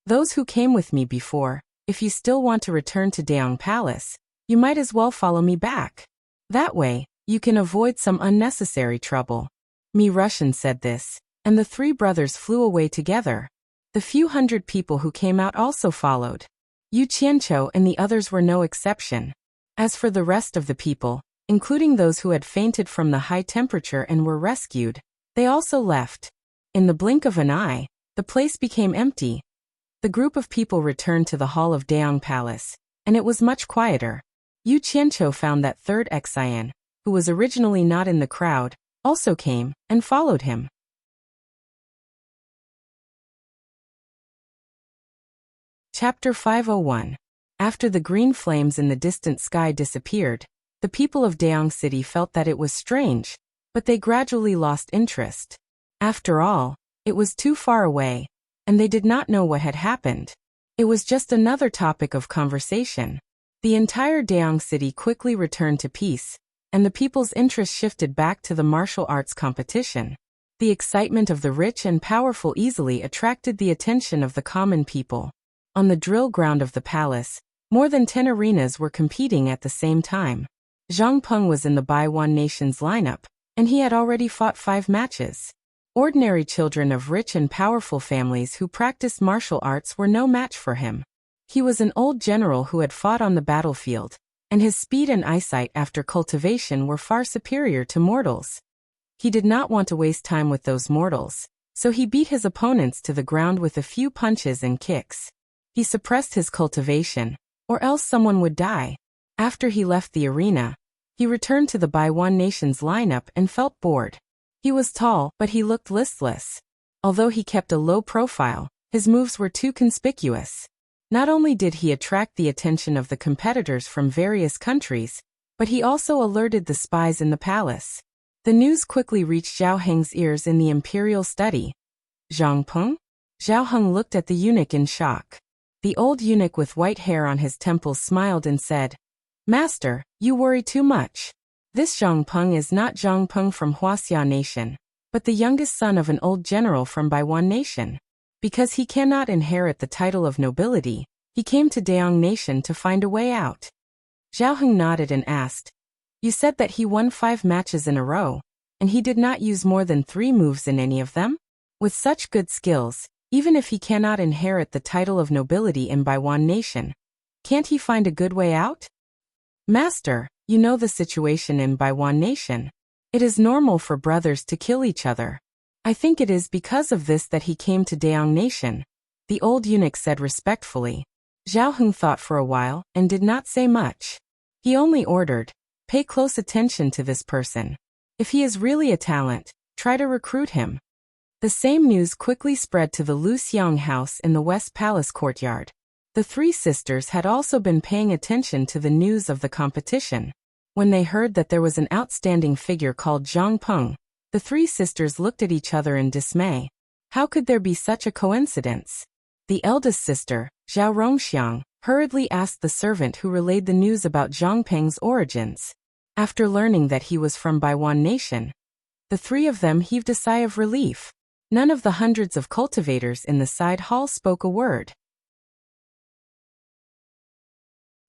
A: Those who came with me before, if you still want to return to Daong Palace, you might as well follow me back. That way, you can avoid some unnecessary trouble. Mi Russian said this, and the three brothers flew away together. The few hundred people who came out also followed. Yu Qianqiu and the others were no exception. As for the rest of the people, including those who had fainted from the high temperature and were rescued, they also left. In the blink of an eye, the place became empty. The group of people returned to the hall of Daong Palace, and it was much quieter. Yu Qianqiu found that third Xian, who was originally not in the crowd, also came and followed him. Chapter 501. After the green flames in the distant sky disappeared, the people of Daong City felt that it was strange, but they gradually lost interest. After all, it was too far away, and they did not know what had happened. It was just another topic of conversation. The entire Daong City quickly returned to peace, and the people's interest shifted back to the martial arts competition. The excitement of the rich and powerful easily attracted the attention of the common people. On the drill ground of the palace, more than 10 arenas were competing at the same time. Zhang Peng was in the Baiwan Nation's lineup, and he had already fought 5 matches. Ordinary children of rich and powerful families who practiced martial arts were no match for him. He was an old general who had fought on the battlefield, and his speed and eyesight after cultivation were far superior to mortals. He did not want to waste time with those mortals, so he beat his opponents to the ground with a few punches and kicks. He suppressed his cultivation, or else someone would die. After he left the arena, he returned to the Baiwan Nation's lineup and felt bored. He was tall, but he looked listless. Although he kept a low profile, his moves were too conspicuous. Not only did he attract the attention of the competitors from various countries, but he also alerted the spies in the palace. The news quickly reached Zhao Heng's ears in the imperial study. Zhang Peng? Zhao Heng looked at the eunuch in shock. The old eunuch with white hair on his temples smiled and said, "Master, you worry too much. This Zhang Peng is not Zhang Peng from Wuxia Nation, but the youngest son of an old general from Baiwan Nation. Because he cannot inherit the title of nobility, he came to Daong Nation to find a way out." Zhao Heng nodded and asked, "You said that he won 5 matches in a row, and he did not use more than 3 moves in any of them? With such good skills, even if he cannot inherit the title of nobility in Baiwan Nation, can't he find a good way out?" "Master, you know the situation in Baiwan Nation. It is normal for brothers to kill each other. I think it is because of this that he came to Daong Nation," the old eunuch said respectfully. Zhao Heng thought for a while and did not say much. He only ordered, "Pay close attention to this person. If he is really a talent, try to recruit him." The same news quickly spread to the Lu Xiang house in the West Palace courtyard. The 3 sisters had also been paying attention to the news of the competition. When they heard that there was an outstanding figure called Zhang Peng, the 3 sisters looked at each other in dismay. How could there be such a coincidence? The eldest sister, Zhao Rongxiang, hurriedly asked the servant who relayed the news about Zhang Peng's origins. After learning that he was from Baiwan Nation, the 3 of them heaved a sigh of relief. None of the hundreds of cultivators in the side hall spoke a word.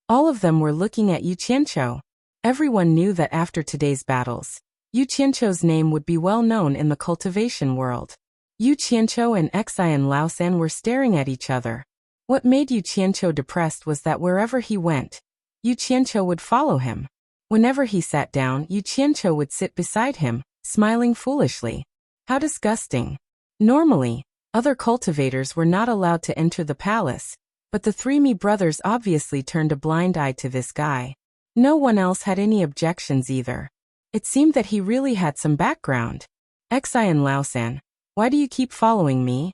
A: All of them were looking at Yu Qianqiu. Everyone knew that after today's battles, Yu Qianqiu's name would be well known in the cultivation world. Yu Qianqiu and Xian Laosan were staring at each other. What made Yu Qianqiu depressed was that wherever he went, Yu Qianqiu would follow him. Whenever he sat down, Yu Qianqiu would sit beside him, smiling foolishly. How disgusting. Normally, other cultivators were not allowed to enter the palace, but the 3 Mi brothers obviously turned a blind eye to this guy. No one else had any objections either. It seemed that he really had some background. "Xian Laosan, why do you keep following me?"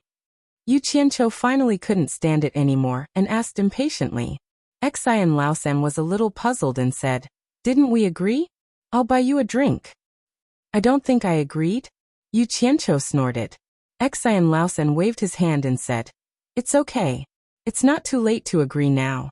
A: Yu Qianqiu finally couldn't stand it anymore and asked impatiently. Xian Laosan was a little puzzled and said, "Didn't we agree? I'll buy you a drink." I don't think I agreed? Yu Qianqiu snorted. Xian Laosen waved his hand and said, It's okay. It's not too late to agree now.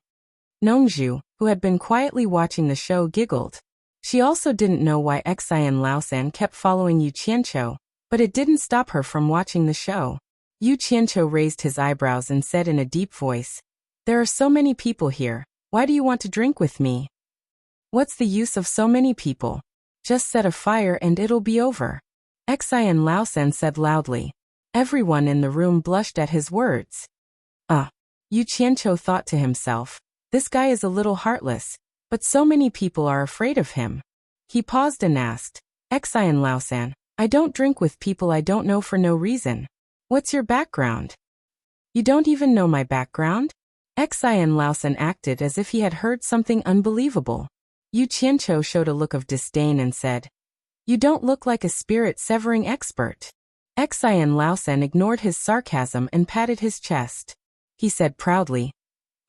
A: Nongzhu, who had been quietly watching the show, giggled. She also didn't know why Xian Laosen kept following Yu Qianqiu, but it didn't stop her from watching the show. Yu Qianqiu raised his eyebrows and said in a deep voice, There are so many people here. Why do you want to drink with me? What's the use of so many people? Just set a fire and it'll be over. Xian Laosen said loudly. Everyone in the room blushed at his words. Yu Qianqiu thought to himself, this guy is a little heartless, but so many people are afraid of him. He paused and asked, Xian Laosen, I don't drink with people I don't know for no reason. What's your background? You don't even know my background? Xian Laosen acted as if he had heard something unbelievable. Yu Qianqiu showed a look of disdain and said, You don't look like a spirit-severing expert. Xian Laosen ignored his sarcasm and patted his chest. He said proudly,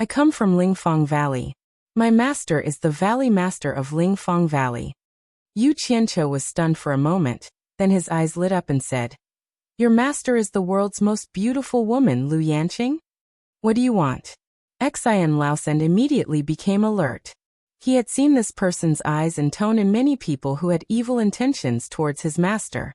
A: I come from Lingfang Valley. My master is the Valley Master of Lingfang Valley. Yu Qianqiu was stunned for a moment, then his eyes lit up and said, Your master is the world's most beautiful woman, Lu Yanqing? What do you want? Xian Laosen immediately became alert. He had seen this person's eyes and tone in many people who had evil intentions towards his master.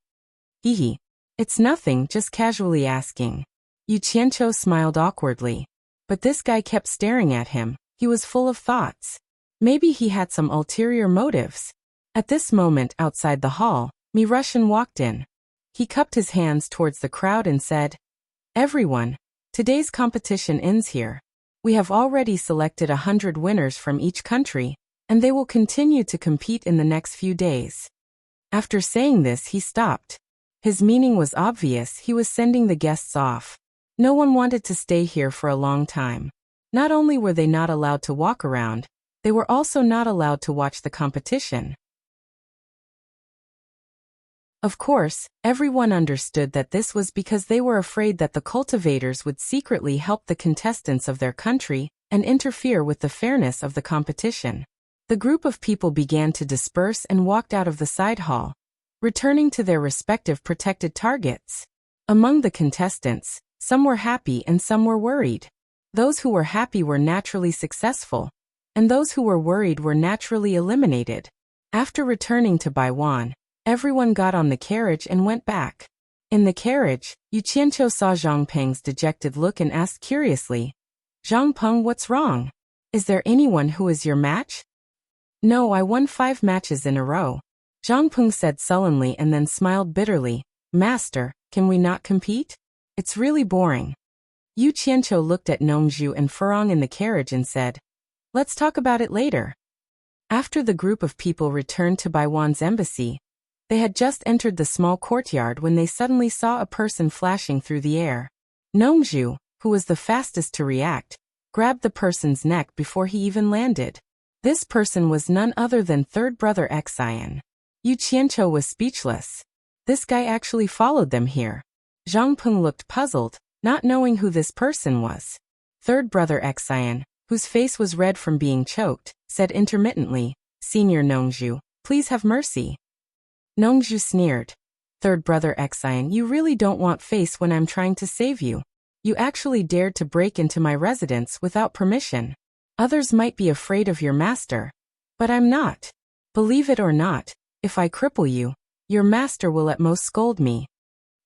A: Hee. It's nothing, just casually asking. Yu Qianqiu smiled awkwardly. But this guy kept staring at him. He was full of thoughts. Maybe he had some ulterior motives. At this moment outside the hall, Mi Rushan walked in. He cupped his hands towards the crowd and said, Everyone, today's competition ends here. We have already selected 100 winners from each country, and they will continue to compete in the next few days. After saying this, he stopped. His meaning was obvious. He was sending the guests off. No one wanted to stay here for a long time. Not only were they not allowed to walk around, they were also not allowed to watch the competition. Of course, everyone understood that this was because they were afraid that the cultivators would secretly help the contestants of their country and interfere with the fairness of the competition. The group of people began to disperse and walked out of the side hall, returning to their respective protected targets. Among the contestants, some were happy and some were worried. Those who were happy were naturally successful, and those who were worried were naturally eliminated. After returning to Baiwan, everyone got on the carriage and went back. In the carriage, Yu Qianqiu saw Zhang Peng's dejected look and asked curiously, Zhang Peng, what's wrong? Is there anyone who is your match? No, I won 5 matches in a row. Zhang Peng said sullenly and then smiled bitterly. Master, can we not compete? It's really boring. Yu Qianqiu looked at Nongzhu and Furong in the carriage and said, Let's talk about it later. After the group of people returned to Baiwan's embassy, they had just entered the small courtyard when they suddenly saw a person flashing through the air. Nongzhu, who was the fastest to react, grabbed the person's neck before he even landed. This person was none other than third brother Xian. Yu Qianqiu was speechless. This guy actually followed them here. Zhang Peng looked puzzled, not knowing who this person was. Third brother Xian, whose face was red from being choked, said intermittently, Senior Nongzhu, please have mercy. Nongzhu sneered. Third brother Xian, you really don't want face when I'm trying to save you. You actually dared to break into my residence without permission. Others might be afraid of your master, but I'm not. Believe it or not, if I cripple you, your master will at most scold me.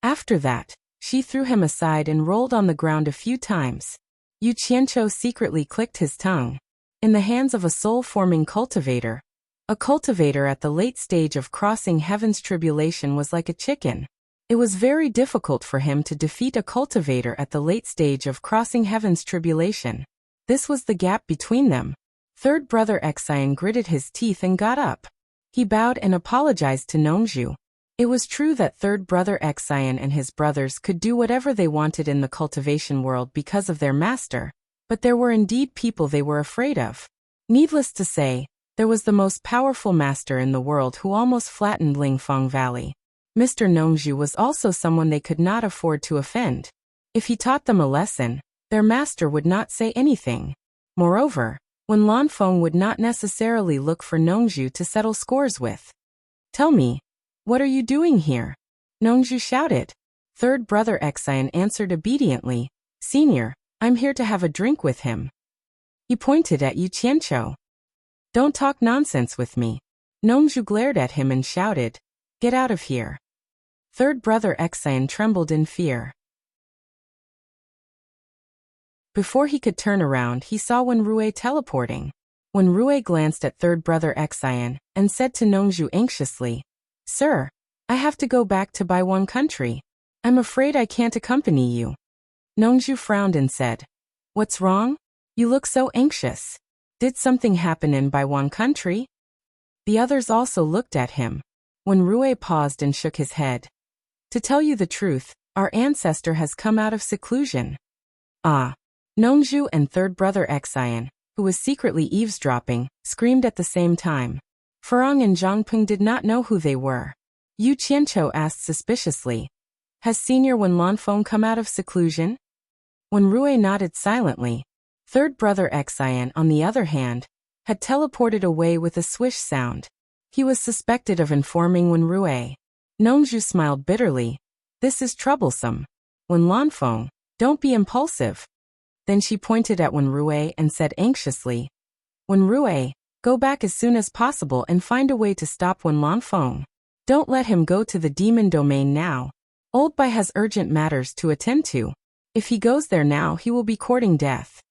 A: After that, she threw him aside and rolled on the ground a few times. Yu Qianqiu secretly clicked his tongue. In the hands of a soul-forming cultivator, a cultivator at the late stage of crossing heaven's tribulation was like a chicken. It was very difficult for him to defeat a cultivator at the late stage of crossing heaven's tribulation. This was the gap between them. Third brother Xian gritted his teeth and got up. He bowed and apologized to Nongzhu. It was true that third brother Xian and his brothers could do whatever they wanted in the cultivation world because of their master, but there were indeed people they were afraid of. Needless to say, there was the most powerful master in the world who almost flattened Lingfang Valley. Mr. Nongzhu was also someone they could not afford to offend. If he taught them a lesson, their master would not say anything. Moreover, when Lanfeng would not necessarily look for Nongzhu to settle scores with. Tell me, What are you doing here? Nongju shouted. Third brother Xian answered obediently, Senior, I'm here to have a drink with him. He pointed at Yu Qianqiu. Don't talk nonsense with me. Nongju glared at him and shouted, Get out of here. Third brother Xian trembled in fear. Before he could turn around, he saw Wenrui teleporting. Wenrui glanced at third brother Xian and said to Nongju anxiously, Sir, I have to go back to Baiwan country. I'm afraid I can't accompany you. Nongju frowned and said, What's wrong? You look so anxious. Did something happen in Baiwan country? The others also looked at him. Wenrui paused and shook his head. To tell you the truth, our ancestor has come out of seclusion. Ah. Nongju and third brother Xian, who was secretly eavesdropping, screamed at the same time. Farang and Zhangpeng did not know who they were. Yu Qianqiu asked suspiciously, Has Senior Wen Lanfeng come out of seclusion? Wenrui nodded silently. Third brother Xian, on the other hand, had teleported away with a swish sound. He was suspected of informing Wenrui. Nongju smiled bitterly. This is troublesome. Wen Lanfeng, don't be impulsive. Then she pointed at Wenrui and said anxiously, Wenrui, go back as soon as possible and find a way to stop Wen Lanfeng. Don't let him go to the demon domain now. Old Bai has urgent matters to attend to. If he goes there now, he will be courting death.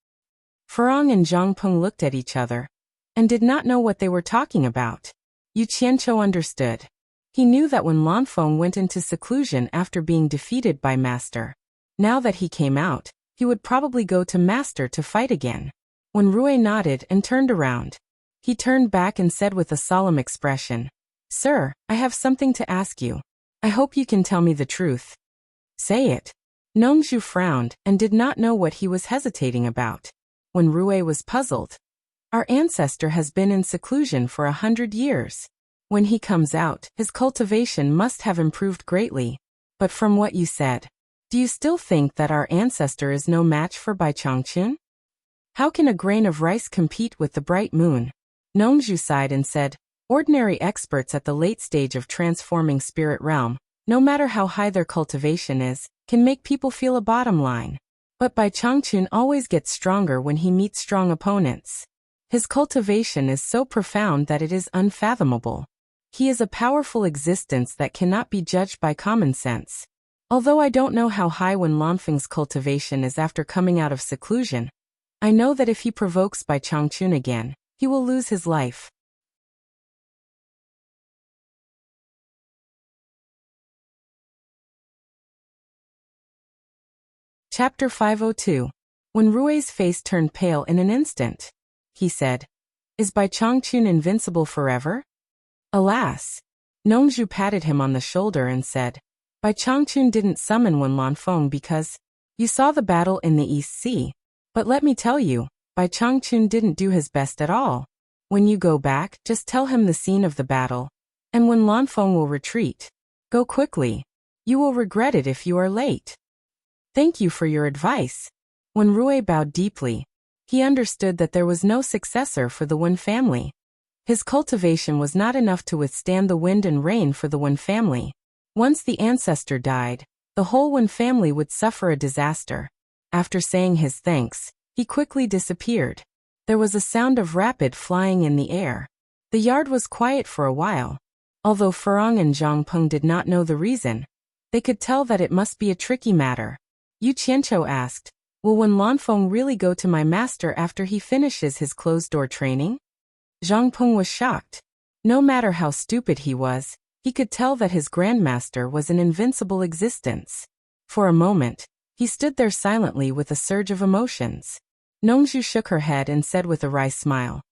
A: Farang and Zhangpeng looked at each other and did not know what they were talking about. Yu Qianqiu understood. He knew that when Lanfeng went into seclusion after being defeated by Master, now that he came out, he would probably go to Master to fight again. Wenrui nodded and turned around. He turned back and said with a solemn expression, Sir, I have something to ask you. I hope you can tell me the truth. Say it. Nongju frowned and did not know what he was hesitating about. Wenrui was puzzled. Our ancestor has been in seclusion for 100 years. When he comes out, his cultivation must have improved greatly. But from what you said, do you still think that our ancestor is no match for Bai Changchun? How can a grain of rice compete with the bright moon? Nongju sighed and said, Ordinary experts at the late stage of transforming spirit realm, no matter how high their cultivation is, can make people feel a bottom line. But Bai Changchun always gets stronger when he meets strong opponents. His cultivation is so profound that it is unfathomable. He is a powerful existence that cannot be judged by common sense. Although I don't know how high Wen Lanfeng's cultivation is after coming out of seclusion, I know that if he provokes Bai Changchun again, he will lose his life. Chapter 502. Wenrui's face turned pale in an instant. He said, Is Bai Changchun invincible forever? Alas. Nongju patted him on the shoulder and said, Bai Changchun didn't summon Wen Lanfeng because you saw the battle in the East Sea. But let me tell you, Bai Changchun didn't do his best at all. When you go back, just tell him the scene of the battle, and Wen Lanfeng will retreat. Go quickly. You will regret it if you are late. Thank you for your advice. Wenrui bowed deeply. He understood that there was no successor for the Wen family. His cultivation was not enough to withstand the wind and rain for the Wen family. Once the ancestor died, the whole Wen family would suffer a disaster. After saying his thanks, he quickly disappeared. There was a sound of rapid flying in the air. The yard was quiet for a while. Although Farang and Zhangpeng did not know the reason, they could tell that it must be a tricky matter. Yu Qianqiu asked, Will Wen Lanfeng really go to my master after he finishes his closed-door training? Zhangpeng was shocked. No matter how stupid he was, he could tell that his grandmaster was an invincible existence. For a moment, he stood there silently with a surge of emotions. Nongju shook her head and said with a wry smile,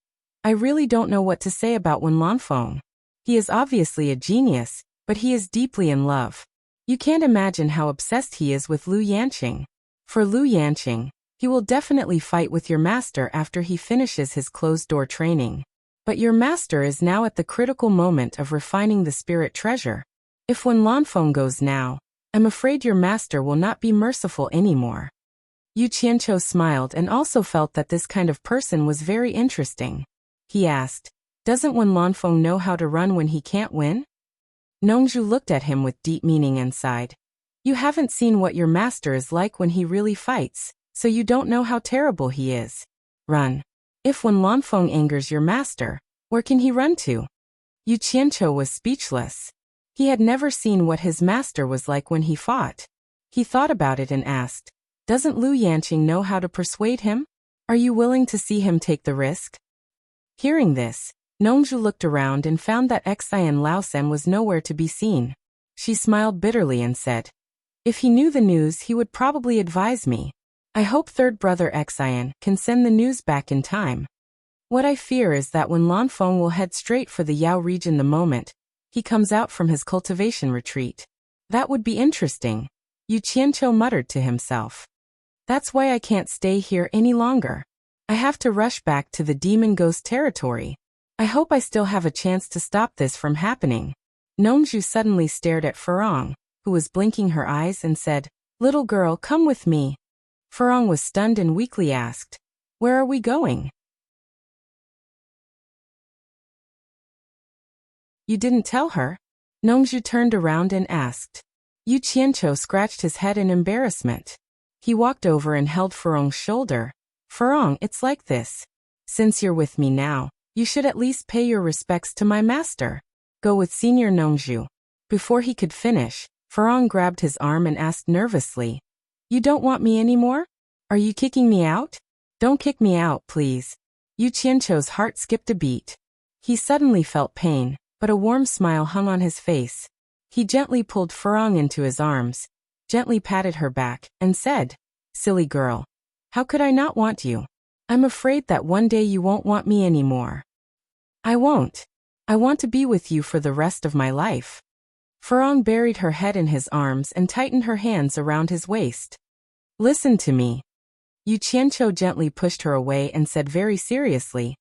A: I really don't know what to say about Wen Lanfeng. He is obviously a genius, but he is deeply in love. You can't imagine how obsessed he is with Lu Yanqing. For Lu Yanqing, he will definitely fight with your master after he finishes his closed-door training. But your master is now at the critical moment of refining the spirit treasure. If Wen Lanfeng goes now, I'm afraid your master will not be merciful anymore. Yu Qianqiu smiled and also felt that this kind of person was very interesting. He asked, Doesn't Wen Lanfeng know how to run when he can't win? Nongju looked at him with deep meaning and sighed. You haven't seen what your master is like when he really fights, so you don't know how terrible he is. Run. If when Lanfeng angers your master, where can he run to? Yu Qianqiu was speechless. He had never seen what his master was like when he fought. He thought about it and asked, doesn't Lu Yanqing know how to persuade him? Are you willing to see him take the risk? Hearing this, Nongju looked around and found that Xian Laosen was nowhere to be seen. She smiled bitterly and said, if he knew the news he would probably advise me. I hope third brother Xian can send the news back in time. What I fear is that when Lanfeng will head straight for the Yao region the moment he comes out from his cultivation retreat. That would be interesting, Yu Qianqiu muttered to himself. That's why I can't stay here any longer. I have to rush back to the demon ghost territory. I hope I still have a chance to stop this from happening. Nongju suddenly stared at Furong, who was blinking her eyes and said, little girl, come with me. Furong was stunned and weakly asked, where are we going? You didn't tell her? Nongju turned around and asked. Yu Qianqiu scratched his head in embarrassment. He walked over and held Furong's shoulder. Furong, it's like this. Since you're with me now, you should at least pay your respects to my master. Go with Senior Nongju. Before he could finish, Furong grabbed his arm and asked nervously, you don't want me anymore? Are you kicking me out? Don't kick me out, please. Yu Qianqiu's heart skipped a beat. He suddenly felt pain, but a warm smile hung on his face. He gently pulled Furong into his arms, gently patted her back, and said, silly girl. How could I not want you? I'm afraid that one day you won't want me anymore. I won't. I want to be with you for the rest of my life. Furong buried her head in his arms and tightened her hands around his waist. Listen to me. Yu Qianqiu gently pushed her away and said very seriously,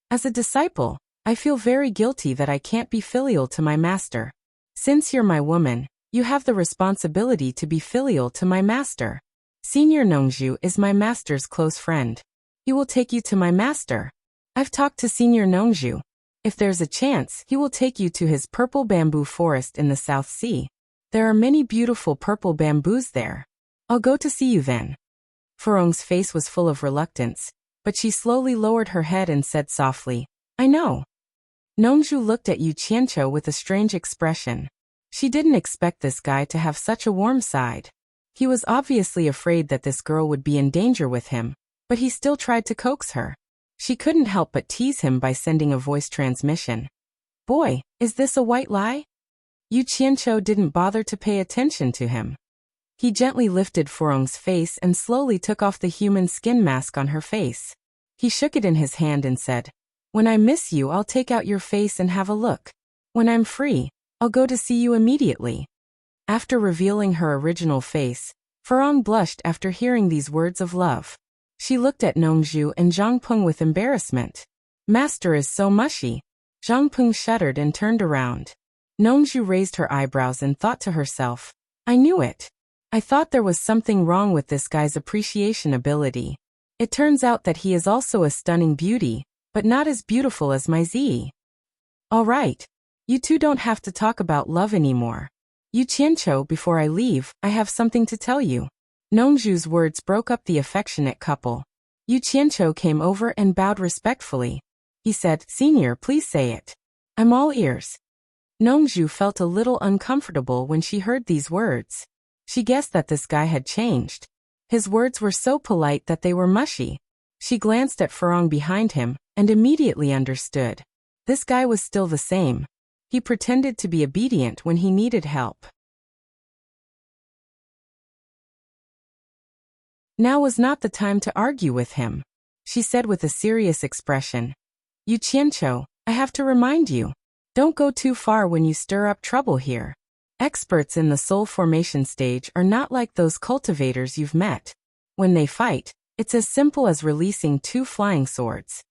A: as a disciple, I feel very guilty that I can't be filial to my master. Since you're my woman, you have the responsibility to be filial to my master. Senior Nongju is my master's close friend. He will take you to my master. I've talked to Senior Nongju. If there's a chance, he will take you to his purple bamboo forest in the South Sea. There are many beautiful purple bamboos there. I'll go to see you then. Furong's face was full of reluctance, but she slowly lowered her head and said softly, I know. Nongju looked at Yu Qianqiu with a strange expression. She didn't expect this guy to have such a warm side. He was obviously afraid that this girl would be in danger with him, but he still tried to coax her. She couldn't help but tease him by sending a voice transmission. Boy, is this a white lie? Yu Qianqiu didn't bother to pay attention to him. He gently lifted Furong's face and slowly took off the human skin mask on her face. He shook it in his hand and said, when I miss you, I'll take out your face and have a look. When I'm free, I'll go to see you immediately. After revealing her original face, Furong blushed after hearing these words of love. She looked at Nongju and Zhang Peng with embarrassment. Master is so mushy. Zhang Peng shuddered and turned around. Nongju raised her eyebrows and thought to herself, I knew it. I thought there was something wrong with this guy's appreciation ability. It turns out that he is also a stunning beauty, but not as beautiful as my Zi. All right. You two don't have to talk about love anymore. Yu Qianqiu, before I leave, I have something to tell you. Nongju's words broke up the affectionate couple. Yu Qianqiu came over and bowed respectfully. He said, Senior, please say it. I'm all ears. Nongju felt a little uncomfortable when she heard these words. She guessed that this guy had changed. His words were so polite that they were mushy. She glanced at Furong behind him and immediately understood. This guy was still the same. He pretended to be obedient when he needed help. Now was not the time to argue with him, she said with a serious expression. Yu Qianqiu, I have to remind you. Don't go too far when you stir up trouble here. Experts in the soul formation stage are not like those cultivators you've met. When they fight, it's as simple as releasing 2 flying swords.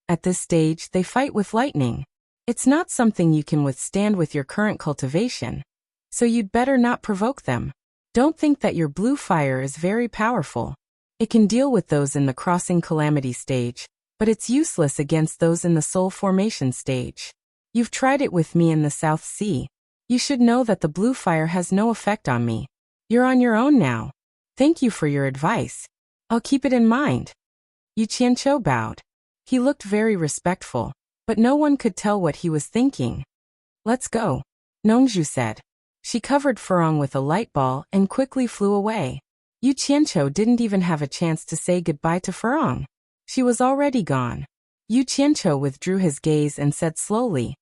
A: At this stage, they fight with lightning. It's not something you can withstand with your current cultivation. So you'd better not provoke them. Don't think that your blue fire is very powerful. It can deal with those in the crossing calamity stage, but it's useless against those in the soul formation stage. You've tried it with me in the South Sea. You should know that the blue fire has no effect on me. You're on your own now. Thank you for your advice. I'll keep it in mind. Yu Qianqiu bowed. He looked very respectful, but no one could tell what he was thinking. Let's go, Nongzhu said. She covered Furong with a light ball and quickly flew away. Yu Qianqiu didn't even have a chance to say goodbye to Furong. She was already gone. Yu Qianqiu withdrew his gaze and said slowly,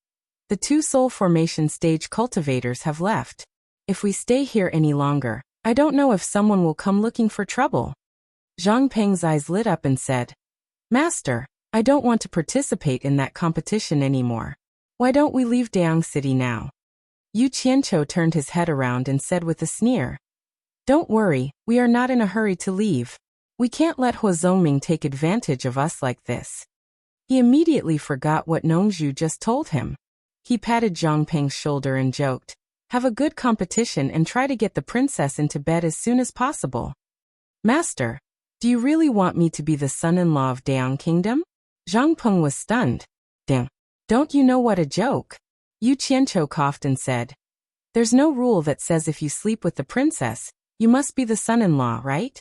A: "The two soul formation stage cultivators have left. If we stay here any longer, I don't know if someone will come looking for trouble." Zhang Peng's eyes lit up and said, "Master, I don't want to participate in that competition anymore. Why don't we leave Dayang City now?" Yu Qianqiu turned his head around and said with a sneer, "Don't worry, we are not in a hurry to leave. We can't let Hua Zongming take advantage of us like this." He immediately forgot what Nongzhu just told him. He patted Zhang Peng's shoulder and joked, "Have a good competition and try to get the princess into bed as soon as possible." "Master, do you really want me to be the son-in-law of Dayang Kingdom?" Zhang Peng was stunned. "Damn, don't you know what a joke?" Yu Qianqiu coughed and said, "There's no rule that says if you sleep with the princess, you must be the son-in-law, right?"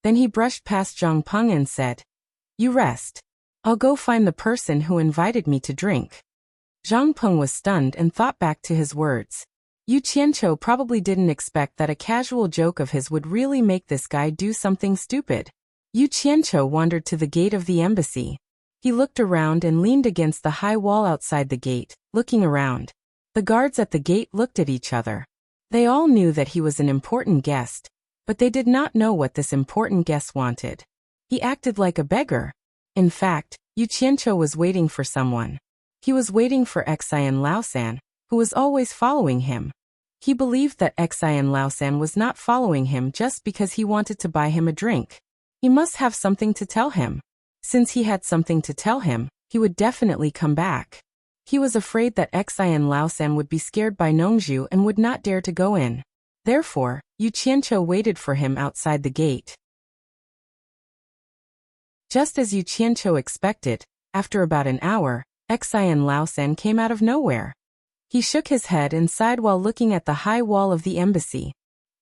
A: Then he brushed past Zhang Peng and said, "You rest. I'll go find the person who invited me to drink." Zhang Peng was stunned and thought back to his words. Yu Qianqiu probably didn't expect that a casual joke of his would really make this guy do something stupid. Yu Qianqiu wandered to the gate of the embassy. He looked around and leaned against the high wall outside the gate, looking around. The guards at the gate looked at each other. They all knew that he was an important guest, but they did not know what this important guest wanted. He acted like a beggar. In fact, Yu Qianqiu was waiting for someone. He was waiting for Xian Laosan, who was always following him. He believed that Xian Laosan was not following him just because he wanted to buy him a drink. He must have something to tell him. Since he had something to tell him, he would definitely come back. He was afraid that Xian Laosan would be scared by Nongzhu and would not dare to go in. Therefore, Yu Qianqiu waited for him outside the gate. Just as Yu Qianqiu expected, after about an hour, Xian Laosan came out of nowhere. He shook his head and sighed while looking at the high wall of the embassy.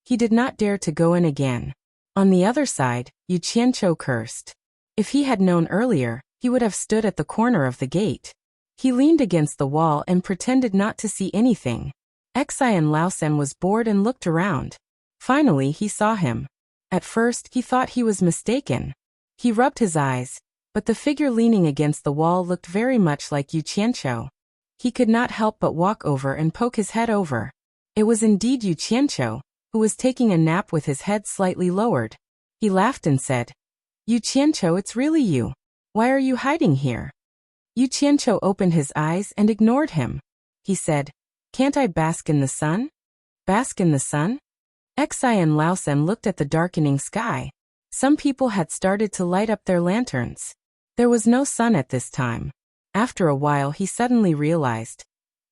A: He did not dare to go in again. On the other side, Yu Qianqiu cursed. If he had known earlier, he would have stood at the corner of the gate. He leaned against the wall and pretended not to see anything. Xian Laosan was bored and looked around. Finally, he saw him. At first, he thought he was mistaken. He rubbed his eyes, but the figure leaning against the wall looked very much like Yu Qianqiu. He could not help but walk over and poke his head over. It was indeed Yu Qianqiu, who was taking a nap with his head slightly lowered. He laughed and said, "Yu Qianqiu, it's really you. Why are you hiding here?" Yu Qianqiu opened his eyes and ignored him. He said, "Can't I bask in the sun?" "Bask in the sun?" Xian Laosan looked at the darkening sky. Some people had started to light up their lanterns. There was no sun at this time. After a while he suddenly realized,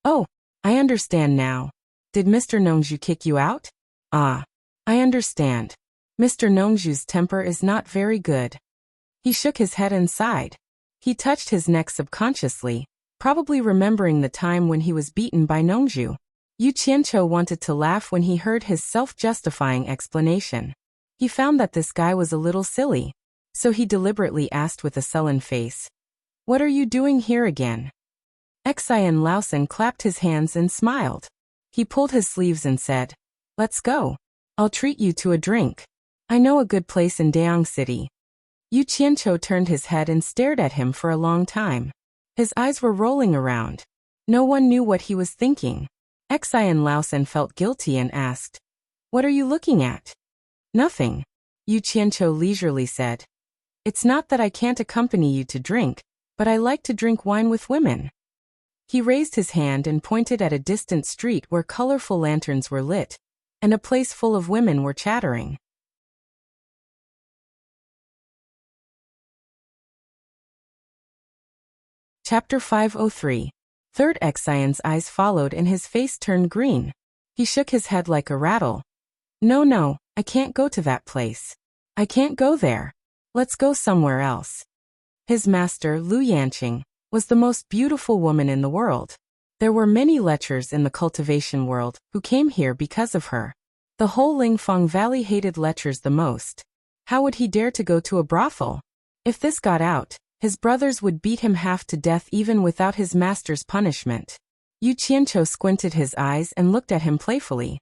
A: "Oh, I understand now. Did Mr. Nongzhu kick you out?" "Ah, I understand. Mr. Nongzhu's temper is not very good." He shook his head and sighed. He touched his neck subconsciously, probably remembering the time when he was beaten by Nongzhu. Yu Qianqiu wanted to laugh when he heard his self-justifying explanation. He found that this guy was a little silly, so he deliberately asked with a sullen face, "What are you doing here again?" Xian Laosan clapped his hands and smiled. He pulled his sleeves and said, "Let's go. I'll treat you to a drink. I know a good place in Dayang City." Yu Qianqiu turned his head and stared at him for a long time. His eyes were rolling around. No one knew what he was thinking. Xian Laosan felt guilty and asked, "What are you looking at?" "Nothing," Yu Qianqiu leisurely said. "It's not that I can't accompany you to drink, but I like to drink wine with women." He raised his hand and pointed at a distant street where colorful lanterns were lit, and a place full of women were chattering. Chapter 503. Third Xian's eyes followed and his face turned green. He shook his head like a rattle. No, I can't go to that place. I can't go there. Let's go somewhere else." His master, Lu Yanqing, was the most beautiful woman in the world. There were many lechers in the cultivation world who came here because of her. The whole Lingfeng Valley hated lechers the most. How would he dare to go to a brothel? If this got out, his brothers would beat him half to death even without his master's punishment. Yu Qianqiu squinted his eyes and looked at him playfully.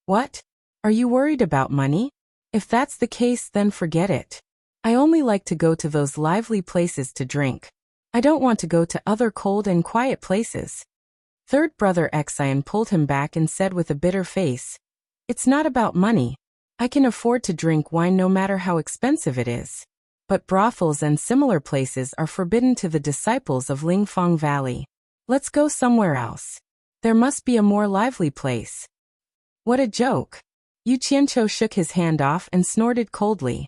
A: What? Are you worried about money? If that's the case, then forget it. I only like to go to those lively places to drink. I don't want to go to other cold and quiet places. Third brother Xian pulled him back and said with a bitter face, It's not about money. I can afford to drink wine no matter how expensive it is. But brothels and similar places are forbidden to the disciples of Lingfeng Valley. Let's go somewhere else. There must be a more lively place. What a joke. Yu Qianqiu shook his hand off and snorted coldly.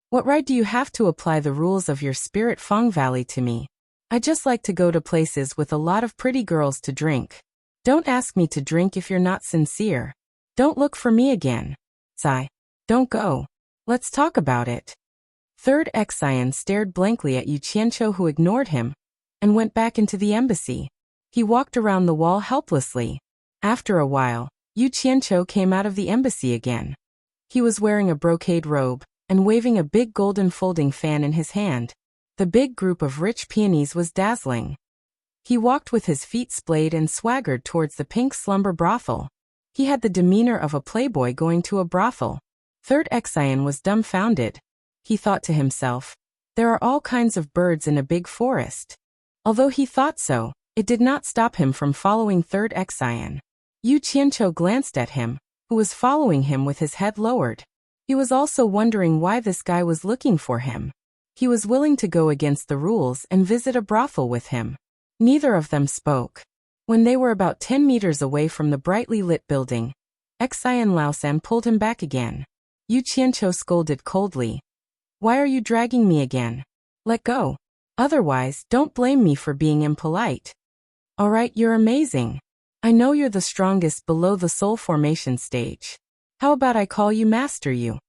A: What right do you have to apply the rules of your spirit Feng Valley to me? I just like to go to places with a lot of pretty girls to drink. Don't ask me to drink if you're not sincere. Don't look for me again. Sigh. Don't go. Let's talk about it. Third Xian stared blankly at Yu Qianqiu, who ignored him, and went back into the embassy. He walked around the wall helplessly. After a while, Yu Qianqiu came out of the embassy again. He was wearing a brocade robe and waving a big golden folding fan in his hand. The big group of rich peonies was dazzling. He walked with his feet splayed and swaggered towards the pink slumber brothel. He had the demeanor of a playboy going to a brothel. Third Xian was dumbfounded. He thought to himself, there are all kinds of birds in a big forest. Although he thought so, it did not stop him from following Third Xian. Yu Qianqiu glanced at him, who was following him with his head lowered. He was also wondering why this guy was looking for him. He was willing to go against the rules and visit a brothel with him. Neither of them spoke. When they were about 10 meters away from the brightly lit building, Xian Laosan pulled him back again. Yu Qianqiu scolded coldly. Why are you dragging me again? Let go. Otherwise, don't blame me for being impolite. Alright, you're amazing. I know you're the strongest below the soul formation stage. How about I call you Master Yu?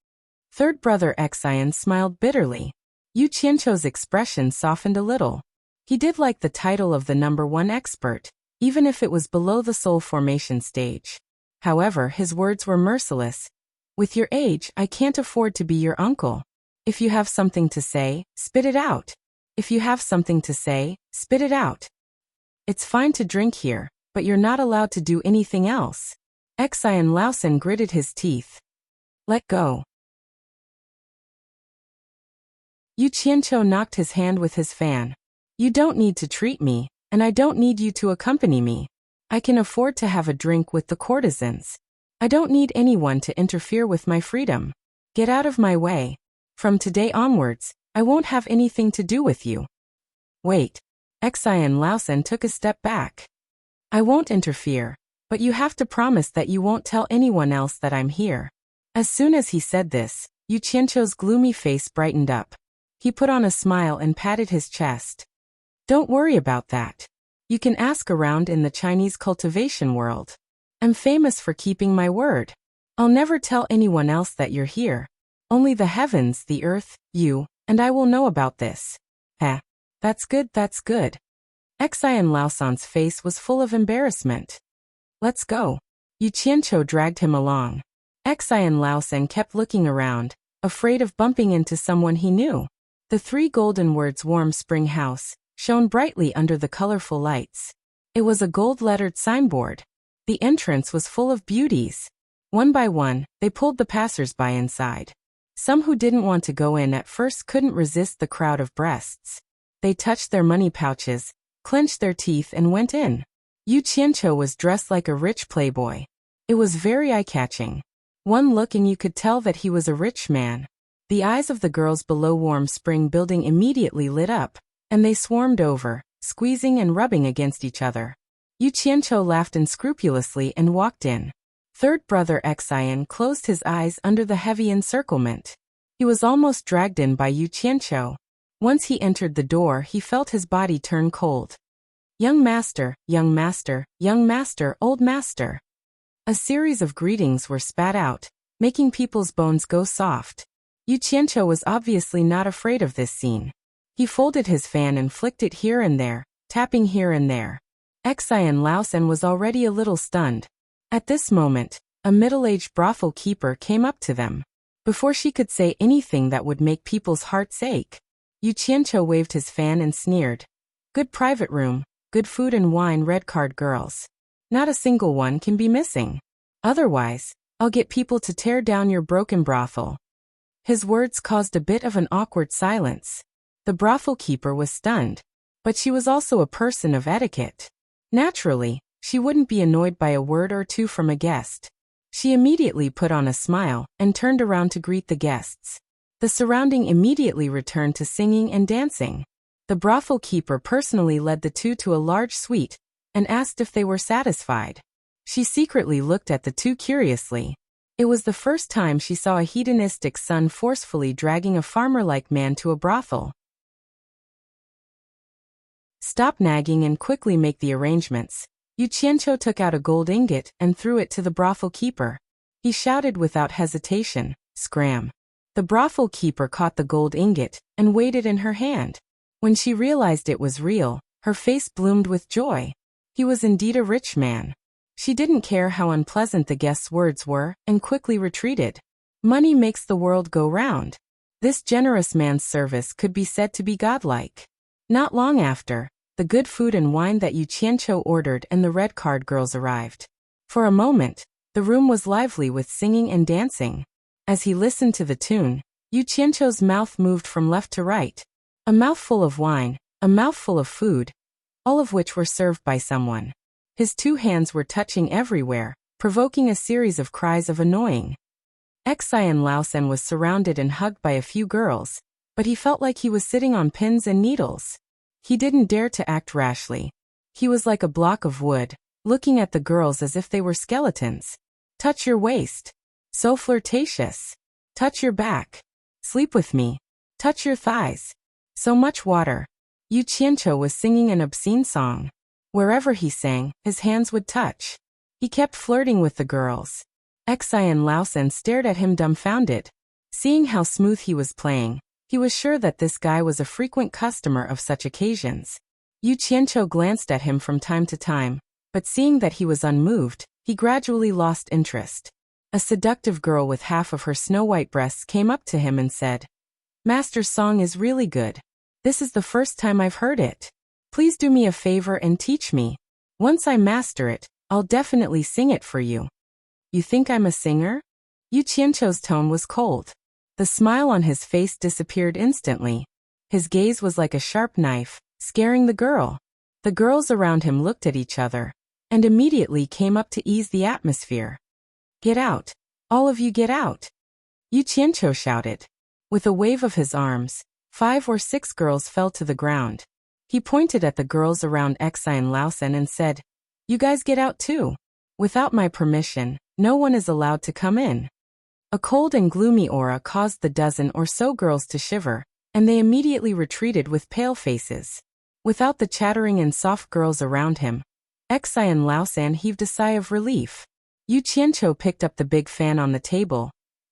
A: Third brother Xian smiled bitterly. Yu Qianqiu's expression softened a little. He did like the title of the #1 expert, even if it was below the soul formation stage. However, his words were merciless. With your age, I can't afford to be your uncle. If you have something to say, spit it out. If you have something to say, spit it out. It's fine to drink here, but you're not allowed to do anything else. Xian Laosan gritted his teeth. Let go. Yu Qianqiu knocked his hand with his fan. You don't need to treat me, and I don't need you to accompany me. I can afford to have a drink with the courtesans. I don't need anyone to interfere with my freedom. Get out of my way. From today onwards, I won't have anything to do with you. Wait. Xian Laosan took a step back. I won't interfere, but you have to promise that you won't tell anyone else that I'm here. As soon as he said this, Yu Qianqiu's gloomy face brightened up. He put on a smile and patted his chest. Don't worry about that. You can ask around in the Chinese cultivation world. I'm famous for keeping my word. I'll never tell anyone else that you're here. Only the heavens, the earth, you, and I will know about this. That's good, that's good. Xian Laosan's face was full of embarrassment. Let's go. Yu Qianqiu dragged him along. Xian Laosan kept looking around, afraid of bumping into someone he knew. The 3 golden words Warm Spring House shone brightly under the colorful lights. It was a gold-lettered signboard. The entrance was full of beauties. One by one, they pulled the passers-by inside. Some who didn't want to go in at first couldn't resist the crowd of breasts. They touched their money pouches, clenched their teeth and went in. Yu Qianqiu was dressed like a rich playboy. It was very eye-catching. One look and you could tell that he was a rich man. The eyes of the girls below Warm Spring Building immediately lit up, and they swarmed over, squeezing and rubbing against each other. Yu Qianqiu laughed unscrupulously and walked in. Third brother Xian closed his eyes under the heavy encirclement. He was almost dragged in by Yu Qianqiu. Once he entered the door, he felt his body turn cold. Young master, young master, young master, old master. A series of greetings were spat out, making people's bones go soft. Yu Qianqiu was obviously not afraid of this scene. He folded his fan and flicked it here and there, tapping here and there. Xian Laosen was already a little stunned. At this moment, a middle-aged brothel keeper came up to them. Before she could say anything that would make people's hearts ache, Yu Qianqiu waved his fan and sneered. Good private room, good food and wine, red card girls. Not a single one can be missing. Otherwise, I'll get people to tear down your broken brothel. His words caused a bit of an awkward silence. The brothel keeper was stunned, but she was also a person of etiquette. Naturally, she wouldn't be annoyed by a word or two from a guest. She immediately put on a smile and turned around to greet the guests. The surrounding immediately returned to singing and dancing. The brothel keeper personally led the two to a large suite and asked if they were satisfied. She secretly looked at the two curiously. It was the first time she saw a hedonistic son forcefully dragging a farmer-like man to a brothel. Stop nagging and quickly make the arrangements. Yu Qianqiu took out a gold ingot and threw it to the brothel keeper. He shouted without hesitation, "Scram!" The brothel keeper caught the gold ingot and weighed it in her hand. When she realized it was real, her face bloomed with joy. He was indeed a rich man. She didn't care how unpleasant the guest's words were and quickly retreated. Money makes the world go round. This generous man's service could be said to be godlike. Not long after, the good food and wine that Yu Qianqiu ordered and the red card girls arrived. For a moment, the room was lively with singing and dancing. As he listened to the tune, Yu Qianqiu's mouth moved from left to right. A mouthful of wine, a mouthful of food, all of which were served by someone. His two hands were touching everywhere, provoking a series of cries of annoying. Xian Laosen was surrounded and hugged by a few girls, but he felt like he was sitting on pins and needles. He didn't dare to act rashly. He was like a block of wood, looking at the girls as if they were skeletons. Touch your waist. So flirtatious. Touch your back. Sleep with me. Touch your thighs. So much water. Yu Qianqiu was singing an obscene song. Wherever he sang, his hands would touch. He kept flirting with the girls. Xian Laosen stared at him dumbfounded. Seeing how smooth he was playing, he was sure that this guy was a frequent customer of such occasions. Yu Qianqiu glanced at him from time to time, but seeing that he was unmoved, he gradually lost interest. A seductive girl with half of her snow-white breasts came up to him and said, "Master's song is really good. This is the first time I've heard it. Please do me a favor and teach me. Once I master it, I'll definitely sing it for you." "You think I'm a singer?" Yu Qianqiu's tone was cold. The smile on his face disappeared instantly. His gaze was like a sharp knife, scaring the girl. The girls around him looked at each other, and immediately came up to ease the atmosphere. "Get out. All of you get out!" Yu Qianqiu shouted. With a wave of his arms, 5 or 6 girls fell to the ground. He pointed at the girls around Xian Laosen and said, "You guys get out too. Without my permission, no one is allowed to come in." A cold and gloomy aura caused the dozen or so girls to shiver, and they immediately retreated with pale faces. Without the chattering and soft girls around him, Xian Laosen heaved a sigh of relief. Yu Qianqiu picked up the big fan on the table,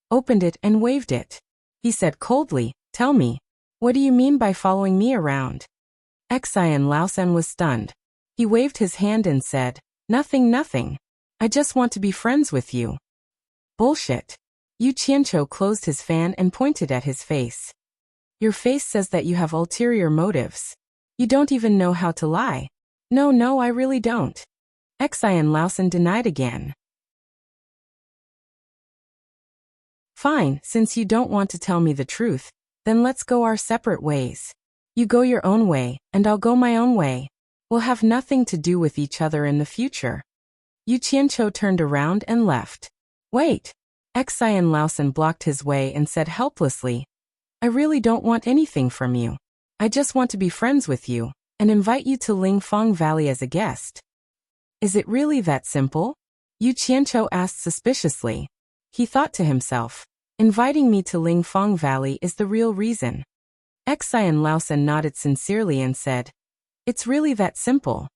A: opened it and waved it. He said coldly, "Tell me, what do you mean by following me around?" Xian Laosen was stunned. He waved his hand and said, "Nothing, nothing. I just want to be friends with you." "Bullshit." Yu Qianqiu closed his fan and pointed at his face. "Your face says that you have ulterior motives. You don't even know how to lie." No, I really don't." Xian Laosen denied again. "Fine, since you don't want to tell me the truth, then let's go our separate ways. You go your own way, and I'll go my own way. We'll have nothing to do with each other in the future." Yu Qianqiu turned around and left. "Wait." Xian Laosen blocked his way and said helplessly, "I really don't want anything from you. I just want to be friends with you, and invite you to Lingfeng Valley as a guest." "Is it really that simple?" Yu Qianqiu asked suspiciously. He thought to himself, inviting me to Lingfeng Valley is the real reason. Xian Laosen nodded sincerely and said, "It's really that simple."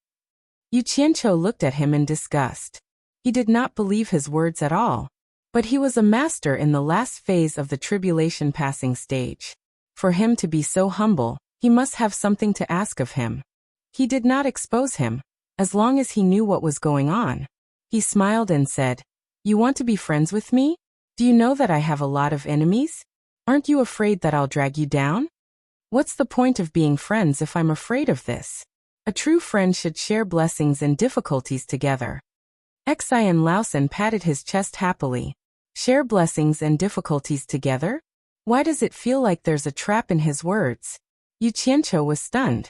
A: Yu Qianqiu looked at him in disgust. He did not believe his words at all. But he was a master in the last phase of the tribulation passing stage. For him to be so humble, he must have something to ask of him. He did not expose him. as long as he knew what was going on. He smiled and said, "You want to be friends with me? Do you know that I have a lot of enemies? Aren't you afraid that I'll drag you down? What's the point of being friends if I'm afraid of this? A true friend should share blessings and difficulties together." Xian Laosan patted his chest happily. Share blessings and difficulties together? Why does it feel like there's a trap in his words? Yu Qianqiu was stunned.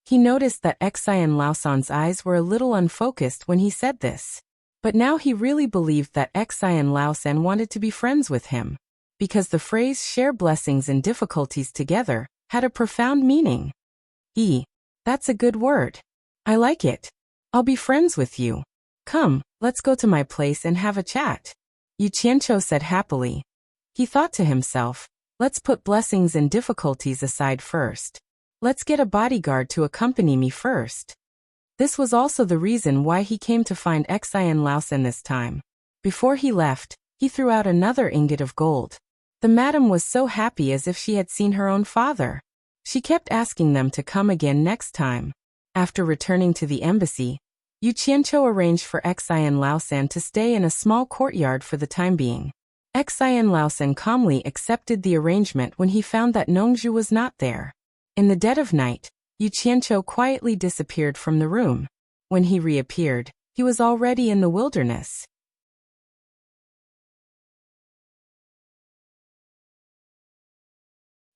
A: He noticed that Xian Laosan's eyes were a little unfocused when he said this. But now he really believed that Xian Laosan wanted to be friends with him, because the phrase share blessings and difficulties together had a profound meaning. That's a good word. I like it. I'll be friends with you. Come, let's go to my place and have a chat. Yu Qianqiu said happily. He thought to himself, let's put blessings and difficulties aside first. Let's get a bodyguard to accompany me first. This was also the reason why he came to find Xian Laosan this time. Before he left, he threw out another ingot of gold. The madam was so happy as if she had seen her own father. She kept asking them to come again next time. After returning to the embassy, Yu Qianqiu arranged for Xian Laosan to stay in a small courtyard for the time being. Xian Laosan calmly accepted the arrangement when he found that Nongzhu was not there. In the dead of night, Yu Qianqiu quietly disappeared from the room. When he reappeared, he was already in the wilderness.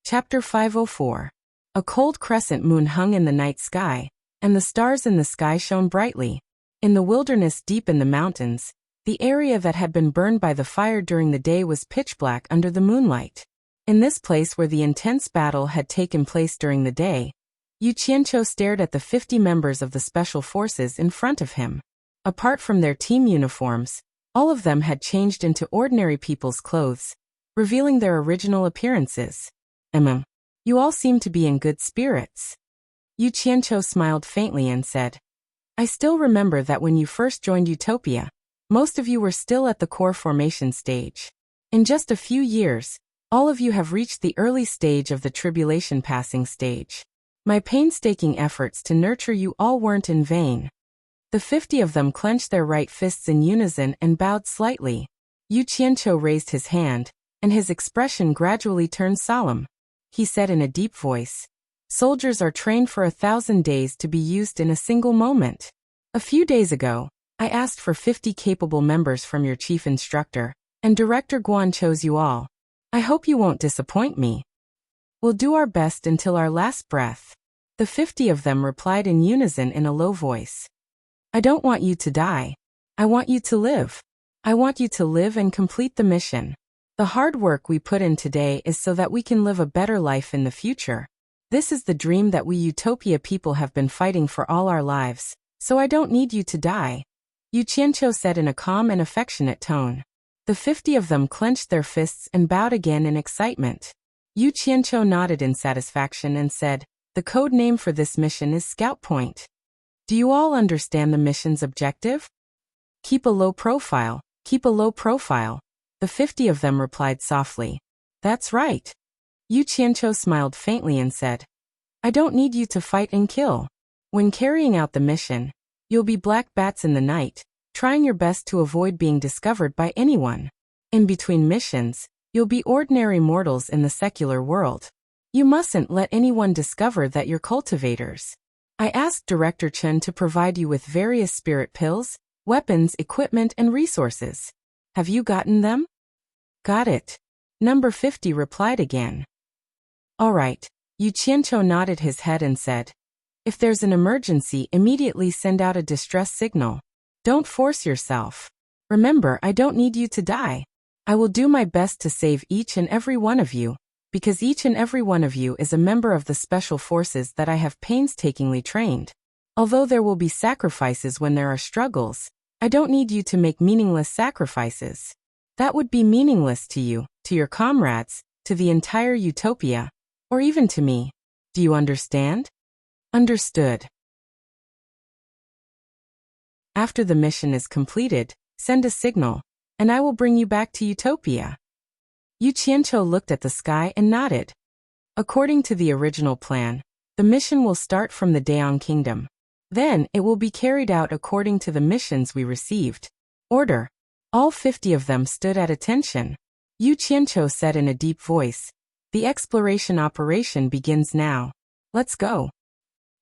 A: Chapter 504. A cold crescent moon hung in the night sky, and the stars in the sky shone brightly. In the wilderness deep in the mountains, the area that had been burned by the fire during the day was pitch black under the moonlight. In this place where the intense battle had taken place during the day, Yu Qianqiu stared at the 50 members of the special forces in front of him. Apart from their team uniforms, all of them had changed into ordinary people's clothes, revealing their original appearances. You all seem to be in good spirits. Yu Qianqiu smiled faintly and said, I still remember that when you first joined Utopia, most of you were still at the core formation stage. In just a few years, all of you have reached the early stage of the tribulation passing stage. My painstaking efforts to nurture you all weren't in vain. The 50 of them clenched their right fists in unison and bowed slightly. Yu Qianqiu raised his hand, and his expression gradually turned solemn. He said in a deep voice, Soldiers are trained for 1,000 days to be used in a single moment. A few days ago, I asked for 50 capable members from your chief instructor, and Director Guan chose you all. I hope you won't disappoint me. We'll do our best until our last breath. The 50 of them replied in unison in a low voice. I don't want you to die. I want you to live. I want you to live and complete the mission. The hard work we put in today is so that we can live a better life in the future. This is the dream that we Utopia people have been fighting for all our lives, so I don't need you to die. Yu Qianqiu said in a calm and affectionate tone. The 50 of them clenched their fists and bowed again in excitement. Yu Qianqiu nodded in satisfaction and said, The code name for this mission is Scout Point. Do you all understand the mission's objective? Keep a low profile, keep a low profile. The 50 of them replied softly. That's right. Yu Qianqiu smiled faintly and said, I don't need you to fight and kill. When carrying out the mission, you'll be black bats in the night, trying your best to avoid being discovered by anyone. In between missions, you'll be ordinary mortals in the secular world. You mustn't let anyone discover that you're cultivators. I asked Director Chen to provide you with various spirit pills, weapons, equipment, and resources. Have you gotten them? Got it. Number 50 replied again. All right. Yu Qianqiu nodded his head and said, If there's an emergency, immediately send out a distress signal. Don't force yourself. Remember, I don't need you to die. I will do my best to save each and every one of you, because each and every one of you is a member of the special forces that I have painstakingly trained. Although there will be sacrifices when there are struggles, I don't need you to make meaningless sacrifices. That would be meaningless to you, to your comrades, to the entire Utopia, or even to me. Do you understand? Understood. After the mission is completed, send a signal, and I will bring you back to Utopia. Yu Qianqiu looked at the sky and nodded. According to the original plan, the mission will start from the Daong Kingdom. Then, it will be carried out according to the missions we received. Order. All 50 of them stood at attention. Yu Qianqiu said in a deep voice. The exploration operation begins now. Let's go.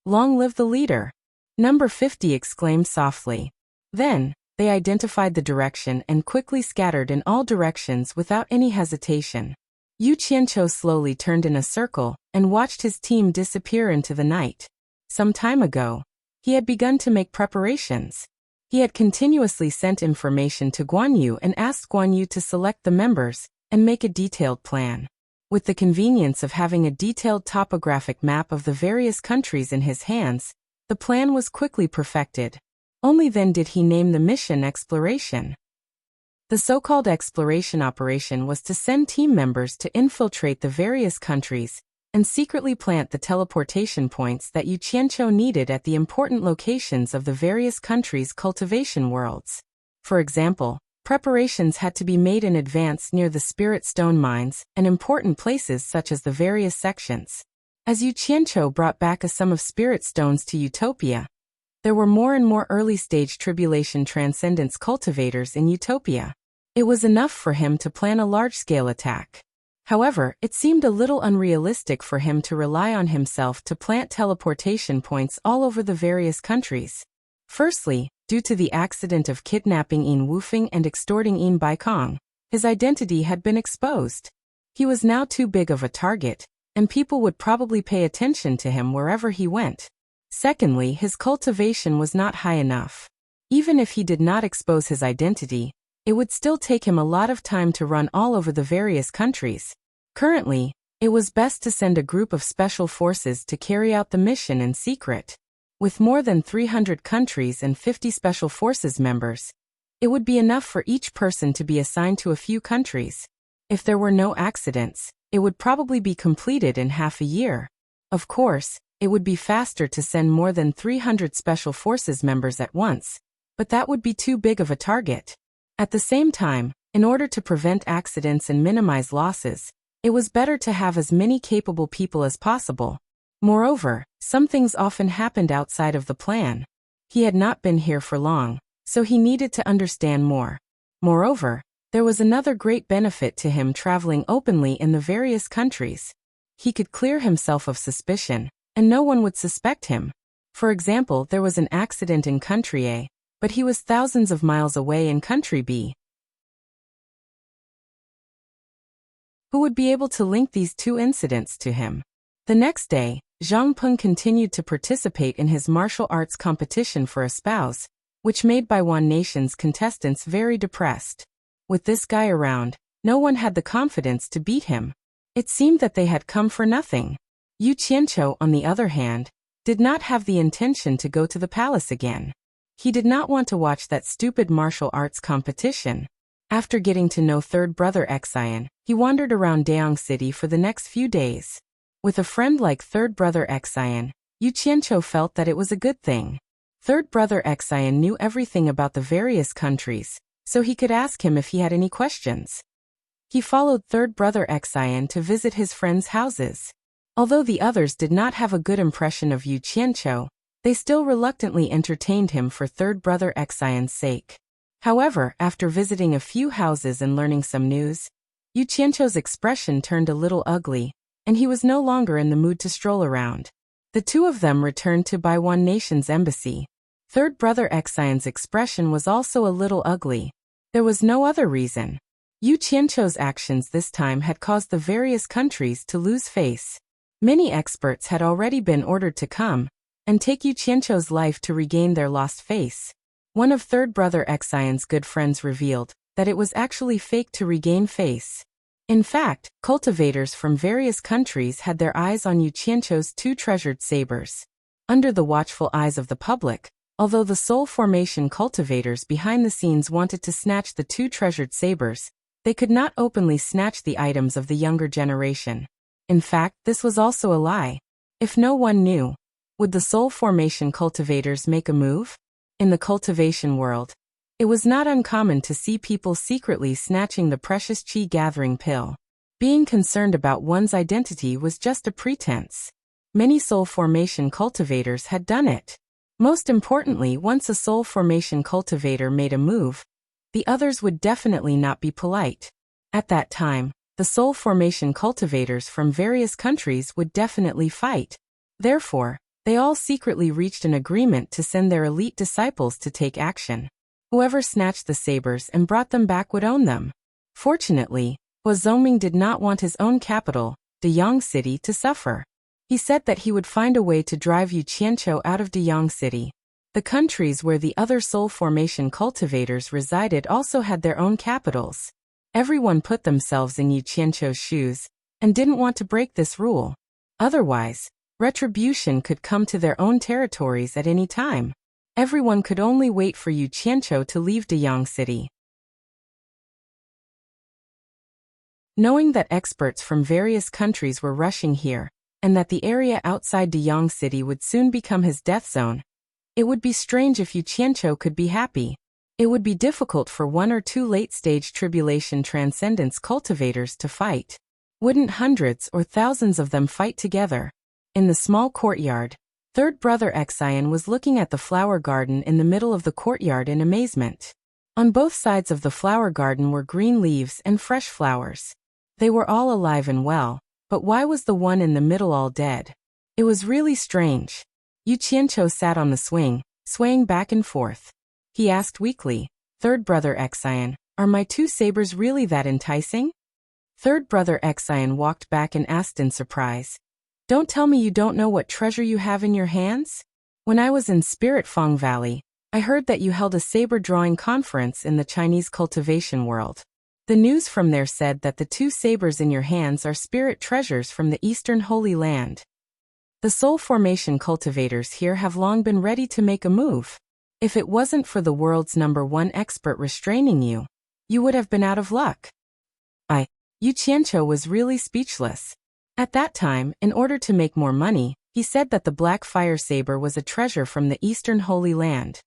A: Long live the leader. Number 50 exclaimed softly. Then, they identified the direction and quickly scattered in all directions without any hesitation. Yu Qianqiu slowly turned in a circle and watched his team disappear into the night. Some time ago, he had begun to make preparations. He had continuously sent information to Guan Yu and asked Guan Yu to select the members and make a detailed plan. With the convenience of having a detailed topographic map of the various countries in his hands, the plan was quickly perfected. Only then did he name the mission Exploration. The so-called exploration operation was to send team members to infiltrate the various countries and secretly plant the teleportation points that Yu Qianqiu needed at the important locations of the various countries' cultivation worlds. For example, preparations had to be made in advance near the spirit stone mines and important places such as the various sections. As Yu Qianqiu brought back a sum of spirit stones to Utopia, there were more and more early-stage tribulation transcendence cultivators in Utopia. It was enough for him to plan a large-scale attack. However, it seemed a little unrealistic for him to rely on himself to plant teleportation points all over the various countries. Firstly, due to the accident of kidnapping Yin Wufeng and extorting Yin Baikong, his identity had been exposed. He was now too big of a target, and people would probably pay attention to him wherever he went. Secondly, his cultivation was not high enough. Even if he did not expose his identity, it would still take him a lot of time to run all over the various countries. Currently, it was best to send a group of special forces to carry out the mission in secret. With more than 300 countries and 50 special forces members, it would be enough for each person to be assigned to a few countries. If there were no accidents, it would probably be completed in half a year. Of course, it would be faster to send more than 300 special forces members at once, but that would be too big of a target. At the same time, in order to prevent accidents and minimize losses, it was better to have as many capable people as possible. Moreover, some things often happened outside of the plan. He had not been here for long, so he needed to understand more. Moreover, there was another great benefit to him traveling openly in the various countries. He could clear himself of suspicion, and no one would suspect him. For example, there was an accident in country A, but he was thousands of miles away in country B. Who would be able to link these two incidents to him? The next day, Zhang Peng continued to participate in his martial arts competition for a spouse, which made Baiwan Nation's contestants very depressed. With this guy around, no one had the confidence to beat him. It seemed that they had come for nothing. Yu Qianqiu, on the other hand, did not have the intention to go to the palace again. He did not want to watch that stupid martial arts competition. After getting to know third brother Xian, he wandered around Daong City for the next few days. With a friend like third brother Xian, Yu Qianqiu felt that it was a good thing. Third brother Xian knew everything about the various countries, so he could ask him if he had any questions. He followed third brother Xian to visit his friends' houses. Although the others did not have a good impression of Yu Qianqiu, they still reluctantly entertained him for third brother Xian's sake. However, after visiting a few houses and learning some news, Yu Qianqiu's expression turned a little ugly, and he was no longer in the mood to stroll around. The two of them returned to Baiwan Nation's embassy. Third brother Xian's expression was also a little ugly. There was no other reason. Yu Qianqiu's actions this time had caused the various countries to lose face. Many experts had already been ordered to come and take Yu Qianqiu's life to regain their lost face. One of third brother Xian's good friends revealed that it was actually fake to regain face. In fact, cultivators from various countries had their eyes on Yu Qianqiu's two treasured sabers. Under the watchful eyes of the public, although the soul formation cultivators behind the scenes wanted to snatch the two treasured sabers, they could not openly snatch the items of the younger generation. In fact, this was also a lie. If no one knew, would the soul formation cultivators make a move? In the cultivation world, it was not uncommon to see people secretly snatching the precious qi gathering pill. Being concerned about one's identity was just a pretense. Many soul formation cultivators had done it. Most importantly, once a soul formation cultivator made a move, the others would definitely not be polite. At that time, the soul formation cultivators from various countries would definitely fight. Therefore, they all secretly reached an agreement to send their elite disciples to take action. Whoever snatched the sabers and brought them back would own them. Fortunately, Hua Zongming did not want his own capital, Deyang City, to suffer. He said that he would find a way to drive Yu Qianqiu out of Deyang City. The countries where the other soul formation cultivators resided also had their own capitals. Everyone put themselves in Yu Qianqiu's shoes and didn't want to break this rule. Otherwise, retribution could come to their own territories at any time. Everyone could only wait for Yu Qianqiu to leave Deyang City. Knowing that experts from various countries were rushing here, and that the area outside Deyang City would soon become his death zone, it would be strange if Yu Qianqiu could be happy. It would be difficult for one or two late-stage tribulation transcendence cultivators to fight. Wouldn't hundreds or thousands of them fight together? In the small courtyard, third brother Xian was looking at the flower garden in the middle of the courtyard in amazement. On both sides of the flower garden were green leaves and fresh flowers. They were all alive and well, but why was the one in the middle all dead? It was really strange. Yu Qianqiu sat on the swing, swaying back and forth. He asked weakly, "Third brother Xian, are my two sabers really that enticing?" Third brother Xian walked back and asked in surprise, "Don't tell me you don't know what treasure you have in your hands? When I was in Spirit Fong Valley, I heard that you held a saber drawing conference in the Chinese cultivation world. The news from there said that the two sabers in your hands are spirit treasures from the Eastern Holy Land. The soul formation cultivators here have long been ready to make a move. If it wasn't for the world's #1 expert restraining you, you would have been out of luck." Yu Qianqiu was really speechless. At that time, in order to make more money, he said that the black fire saber was a treasure from the Eastern Holy Land.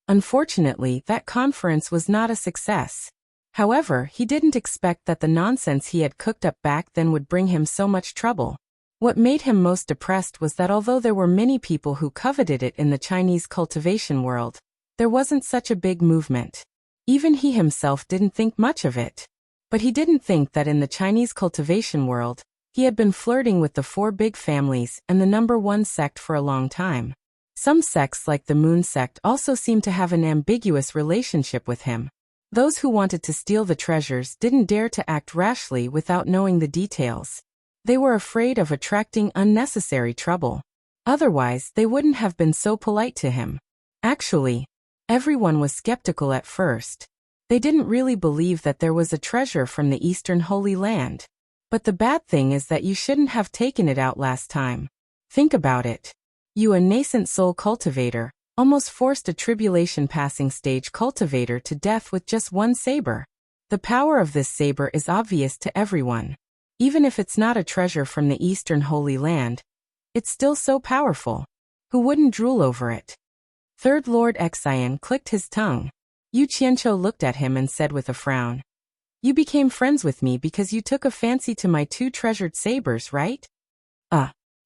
A: Unfortunately, that conference was not a success. However, he didn't expect that the nonsense he had cooked up back then would bring him so much trouble. What made him most depressed was that although there were many people who coveted it in the Chinese cultivation world, there wasn't such a big movement. Even he himself didn't think much of it. But he didn't think that in the Chinese cultivation world, he had been flirting with the 4 big families and the #1 sect for a long time. Some sects like the Moon sect also seemed to have an ambiguous relationship with him. Those who wanted to steal the treasures didn't dare to act rashly without knowing the details. They were afraid of attracting unnecessary trouble. Otherwise, they wouldn't have been so polite to him. Actually, everyone was skeptical at first. They didn't really believe that there was a treasure from the Eastern Holy Land. But the bad thing is that you shouldn't have taken it out last time. Think about it. You, a nascent soul cultivator, almost forced a tribulation passing stage cultivator to death with just one saber. The power of this saber is obvious to everyone. Even if it's not a treasure from the Eastern Holy Land, it's still so powerful. Who wouldn't drool over it? Third Lord Xian clicked his tongue. Yu Qianqiu looked at him and said with a frown, "You became friends with me because you took a fancy to my 2 treasured sabers, right?"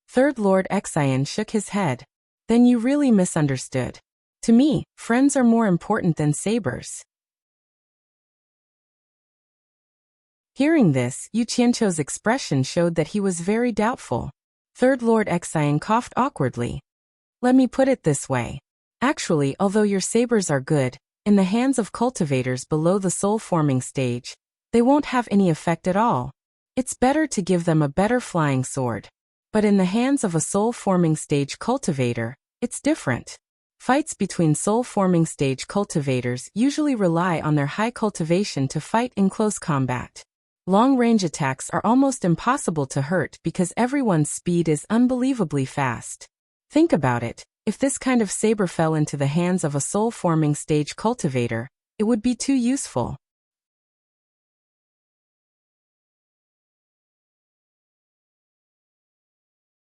A: Third Lord Xian shook his head. "Then you really misunderstood. To me, friends are more important than sabers." Hearing this, Yu Qianqiu's expression showed that he was very doubtful. Third Lord Xian coughed awkwardly. "Let me put it this way. Actually, although your sabers are good, in the hands of cultivators below the soul-forming stage, they won't have any effect at all. It's better to give them a better flying sword. But in the hands of a soul-forming stage cultivator, it's different. Fights between soul-forming stage cultivators usually rely on their high cultivation to fight in close combat. Long-range attacks are almost impossible to hurt because everyone's speed is unbelievably fast. Think about it. If this kind of saber fell into the hands of a soul-forming stage cultivator, it would be too useful.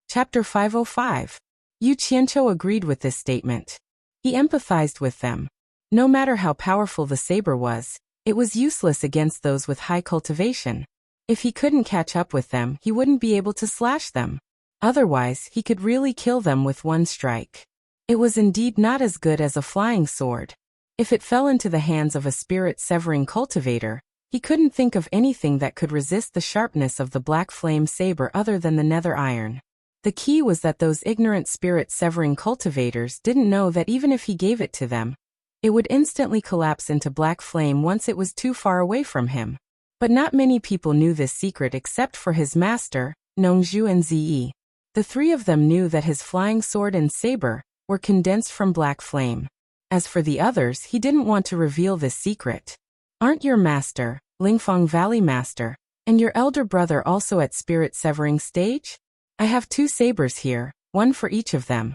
A: Chapter 505. Yu Qianqiu agreed with this statement. He empathized with them. No matter how powerful the saber was, it was useless against those with high cultivation. If he couldn't catch up with them, he wouldn't be able to slash them. Otherwise, he could really kill them with one strike. It was indeed not as good as a flying sword. If it fell into the hands of a spirit-severing cultivator, he couldn't think of anything that could resist the sharpness of the black flame saber other than the nether iron. The key was that those ignorant spirit-severing cultivators didn't know that even if he gave it to them, it would instantly collapse into black flame once it was too far away from him. But not many people knew this secret except for his master, Nongzhu and Ziyi. The three of them knew that his flying sword and saber were condensed from black flame. As for the others, he didn't want to reveal this secret. Aren't your master, Lingfang Valley Master, and your elder brother also at spirit-severing stage? I have 2 sabers here, one for each of them.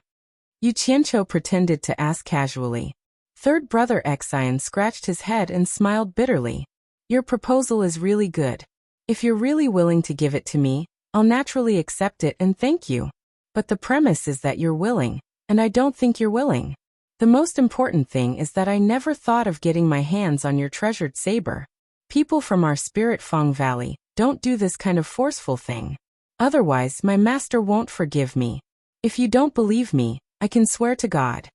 A: Yu Qianqiu pretended to ask casually. Third brother Xian scratched his head and smiled bitterly. Your proposal is really good. If you're really willing to give it to me, I'll naturally accept it and thank you. But the premise is that you're willing, and I don't think you're willing. The most important thing is that I never thought of getting my hands on your treasured saber. People from our Spirit Fang Valley don't do this kind of forceful thing. Otherwise, my master won't forgive me. If you don't believe me, I can swear to God.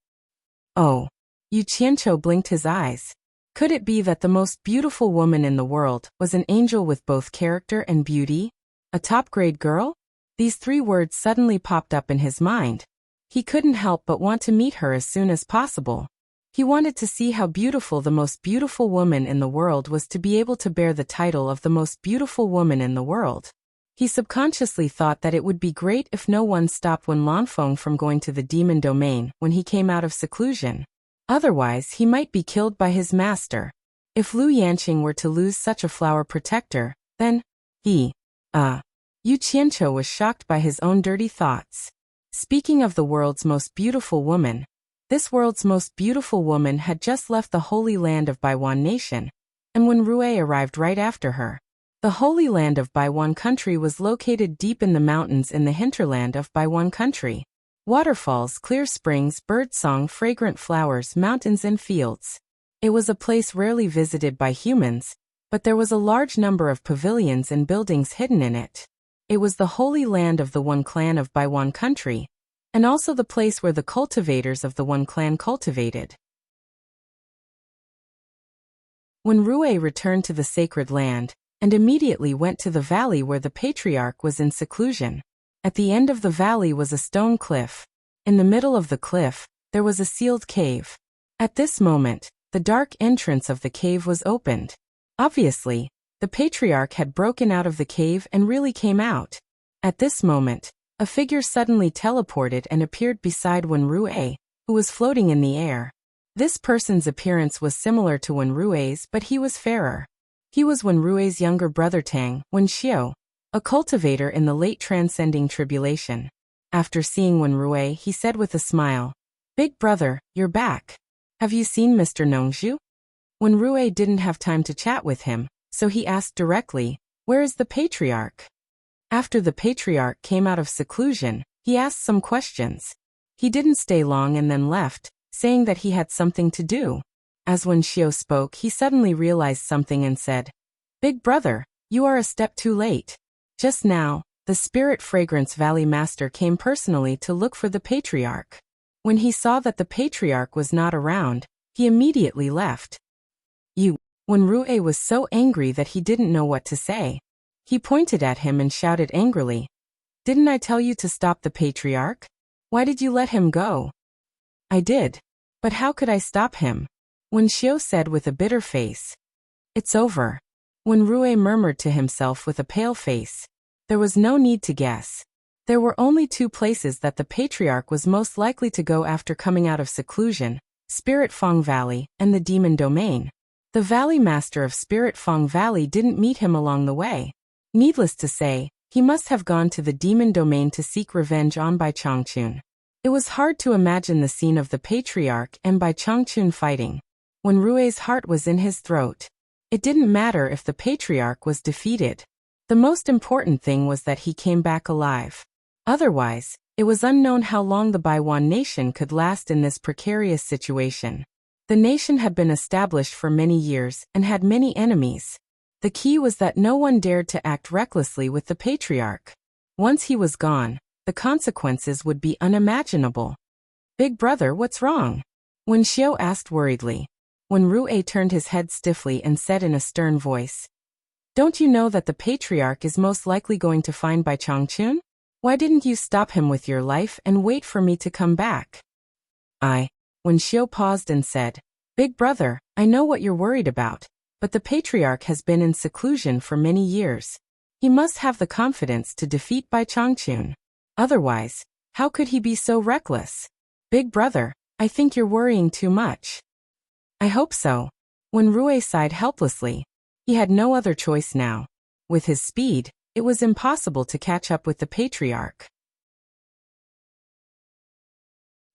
A: Oh. Yu Qianqiu blinked his eyes. Could it be that the most beautiful woman in the world was an angel with both character and beauty? A top-grade girl? These 3 words suddenly popped up in his mind. He couldn't help but want to meet her as soon as possible. He wanted to see how beautiful the most beautiful woman in the world was to be able to bear the title of the most beautiful woman in the world. He subconsciously thought that it would be great if no one stopped Wen Lanfeng from going to the demon domain when he came out of seclusion. Otherwise, he might be killed by his master. If Lu Yanqing were to lose such a flower protector, then Yu Qianqiu was shocked by his own dirty thoughts. Speaking of the world's most beautiful woman, this world's most beautiful woman had just left the Holy Land of Baiwan Nation, and when Rui arrived right after her. The Holy Land of Baiwan Country was located deep in the mountains in the hinterland of Baiwan Country. Waterfalls, clear springs, birdsong, fragrant flowers, mountains and fields. It was a place rarely visited by humans, but there was a large number of pavilions and buildings hidden in it. It was the holy land of the One Clan of Baiwan Country, and also the place where the cultivators of the One Clan cultivated. When Rui returned to the sacred land, and immediately went to the valley where the patriarch was in seclusion. At the end of the valley was a stone cliff. In the middle of the cliff, there was a sealed cave. At this moment, the dark entrance of the cave was opened. Obviously, the patriarch had broken out of the cave and really came out. At this moment, a figure suddenly teleported and appeared beside Wen Rui, who was floating in the air. This person's appearance was similar to Wen Rui's, but he was fairer. He was Wen Rui's younger brother Tang, Wen Xiu, a cultivator in the late transcending tribulation. After seeing Wen Rui, he said with a smile, "Big brother, you're back. Have you seen Mr. Nongzhu?" Wen Rui didn't have time to chat with him, so he asked directly, "Where is the patriarch?" After the patriarch came out of seclusion, he asked some questions. He didn't stay long and then left, saying that he had something to do. As Wen Xiu spoke, he suddenly realized something and said, "Big brother, you are a step too late. Just now, the Spirit Fragrance Valley Master came personally to look for the patriarch. When he saw that the patriarch was not around, he immediately left." Wen Rui was so angry that he didn't know what to say. He pointed at him and shouted angrily, "Didn't I tell you to stop the patriarch? Why did you let him go?" "I did. But how could I stop him?" Wen Xiu said with a bitter face. "It's over." Wen Rui murmured to himself with a pale face. There was no need to guess. There were only 2 places that the patriarch was most likely to go after coming out of seclusion, Spirit Fang Valley and the Demon Domain. The Valley Master of Spirit Fang Valley didn't meet him along the way. Needless to say, he must have gone to the Demon Domain to seek revenge on Bai Changchun. It was hard to imagine the scene of the patriarch and Bai Changchun fighting. When Rui's heart was in his throat. It didn't matter if the patriarch was defeated. The most important thing was that he came back alive. Otherwise, it was unknown how long the Baiwan nation could last in this precarious situation. The nation had been established for many years and had many enemies. The key was that no one dared to act recklessly with the patriarch. Once he was gone, the consequences would be unimaginable. Big brother, what's wrong? Wen Xiao asked worriedly. When Rue turned his head stiffly and said in a stern voice, "Don't you know that the patriarch is most likely going to find Bai Changchun? Why didn't you stop him with your life and wait for me to come back?" Wen Xiao paused and said, "Big brother, I know what you're worried about, but the patriarch has been in seclusion for many years. He must have the confidence to defeat Bai Changchun. Otherwise, how could he be so reckless? Big brother, I think you're worrying too much." "I hope so." When Rue sighed helplessly, he had no other choice now. With his speed, it was impossible to catch up with the patriarch.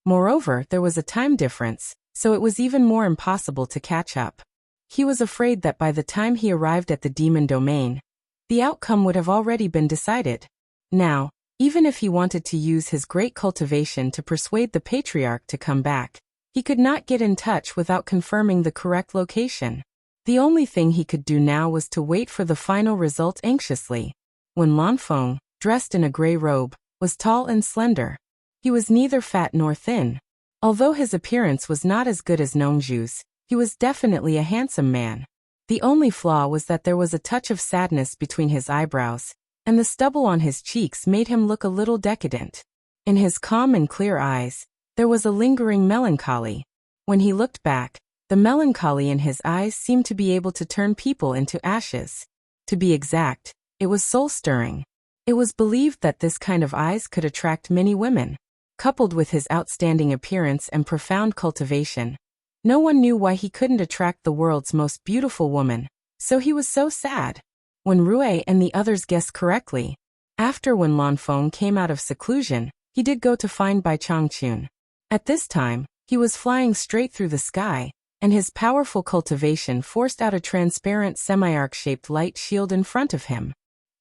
A: Moreover, there was a time difference, so it was even more impossible to catch up. He was afraid that by the time he arrived at the demon domain, the outcome would have already been decided. Now, even if he wanted to use his great cultivation to persuade the patriarch to come back, he could not get in touch without confirming the correct location. The only thing he could do now was to wait for the final result anxiously. When Lanfeng, dressed in a gray robe, was tall and slender. He was neither fat nor thin. Although his appearance was not as good as Nongju's, he was definitely a handsome man. The only flaw was that there was a touch of sadness between his eyebrows, and the stubble on his cheeks made him look a little decadent. In his calm and clear eyes, there was a lingering melancholy. When he looked back, the melancholy in his eyes seemed to be able to turn people into ashes. To be exact, it was soul-stirring. It was believed that this kind of eyes could attract many women. Coupled with his outstanding appearance and profound cultivation, no one knew why he couldn't attract the world's most beautiful woman, so he was so sad. When Rue and the others guessed correctly, after when Lanfeng came out of seclusion, he did go to find Bai Changchun. At this time, he was flying straight through the sky, and his powerful cultivation forced out a transparent semi-arc-shaped light shield in front of him.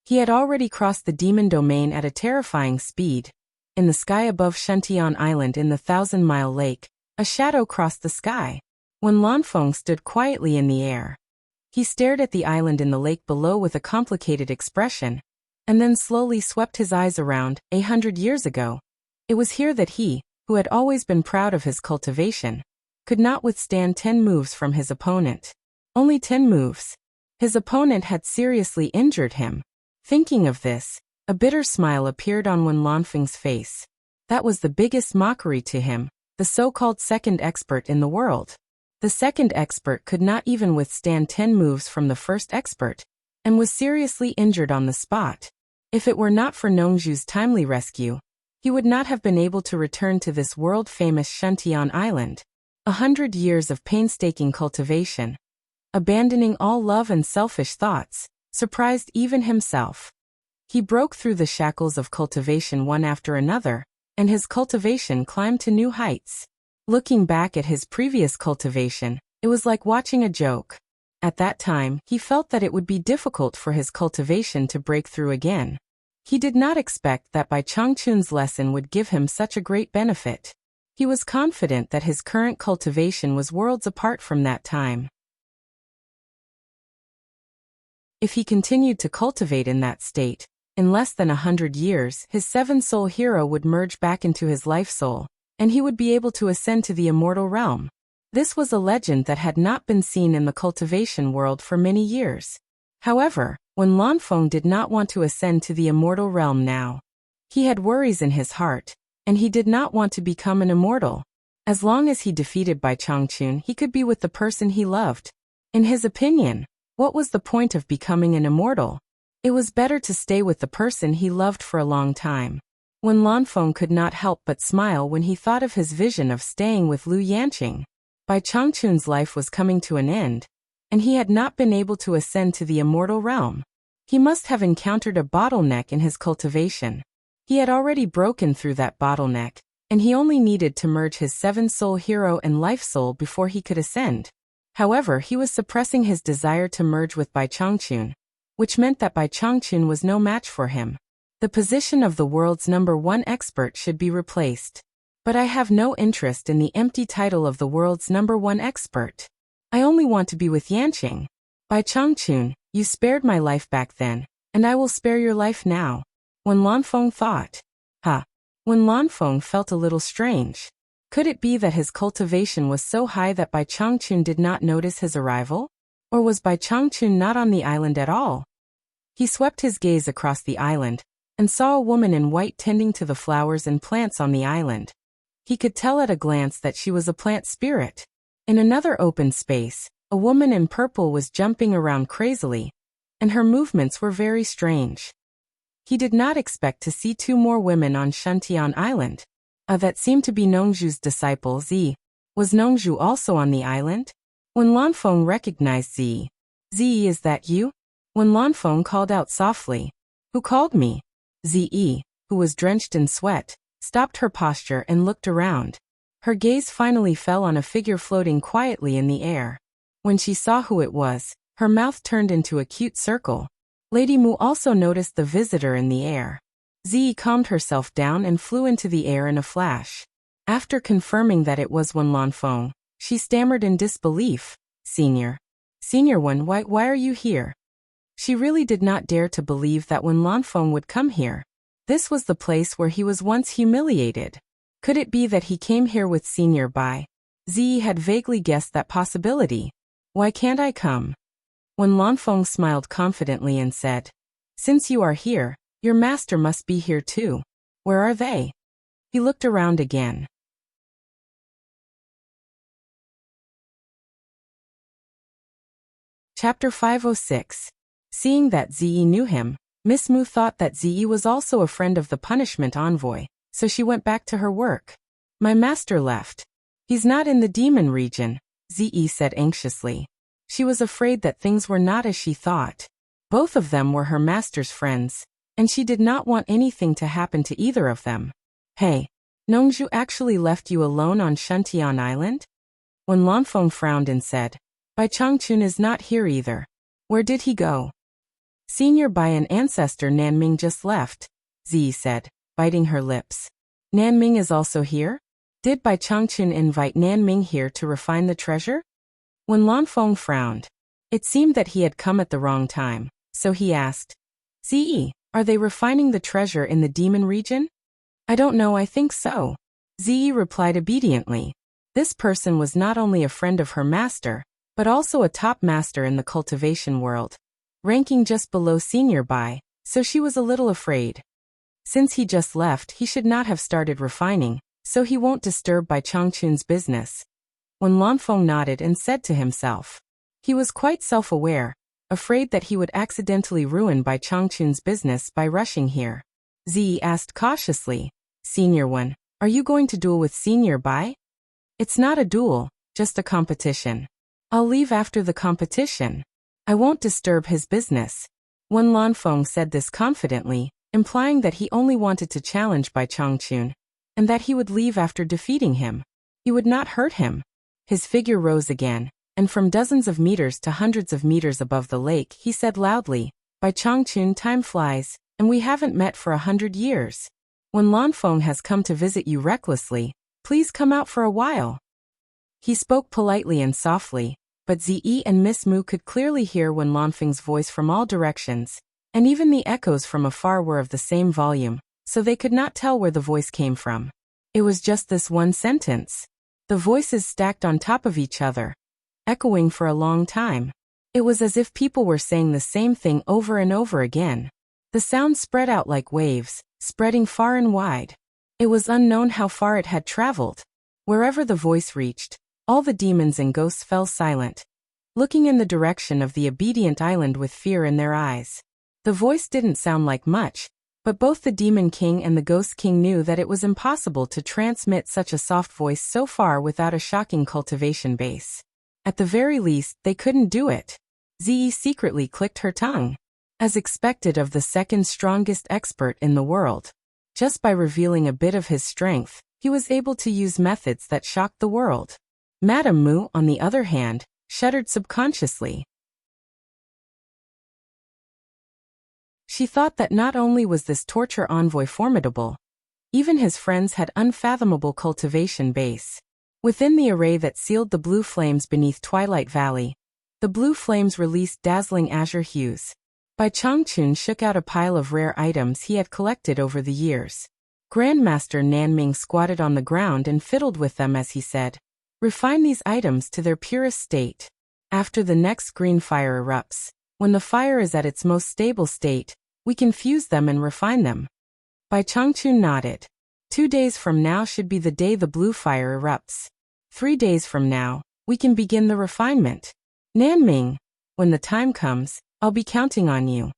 A: He had already crossed the demon domain at a terrifying speed. In the sky above Shentian Island in the 1,000-mile lake, a shadow crossed the sky. When Lanfeng stood quietly in the air, he stared at the island in the lake below with a complicated expression, and then slowly swept his eyes around. 100 years ago, it was here that he, who had always been proud of his cultivation, could not withstand 10 moves from his opponent. Only 10 moves. His opponent had seriously injured him. Thinking of this, a bitter smile appeared on Wen Lanfeng's face. That was the biggest mockery to him, the so-called second expert in the world. The second expert could not even withstand 10 moves from the first expert, and was seriously injured on the spot. If it were not for Nongju's timely rescue, he would not have been able to return to this world-famous Shentian Island. 100 years of painstaking cultivation, abandoning all love and selfish thoughts, surprised even himself. He broke through the shackles of cultivation one after another, and his cultivation climbed to new heights. Looking back at his previous cultivation, it was like watching a joke. At that time, he felt that it would be difficult for his cultivation to break through again. He did not expect that Bai Changchun's lesson would give him such a great benefit. He was confident that his current cultivation was worlds apart from that time. If he continued to cultivate in that state, in less than 100 years, his 7-soul hero would merge back into his life soul, and he would be able to ascend to the immortal realm. This was a legend that had not been seen in the cultivation world for many years. However, when Lanfeng did not want to ascend to the immortal realm now, he had worries in his heart, and he did not want to become an immortal. As long as he defeated Bai Changchun, he could be with the person he loved. In his opinion, what was the point of becoming an immortal? It was better to stay with the person he loved for a long time. When Lanfeng could not help but smile when he thought of his vision of staying with Lu Yanqing. Bai Changchun's life was coming to an end, and he had not been able to ascend to the immortal realm. He must have encountered a bottleneck in his cultivation. He had already broken through that bottleneck, and he only needed to merge his 7-soul hero and life soul before he could ascend. However, he was suppressing his desire to merge with Bai Changchun, which meant that Bai Changchun was no match for him. The position of the world's #1 expert should be replaced. But I have no interest in the empty title of the world's #1 expert. I only want to be with Yanqing. Bai Changchun, you spared my life back then, and I will spare your life now. When Lanfeng thought. When Lanfeng felt a little strange. Could it be that his cultivation was so high that Bai Changchun did not notice his arrival? Or was Bai Changchun not on the island at all? He swept his gaze across the island, and saw a woman in white tending to the flowers and plants on the island. He could tell at a glance that she was a plant spirit. In another open space, a woman in purple was jumping around crazily, and her movements were very strange. He did not expect to see two more women on Shuntian Island. That seemed to be Nongzhu's disciple Zi. Was Nongzhu also on the island? When Lanfeng recognized Zi, "Zi, is that you?" When Lanfeng called out softly, "Who called me?" Zi, who was drenched in sweat, stopped her posture and looked around. Her gaze finally fell on a figure floating quietly in the air. When she saw who it was, her mouth turned into a cute circle. Lady Mu also noticed the visitor in the air. Zi calmed herself down and flew into the air in a flash. After confirming that it was Wen Lanfeng, she stammered in disbelief, Senior Wen, why are you here?" She really did not dare to believe that Wen Lanfeng would come here. This was the place where he was once humiliated. Could it be that he came here with Senior Bai? Zi had vaguely guessed that possibility. "Why can't I come?" Wen Lanfeng smiled confidently and said, "Since you are here, your master must be here too. Where are they?" He looked around again. Chapter 506. Seeing that Ziyi knew him, Miss Mu thought that Ziyi was also a friend of the punishment envoy, so she went back to her work. "My master left. He's not in the demon region," Ziyi said anxiously. She was afraid that things were not as she thought. Both of them were her master's friends, and she did not want anything to happen to either of them. "Hey, Nongzhu actually left you alone on Shuntian Island?" When Lanfeng frowned and said, "Bai Changchun is not here either. Where did he go?" "Senior Bai and ancestor Nanming just left," Zi said, biting her lips. "Nanming is also here? Did Bai Changchun invite Nanming here to refine the treasure?" When Lanfeng frowned, it seemed that he had come at the wrong time, so he asked, "Zi, are they refining the treasure in the demon region?" "I don't know, I think so," Zi replied obediently. This person was not only a friend of her master, but also a top master in the cultivation world, ranking just below Senior Bai, so she was a little afraid. Since he just left, he should not have started refining, so he won't disturb Bai Changchun's business. When Lanfeng nodded and said to himself, he was quite self-aware, afraid that he would accidentally ruin Bai Changchun's business by rushing here. Zi asked cautiously, "Senior Wen, are you going to duel with Senior Bai?" "It's not a duel, just a competition. I'll leave after the competition. I won't disturb his business." Wen Lanfeng said this confidently, implying that he only wanted to challenge Bai Changchun, and that he would leave after defeating him. He would not hurt him. His figure rose again, and from dozens of meters to hundreds of meters above the lake, he said loudly, "Bai Changchun, time flies, and we haven't met for 100 years. When Lanfeng has come to visit you recklessly, please come out for a while." He spoke politely and softly, but Zi and Miss Mu could clearly hear Wen Lanfeng's voice from all directions, and even the echoes from afar were of the same volume, so they could not tell where the voice came from. It was just this one sentence. The voices stacked on top of each other, echoing for a long time. It was as if people were saying the same thing over and over again. The sound spread out like waves, spreading far and wide. It was unknown how far it had traveled. Wherever the voice reached, all the demons and ghosts fell silent, looking in the direction of the obedient island with fear in their eyes. The voice didn't sound like much, but both the Demon King and the Ghost King knew that it was impossible to transmit such a soft voice so far without a shocking cultivation base. At the very least, they couldn't do it. Zi secretly clicked her tongue. As expected of the second strongest expert in the world, just by revealing a bit of his strength, he was able to use methods that shocked the world. Madame Mu, on the other hand, shuddered subconsciously. She thought that not only was this torture envoy formidable, even his friends had unfathomable cultivation base. Within the array that sealed the blue flames beneath Twilight Valley, the blue flames released dazzling azure hues. Bai Changchun shook out a pile of rare items he had collected over the years. Grandmaster Nanming squatted on the ground and fiddled with them as he said, "Refine these items to their purest state. After the next green fire erupts, when the fire is at its most stable state, we can fuse them and refine them." Bai Changchun nodded. 2 days from now should be the day the blue fire erupts. 3 days from now, we can begin the refinement. Nanming, when the time comes, I'll be counting on you.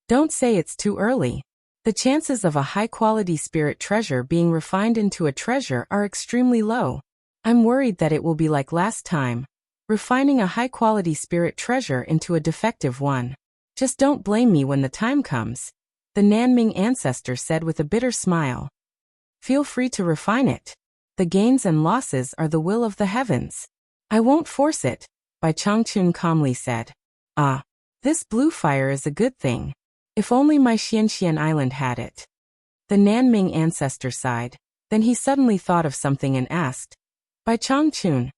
A: Don't say it's too early. The chances of a high-quality spirit treasure being refined into a treasure are extremely low. I'm worried that it will be like last time, refining a high-quality spirit treasure into a defective one. Just don't blame me when the time comes, the Nanming ancestor said with a bitter smile. Feel free to refine it. The gains and losses are the will of the heavens. I won't force it, Bai Changchun calmly said. Ah, this blue fire is a good thing. If only my Xianxian island had it. The Nanming ancestor sighed. Then he suddenly thought of something and asked, Bai Changchun,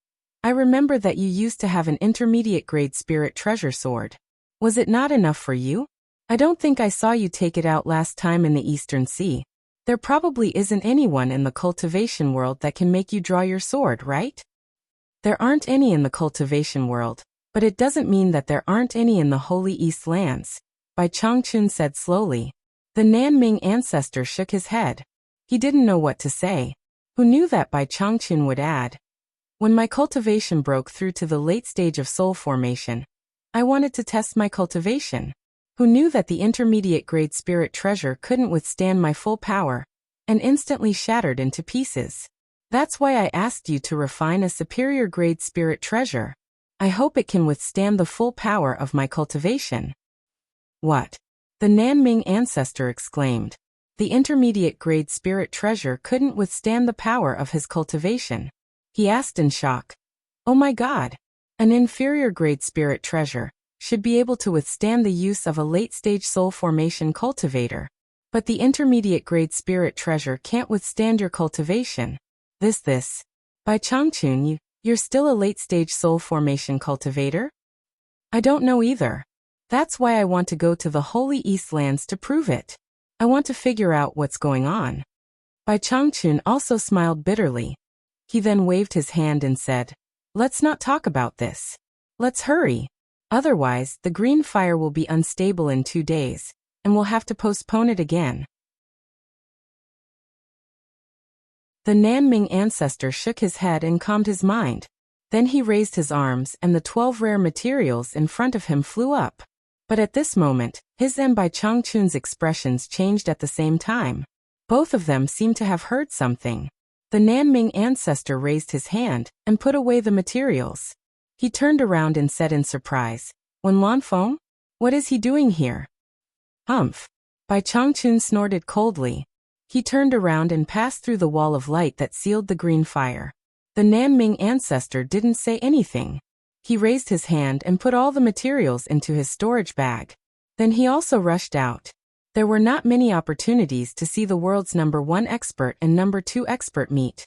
A: I remember that you used to have an intermediate-grade spirit treasure sword. Was it not enough for you? I don't think I saw you take it out last time in the Eastern Sea. There probably isn't anyone in the cultivation world that can make you draw your sword, right? There aren't any in the cultivation world, but it doesn't mean that there aren't any in the Holy East lands, Bai Changchun said slowly. The Nanming ancestor shook his head. He didn't know what to say. Who knew that Bai Changchun would add? When my cultivation broke through to the late stage of soul formation, I wanted to test my cultivation. Who knew that the intermediate-grade spirit treasure couldn't withstand my full power, and instantly shattered into pieces. That's why I asked you to refine a superior-grade spirit treasure. I hope it can withstand the full power of my cultivation. What? The Nanming ancestor exclaimed. The intermediate-grade spirit treasure couldn't withstand the power of his cultivation. He asked in shock. Oh my God! An inferior-grade spirit treasure should be able to withstand the use of a late-stage soul formation cultivator. But the intermediate-grade spirit treasure can't withstand your cultivation. This. Bai Changchun, you're still a late-stage soul formation cultivator? I don't know either. That's why I want to go to the Holy East lands to prove it. I want to figure out what's going on. Bai Changchun also smiled bitterly. He then waved his hand and said, Let's not talk about this. Let's hurry. Otherwise, the green fire will be unstable in 2 days, and we'll have to postpone it again. The Nanming ancestor shook his head and calmed his mind. Then he raised his arms and the 12 rare materials in front of him flew up. But at this moment, his and Bai Changchun's expressions changed at the same time. Both of them seemed to have heard something. The Nanming ancestor raised his hand and put away the materials. He turned around and said in surprise, Wen Lanfeng? What is he doing here? Humph! Bai Changchun snorted coldly. He turned around and passed through the wall of light that sealed the green fire. The Nanming ancestor didn't say anything. He raised his hand and put all the materials into his storage bag. Then he also rushed out. There were not many opportunities to see the world's number 1 expert and number 2 expert meet.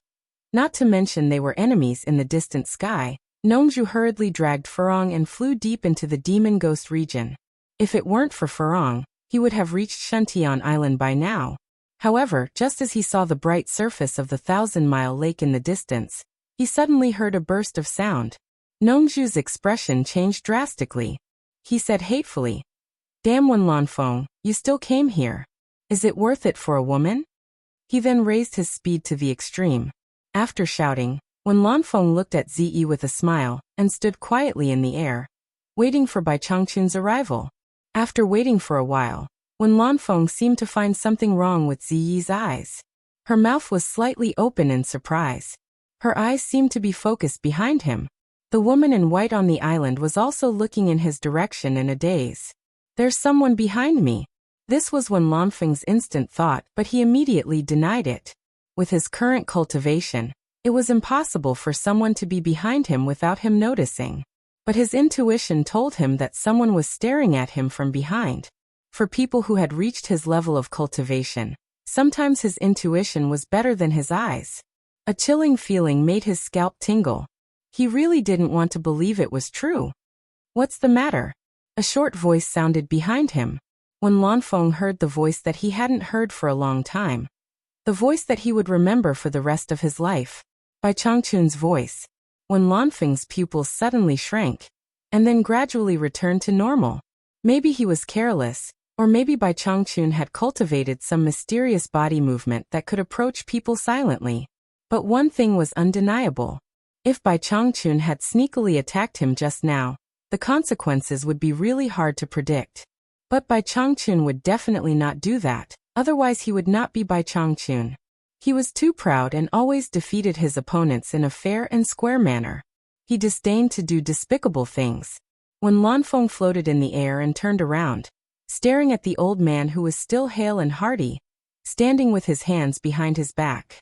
A: Not to mention they were enemies in the distant sky. Nongzhu hurriedly dragged Furong and flew deep into the demon ghost region. If it weren't for Furong, he would have reached Shuntian Island by now. However, just as he saw the bright surface of the 1,000-mile lake in the distance, he suddenly heard a burst of sound. Nongzhu's expression changed drastically. He said hatefully, Damn Wen Lanfeng, you still came here. Is it worth it for a woman? He then raised his speed to the extreme. After shouting, Wen Lanfeng looked at Ziyi with a smile and stood quietly in the air, waiting for Bai Changchun's arrival. After waiting for a while, Wen Lanfeng seemed to find something wrong with Ziyi's eyes. Her mouth was slightly open in surprise. Her eyes seemed to be focused behind him. The woman in white on the island was also looking in his direction in a daze. There's someone behind me. This was Wen Lanfeng's instant thought, but he immediately denied it. With his current cultivation, it was impossible for someone to be behind him without him noticing. But his intuition told him that someone was staring at him from behind. For people who had reached his level of cultivation, sometimes his intuition was better than his eyes. A chilling feeling made his scalp tingle. He really didn't want to believe it was true. What's the matter? A short voice sounded behind him. Wen Lanfeng heard the voice that he hadn't heard for a long time. The voice that he would remember for the rest of his life. Bai Changchun's voice. When Lanfeng's pupils suddenly shrank, and then gradually returned to normal. Maybe he was careless, or maybe Bai Changchun had cultivated some mysterious body movement that could approach people silently. But one thing was undeniable. If Bai Changchun had sneakily attacked him just now, the consequences would be really hard to predict. But Bai Changchun would definitely not do that, otherwise he would not be Bai Changchun. He was too proud and always defeated his opponents in a fair and square manner. He disdained to do despicable things. When Lanfeng floated in the air and turned around, staring at the old man who was still hale and hearty, standing with his hands behind his back.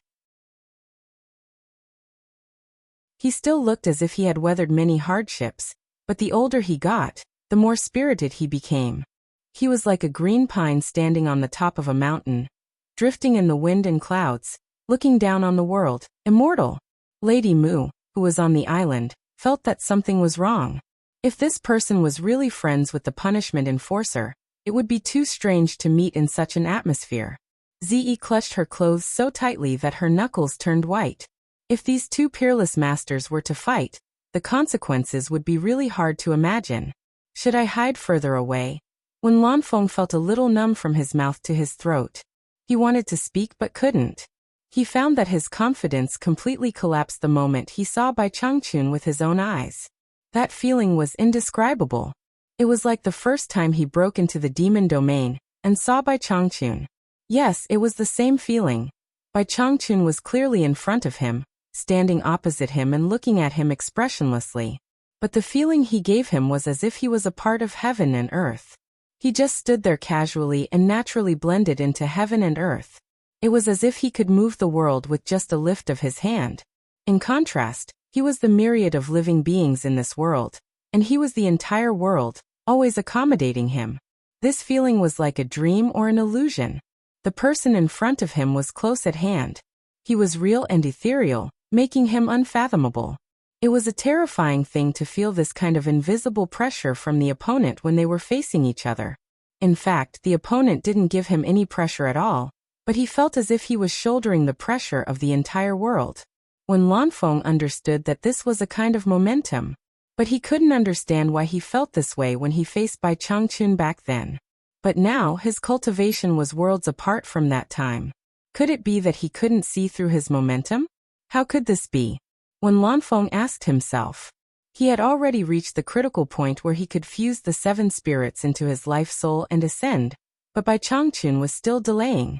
A: He still looked as if he had weathered many hardships, but the older he got, the more spirited he became. He was like a green pine standing on the top of a mountain, drifting in the wind and clouds, looking down on the world. Immortal. Lady Mu, who was on the island, felt that something was wrong. If this person was really friends with the punishment enforcer, it would be too strange to meet in such an atmosphere. Ze clutched her clothes so tightly that her knuckles turned white. If these two peerless masters were to fight, the consequences would be really hard to imagine. Should I hide further away? When Lanfeng felt a little numb from his mouth to his throat. He wanted to speak but couldn't. He found that his confidence completely collapsed the moment he saw Bai Changchun with his own eyes. That feeling was indescribable. It was like the first time he broke into the demon domain and saw Bai Changchun. Yes, it was the same feeling. Bai Changchun was clearly in front of him, standing opposite him and looking at him expressionlessly. But the feeling he gave him was as if he was a part of heaven and earth. He just stood there casually and naturally blended into heaven and earth. It was as if he could move the world with just a lift of his hand. In contrast, he was the myriad of living beings in this world, and he was the entire world, always accommodating him. This feeling was like a dream or an illusion. The person in front of him was close at hand. He was real and ethereal, making him unfathomable. It was a terrifying thing to feel this kind of invisible pressure from the opponent when they were facing each other. In fact, the opponent didn't give him any pressure at all, but he felt as if he was shouldering the pressure of the entire world. When Lanfeng understood that this was a kind of momentum, but he couldn't understand why he felt this way when he faced Bai Changchun back then. But now his cultivation was worlds apart from that time. Could it be that he couldn't see through his momentum? How could this be? When Lanfeng asked himself, he had already reached the critical point where he could fuse the 7 spirits into his life soul and ascend, but Bai Changchun was still delaying.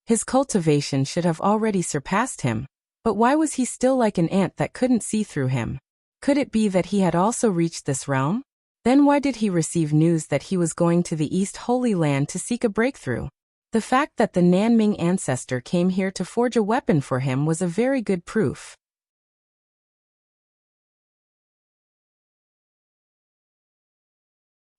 A: His cultivation should have already surpassed him, but why was he still like an ant that couldn't see through him? Could it be that he had also reached this realm? Then why did he receive news that he was going to the East Holy Land to seek a breakthrough? The fact that the Nanming ancestor came here to forge a weapon for him was a very good proof.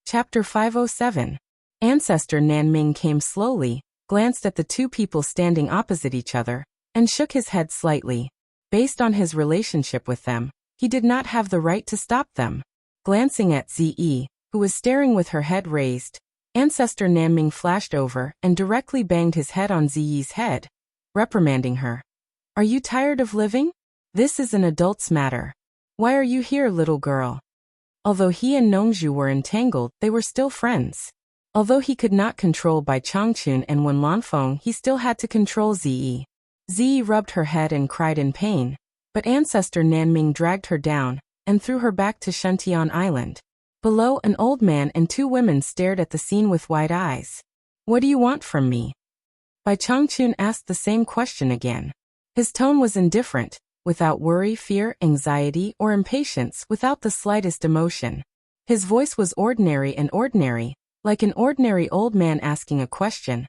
A: Chapter 507. Ancestor Nanming came slowly, glanced at the two people standing opposite each other, and shook his head slightly. Based on his relationship with them, he did not have the right to stop them. Glancing at Ze, who was staring with her head raised, Ancestor Nanming flashed over and directly banged his head on Ziyi's head, reprimanding her. Are you tired of living? This is an adult's matter. Why are you here, little girl? Although he and Nongzhu were entangled, they were still friends. Although he could not control Bai Changchun and Wen Lanfeng, he still had to control Ziyi. Ziyi rubbed her head and cried in pain, but Ancestor Nanming dragged her down and threw her back to Shentian Island. Below, an old man and 2 women stared at the scene with wide eyes. What do you want from me? Bai Changchun asked the same question again. His tone was indifferent, without worry, fear, anxiety, or impatience, without the slightest emotion. His voice was ordinary and ordinary, like an ordinary old man asking a question.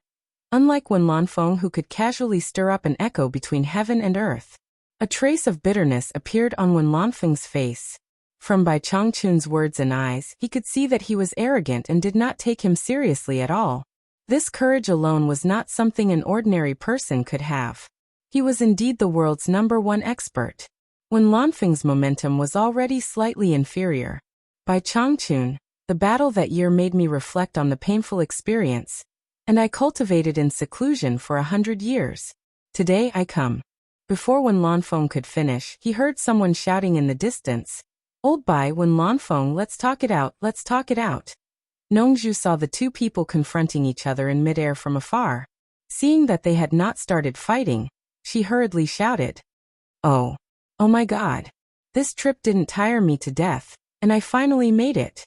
A: Unlike Wen Lanfeng, who could casually stir up an echo between heaven and earth. A trace of bitterness appeared on Wen Lanfeng's face. From Bai Changchun's words and eyes, he could see that he was arrogant and did not take him seriously at all. This courage alone was not something an ordinary person could have. He was indeed the world's #1 expert. Wen Lanfeng's momentum was already slightly inferior. Bai Changchun, the battle that year made me reflect on the painful experience, and I cultivated in seclusion for 100 years. Today I come. Before Wen Lanfeng could finish, he heard someone shouting in the distance. Old Bai Wen Lanfeng, let's talk it out, let's talk it out. Nongzhu saw the two people confronting each other in midair from afar. Seeing that they had not started fighting, she hurriedly shouted. Oh my god. This trip didn't tire me to death, and I finally made it.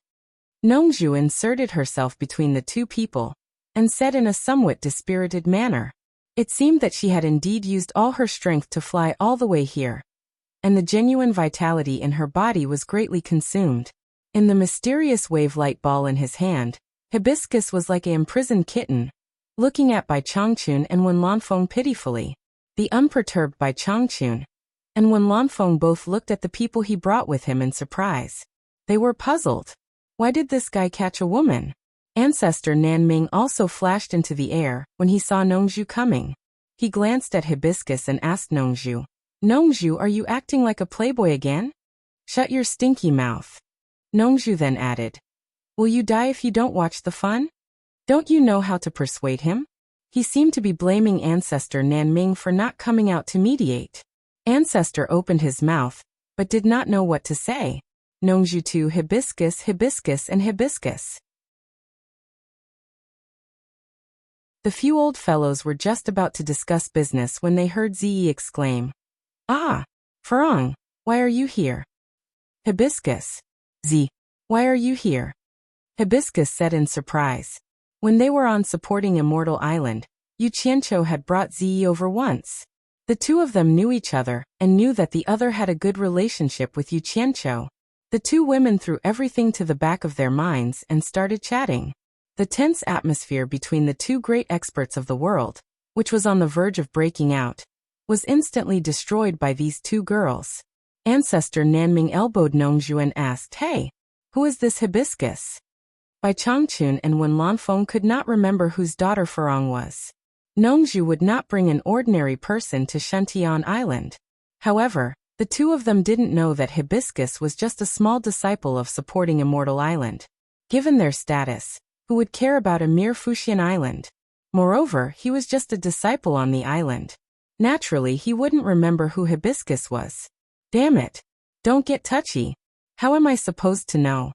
A: Nongzhu inserted herself between the two people, and said in a somewhat dispirited manner. It seemed that she had indeed used all her strength to fly all the way here, and the genuine vitality in her body was greatly consumed. In the mysterious wave-light ball in his hand, Hibiscus was like an imprisoned kitten, looking at Bai Changchun and Wen Lanfeng pitifully. The unperturbed Bai Changchun and Wen Lanfeng both looked at the people he brought with him in surprise. They were puzzled. Why did this guy catch a woman? Ancestor Nanming also flashed into the air when he saw Nongzhu coming. He glanced at Hibiscus and asked Nongzhu, Nongzhu, are you acting like a playboy again? Shut your stinky mouth. Nongzhu then added, will you die if you don't watch the fun? Don't you know how to persuade him? He seemed to be blaming Ancestor Nanming for not coming out to mediate. Ancestor opened his mouth, but did not know what to say. Nongzhu to Hibiscus, Hibiscus and Hibiscus. The few old fellows were just about to discuss business when they heard Zi exclaim, Ah! Farong, why are you here? Hibiscus. Zi, why are you here? Hibiscus said in surprise. When they were on supporting Immortal Island, Yu Qianqiu had brought Zi over once. The two of them knew each other, and knew that the other had a good relationship with Yu Qianqiu. The two women threw everything to the back of their minds and started chatting. The tense atmosphere between the two great experts of the world, which was on the verge of breaking out, was instantly destroyed by these two girls. Ancestor Nanming elbowed Nongzhu and asked, Hey, who is this Hibiscus? Bai Changchun and Wen Lanfeng could not remember whose daughter Farong was. Nongzhu would not bring an ordinary person to Shuntian Island. However, the two of them didn't know that Hibiscus was just a small disciple of supporting Immortal Island. Given their status, who would care about a mere Fuxian island? Moreover, he was just a disciple on the island. Naturally, he wouldn't remember who Hibiscus was. Damn it. Don't get touchy. How am I supposed to know?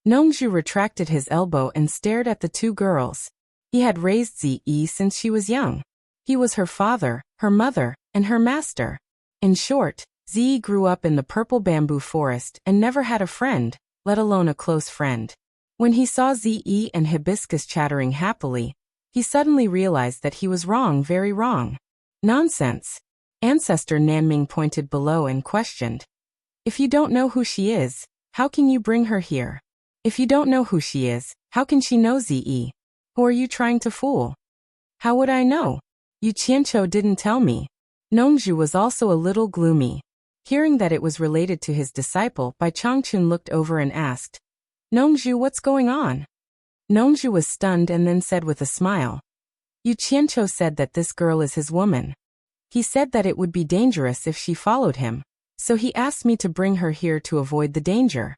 A: Nongzhu retracted his elbow and stared at the two girls. He had raised Zi since she was young. He was her father, her mother, and her master. In short, Zi grew up in the purple bamboo forest and never had a friend, let alone a close friend. When he saw Zi and Hibiscus chattering happily, he suddenly realized that he was wrong, very wrong. Nonsense. Ancestor Nanming pointed below and questioned. If you don't know who she is, how can you bring her here? If you don't know who she is, how can she know Zi? Who are you trying to fool? How would I know? Yu Qianqiu didn't tell me. Nongzhu was also a little gloomy. Hearing that it was related to his disciple, Bai Changchun looked over and asked, Nongzhu, what's going on? Nongzhu was stunned and then said with a smile. Yu Qianqiu said that this girl is his woman. He said that it would be dangerous if she followed him, so he asked me to bring her here to avoid the danger.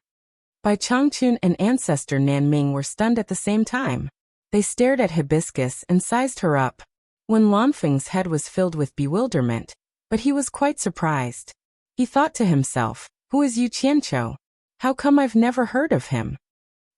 A: Bai Changchun and Ancestor Nanming were stunned at the same time. They stared at Hibiscus and sized her up. Wen Lanfeng's head was filled with bewilderment, but he was quite surprised. He thought to himself, who is Yu Qianqiu? How come I've never heard of him?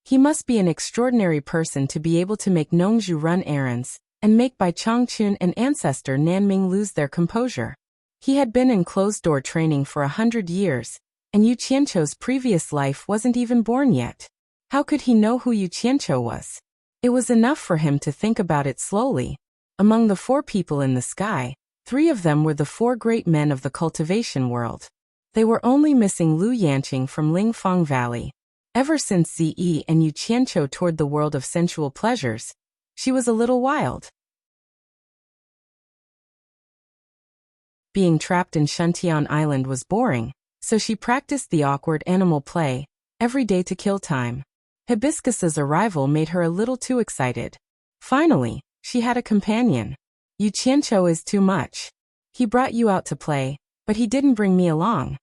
A: He must be an extraordinary person to be able to make Nongzhu run errands, and make Bai Changchun and Ancestor Nanming lose their composure. He had been in closed-door training for 100 years, and Yu Qianqiu's previous life wasn't even born yet. How could he know who Yu Qianqiu was? It was enough for him to think about it slowly. Among the 4 people in the sky, 3 of them were the 4 great men of the cultivation world. They were only missing Lu Yanqing from Lingfang Valley. Ever since Zi and Yu Qianqiu toured the world of sensual pleasures, she was a little wild. Being trapped in Shuntian Island was boring, so she practiced the awkward animal play every day to kill time. Hibiscus's arrival made her a little too excited. Finally, she had a companion. Yu Qianqiu is too much. He brought you out to play, but he didn't bring me along.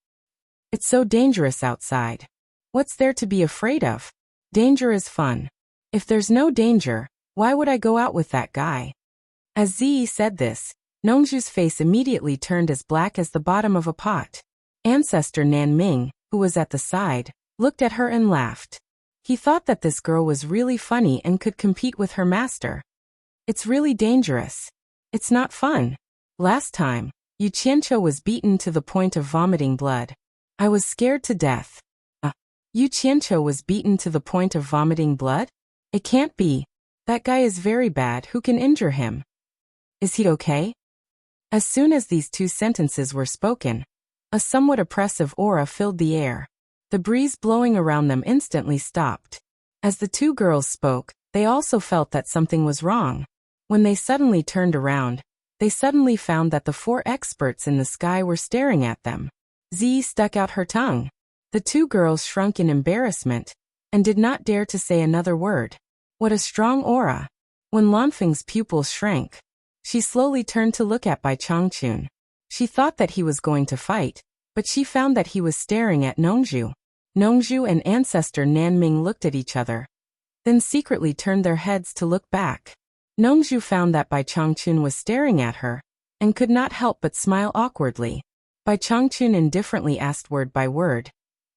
A: It's so dangerous outside. What's there to be afraid of? Danger is fun. If there's no danger, why would I go out with that guy? As Zi said this, Nongzhu's face immediately turned as black as the bottom of a pot. Ancestor Nan Ming, who was at the side, looked at her and laughed. He thought that this girl was really funny and could compete with her master. It's really dangerous. It's not fun. Last time, Yu Qianqiu was beaten to the point of vomiting blood. I was scared to death. Yu Qianqiu was beaten to the point of vomiting blood? It can't be. That guy is very bad. Who can injure him? Is he okay? As soon as these two sentences were spoken, a somewhat oppressive aura filled the air. The breeze blowing around them instantly stopped. As the two girls spoke, they also felt that something was wrong. When they suddenly turned around, they suddenly found that the four experts in the sky were staring at them. Zi stuck out her tongue. The two girls shrunk in embarrassment and did not dare to say another word. What a strong aura! When Lanfeng's pupils shrank, she slowly turned to look at Bai Changchun. She thought that he was going to fight, but she found that he was staring at Nongzhu. Nongzhu and Ancestor Nanming looked at each other, then secretly turned their heads to look back. Nongzhu found that Bai Changchun was staring at her, and could not help but smile awkwardly. Bai Changchun indifferently asked word by word,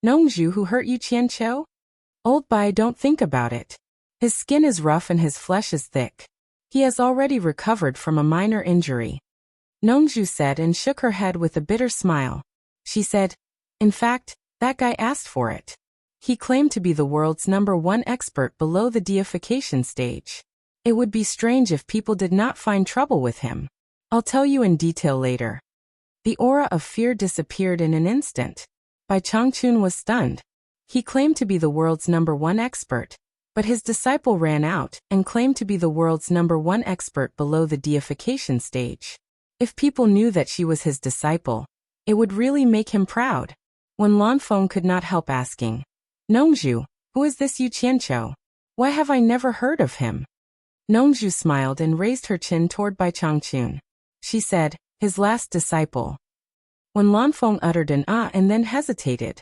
A: "Nongzhu, who hurt you, Qianqiu?" "Old Bai, don't think about it. His skin is rough and his flesh is thick. He has already recovered from a minor injury," Nongzhu said and shook her head with a bitter smile. She said, "In fact, that guy asked for it. He claimed to be the world's #1 expert below the deification stage. It would be strange if people did not find trouble with him. I'll tell you in detail later." The aura of fear disappeared in an instant. Bai Changchun was stunned. He claimed to be the world's #1 expert, but his disciple ran out and claimed to be the world's #1 expert below the deification stage. If people knew that she was his disciple, it would really make him proud. When Lanfeng could not help asking, "Nongzhu, who is this Yu Qianqiu? Why have I never heard of him?" Nongzhu smiled and raised her chin toward Bai Changchun. She said, "His last disciple." When Lanfeng uttered an ah and then hesitated.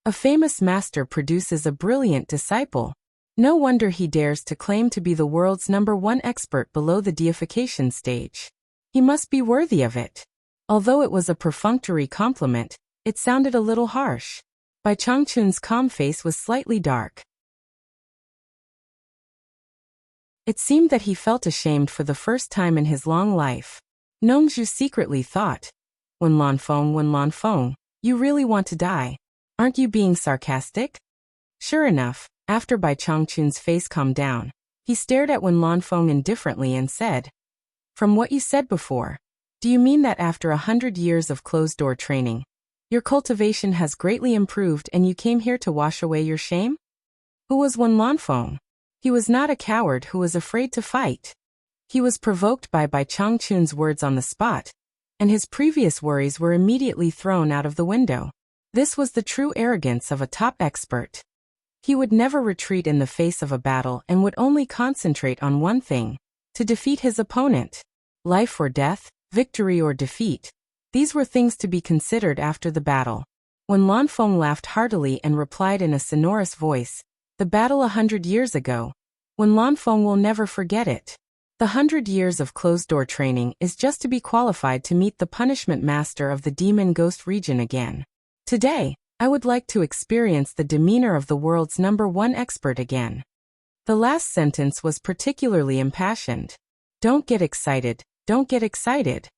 A: A famous master produces a brilliant disciple. No wonder he dares to claim to be the world's #1 expert below the deification stage. He must be worthy of it. Although it was a perfunctory compliment, it sounded a little harsh. Bai Changchun's calm face was slightly dark. It seemed that he felt ashamed for the first time in his long life. Nongzhu secretly thought, when Lanfeng, you really want to die. Aren't you being sarcastic?" Sure enough, after Bai Changchun's face calmed down, he stared at Wen Lanfeng indifferently and said, "From what you said before, do you mean that after 100 years of closed-door training, your cultivation has greatly improved and you came here to wash away your shame?" Who was Wen Lanfeng? He was not a coward who was afraid to fight. He was provoked by Bai Changchun's words on the spot, and his previous worries were immediately thrown out of the window. This was the true arrogance of a top expert. He would never retreat in the face of a battle and would only concentrate on one thing: to defeat his opponent. Life or death, victory or defeat. These were things to be considered after the battle. When Lanfeng laughed heartily and replied in a sonorous voice, "The battle 100 years ago. When Lanfeng will never forget it. The 100 years of closed-door training is just to be qualified to meet the punishment master of the demon ghost region again. Today, I would like to experience the demeanor of the world's #1 expert again." The last sentence was particularly impassioned. "Don't get excited, don't get excited."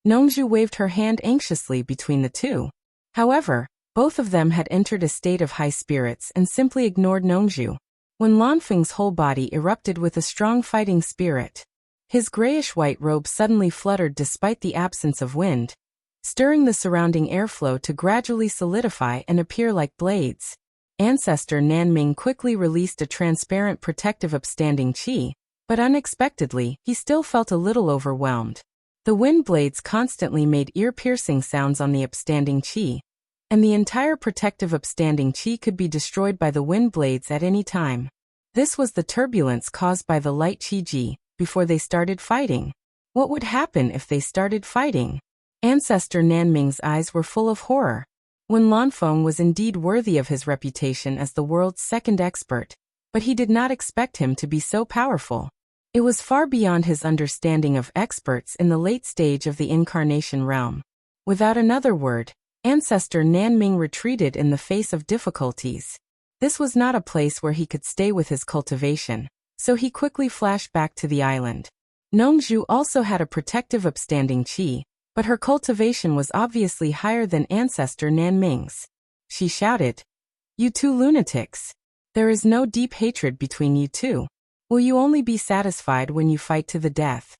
A: Nongzhu waved her hand anxiously between the two. However, both of them had entered a state of high spirits and simply ignored Nongzhu. When Lanfeng's whole body erupted with a strong fighting spirit. His grayish-white robe suddenly fluttered despite the absence of wind, stirring the surrounding airflow to gradually solidify and appear like blades. Ancestor Nanming quickly released a transparent protective upstanding chi, but unexpectedly, he still felt a little overwhelmed. The wind blades constantly made ear-piercing sounds on the upstanding chi, and the entire protective upstanding chi could be destroyed by the wind blades at any time. This was the turbulence caused by the light chi ji before they started fighting. What would happen if they started fighting? Ancestor Nanming's eyes were full of horror. Wen Lanfeng was indeed worthy of his reputation as the world's second expert, but he did not expect him to be so powerful. It was far beyond his understanding of experts in the late stage of the incarnation realm. Without another word, Ancestor Nanming retreated in the face of difficulties. This was not a place where he could stay with his cultivation, so he quickly flashed back to the island. Nongzhu also had a protective upstanding qi, but her cultivation was obviously higher than Ancestor Nanming's. She shouted, "You two lunatics! There is no deep hatred between you two. Will you only be satisfied when you fight to the death?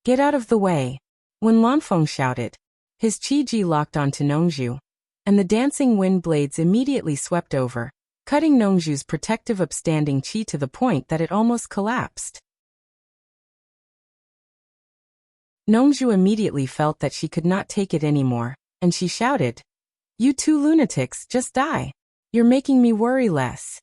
A: Get out of the way!" When Lanfeng shouted, his qi-ji locked onto Nongzhu, and the dancing wind blades immediately swept over, cutting Nongzhu's protective upstanding qi to the point that it almost collapsed. Nongzhu immediately felt that she could not take it anymore, and she shouted, "You two lunatics, just die. You're making me worry less."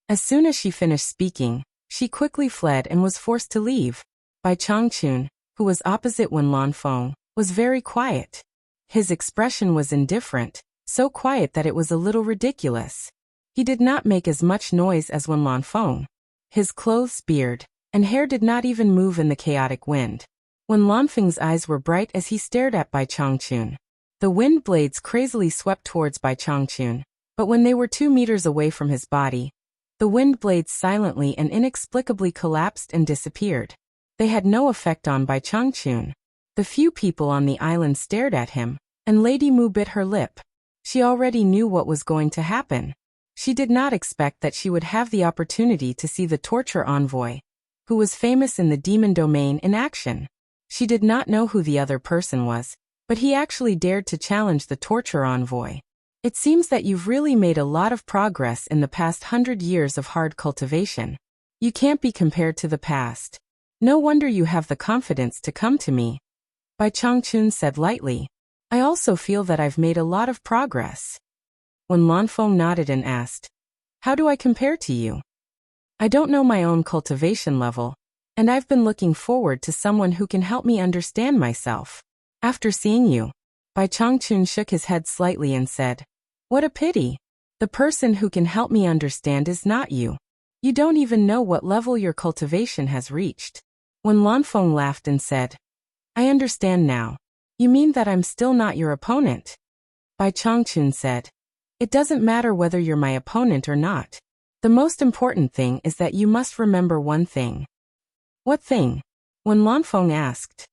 A: As soon as she finished speaking, she quickly fled and was forced to leave. Bai Changchun, who was opposite Wen Lanfeng, was very quiet. His expression was indifferent, so quiet that it was a little ridiculous. He did not make as much noise as Wen Lanfeng. His clothes, beard, and hair did not even move in the chaotic wind. Wen Lanfeng's eyes were bright as he stared at Bai Changchun. The wind blades crazily swept towards Bai Changchun, but when they were 2 meters away from his body, the wind blades silently and inexplicably collapsed and disappeared. They had no effect on Bai Changchun. The few people on the island stared at him, and Lady Mu bit her lip. She already knew what was going to happen. She did not expect that she would have the opportunity to see the torture envoy, who was famous in the demon domain, in action. She did not know who the other person was, but he actually dared to challenge the torture envoy. It seems that you've really made a lot of progress in the past 100 years of hard cultivation. You can't be compared to the past. No wonder you have the confidence to come to me. Bai Changchun said lightly. I also feel that I've made a lot of progress. When Lanfeng nodded and asked, "How do I compare to you?" "I don't know my own cultivation level, and I've been looking forward to someone who can help me understand myself. After seeing you." Bai Changchun shook his head slightly and said, "What a pity. The person who can help me understand is not you. You don't even know what level your cultivation has reached." When Lanfeng laughed and said, "I understand now. You mean that I'm still not your opponent?" Bai Changchun said, "It doesn't matter whether you're my opponent or not. The most important thing is that you must remember one thing." "What thing?" When Lanfeng asked.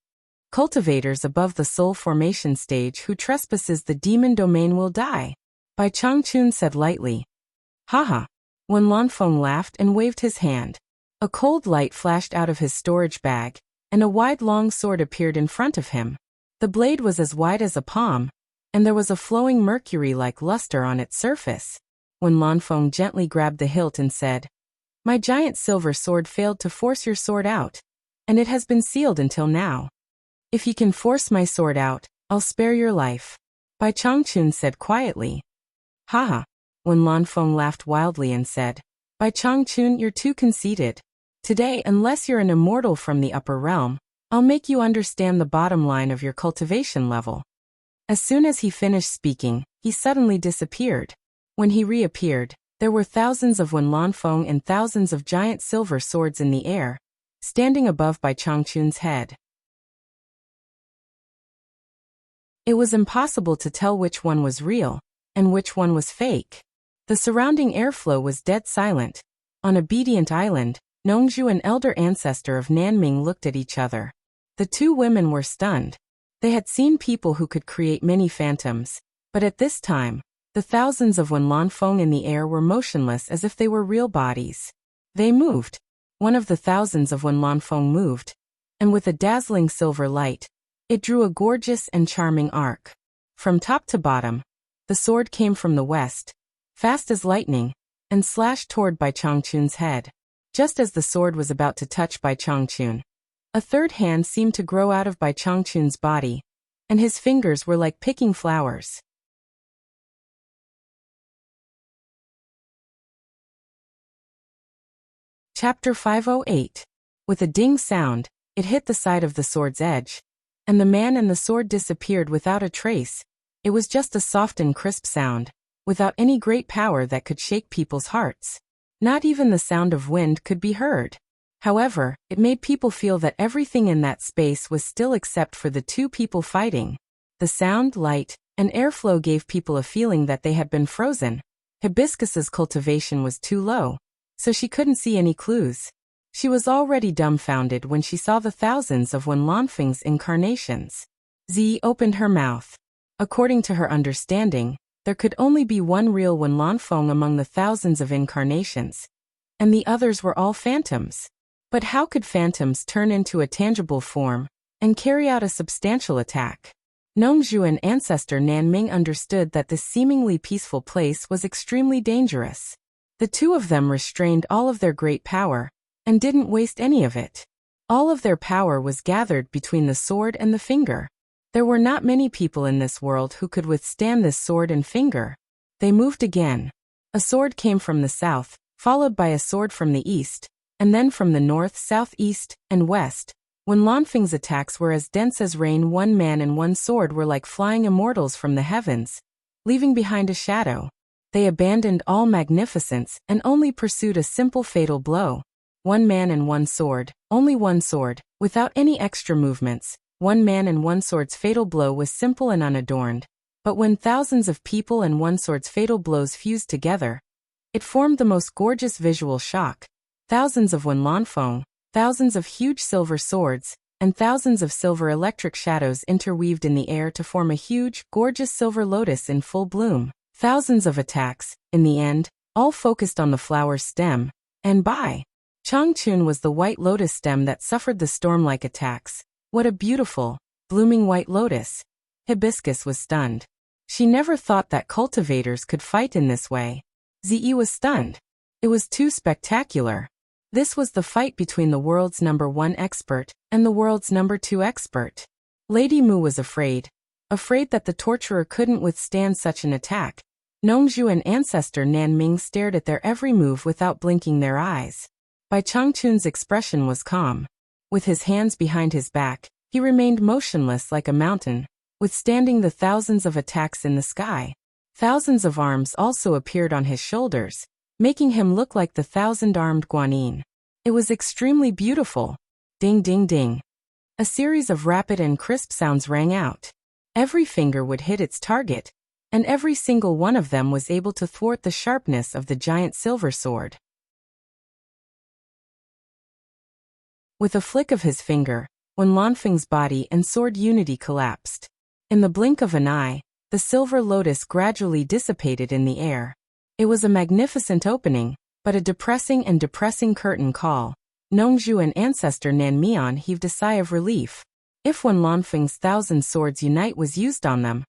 A: "Cultivators above the soul formation stage who trespasses the demon domain will die," Bai Changchun said lightly. "Haha." When Lanfeng laughed and waved his hand. A cold light flashed out of his storage bag, and a wide long sword appeared in front of him. The blade was as wide as a palm, and there was a flowing mercury-like luster on its surface. When Lanfeng gently grabbed the hilt and said, "My giant silver sword failed to force your sword out, and it has been sealed until now. If you can force my sword out, I'll spare your life," Bai Changchun said quietly. "Haha." When Lanfeng laughed wildly and said, "Bai Changchun, you're too conceited. Today, unless you're an immortal from the upper realm, I'll make you understand the bottom line of your cultivation level." As soon as he finished speaking, he suddenly disappeared. When he reappeared, there were thousands of Wen Lanfeng and thousands of giant silver swords in the air, standing above Bai Changchun's head. It was impossible to tell which one was real, and which one was fake. The surrounding airflow was dead silent. On Obedient Island, Nongzhu, an elder ancestor of Nanming, looked at each other. The two women were stunned. They had seen people who could create many phantoms, but at this time, the thousands of Wen Lanfeng in the air were motionless as if they were real bodies. They moved. One of the thousands of Wen Lanfeng moved, and with a dazzling silver light, it drew a gorgeous and charming arc. From top to bottom, the sword came from the west, fast as lightning, and slashed toward Bai Changchun's head. Just as the sword was about to touch Bai Changchun, a third hand seemed to grow out of Bai Changchun's body, and his fingers were like picking flowers. Chapter 508. With a ding sound, it hit the side of the sword's edge, and the man and the sword disappeared without a trace. It was just a soft and crisp sound, without any great power that could shake people's hearts. Not even the sound of wind could be heard. However, it made people feel that everything in that space was still except for the two people fighting. The sound, light, and airflow gave people a feeling that they had been frozen. Hibiscus's cultivation was too low, so she couldn't see any clues. She was already dumbfounded when she saw the thousands of Wen Lanfeng's incarnations. Zi opened her mouth. According to her understanding, there could only be one real Wen Lanfeng among the thousands of incarnations, and the others were all phantoms. But how could phantoms turn into a tangible form and carry out a substantial attack? Nongzhu and ancestor Nanming understood that this seemingly peaceful place was extremely dangerous. The two of them restrained all of their great power and didn't waste any of it. All of their power was gathered between the sword and the finger. There were not many people in this world who could withstand this sword and finger. They moved again. A sword came from the south, followed by a sword from the east, and then from the north, south, east, and west. When Lanfeng's attacks were as dense as rain, one man and one sword were like flying immortals from the heavens, leaving behind a shadow. They abandoned all magnificence and only pursued a simple fatal blow. One man and one sword, only one sword, without any extra movements. One man and one sword's fatal blow was simple and unadorned. But when thousands of people and one sword's fatal blows fused together, it formed the most gorgeous visual shock. Thousands of Wen Lanfeng, thousands of huge silver swords, and thousands of silver electric shadows interweaved in the air to form a huge, gorgeous silver lotus in full bloom. Thousands of attacks, in the end, all focused on the flower's stem, and Bai Changchun was the white lotus stem that suffered the storm-like attacks. What a beautiful, blooming white lotus. Hibiscus was stunned. She never thought that cultivators could fight in this way. Ziyi was stunned. It was too spectacular. This was the fight between the world's #1 expert and the world's #2 expert. Lady Mu was afraid that the torturer couldn't withstand such an attack. Nongzhu and ancestor Nanming stared at their every move without blinking their eyes. Bai Changchun's expression was calm. With his hands behind his back, he remained motionless like a mountain, withstanding the thousands of attacks in the sky. Thousands of arms also appeared on his shoulders, making him look like the thousand-armed Guanyin. It was extremely beautiful. Ding ding ding. A series of rapid and crisp sounds rang out. Every finger would hit its target, and every single one of them was able to thwart the sharpness of the giant silver sword. With a flick of his finger, Wen Lanfeng's body and sword unity collapsed. In the blink of an eye, the silver lotus gradually dissipated in the air. It was a magnificent opening, but a depressing curtain call. Nongzhu and ancestor Nanmian heaved a sigh of relief. If Wen Lanfeng's 1,000 swords unite was used on them,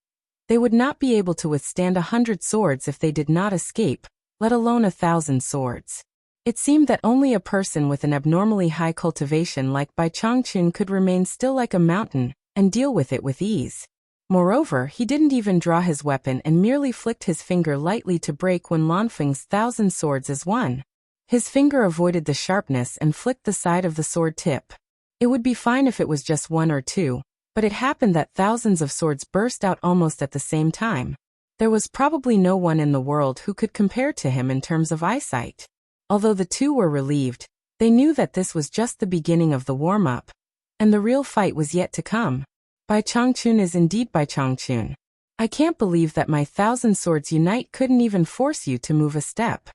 A: they would not be able to withstand 100 swords if they did not escape, let alone 1,000 swords. It seemed that only a person with an abnormally high cultivation like Bai Changchun could remain still like a mountain and deal with it with ease. Moreover, he didn't even draw his weapon and merely flicked his finger lightly to break Wen Lanfeng's 1,000 swords as one. His finger avoided the sharpness and flicked the side of the sword tip. It would be fine if it was just one or two, but it happened that thousands of swords burst out almost at the same time. There was probably no one in the world who could compare to him in terms of eyesight. Although the two were relieved, they knew that this was just the beginning of the warm-up, and the real fight was yet to come. Bai Changchun is indeed Bai Changchun. I can't believe that my 1,000 swords unite couldn't even force you to move a step.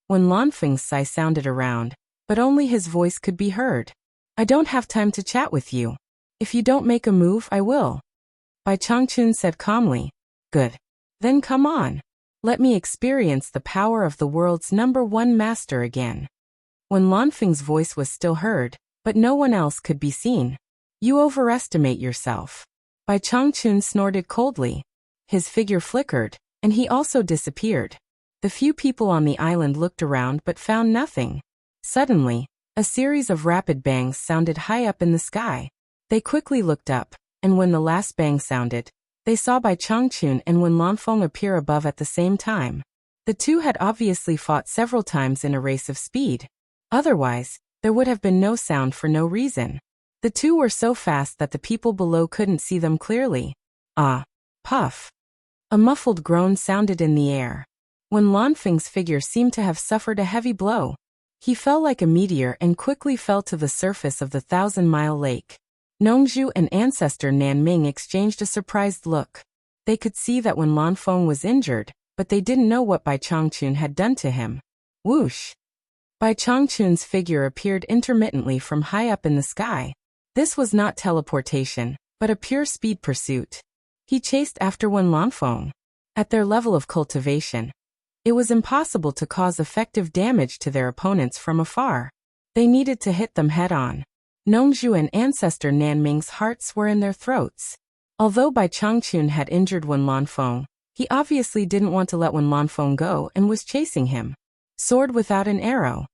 A: Wen Lanfeng's sigh sounded around, but only his voice could be heard. I don't have time to chat with you. If you don't make a move, I will. Bai Changchun said calmly. Good. Then come on. Let me experience the power of the world's #1 master again. Wen Lanfeng's voice was still heard, but no one else could be seen. You overestimate yourself. Bai Changchun snorted coldly. His figure flickered, and he also disappeared. The few people on the island looked around but found nothing. Suddenly, a series of rapid bangs sounded high up in the sky. They quickly looked up, and when the last bang sounded, they saw Bai Changchun and Wen Lanfeng appear above at the same time. The two had obviously fought several times in a race of speed. Otherwise, there would have been no sound for no reason. The two were so fast that the people below couldn't see them clearly. Ah! Puff! A muffled groan sounded in the air. Wen Lanfeng's figure seemed to have suffered a heavy blow. He fell like a meteor and quickly fell to the surface of the 1,000-mile lake. Nongzhu and ancestor Nanming exchanged a surprised look. They could see that Wen Lanfeng was injured, but they didn't know what Bai Changchun had done to him. Whoosh! Bai Changchun's figure appeared intermittently from high up in the sky. This was not teleportation, but a pure speed pursuit. He chased after Wen Lanfeng. At their level of cultivation, it was impossible to cause effective damage to their opponents from afar. They needed to hit them head-on. Nongzhu and ancestor Nanming's hearts were in their throats. Although Bai Changchun had injured Wen Lanfeng, he obviously didn't want to let Wen Lanfeng go and was chasing him. Sword without an arrow.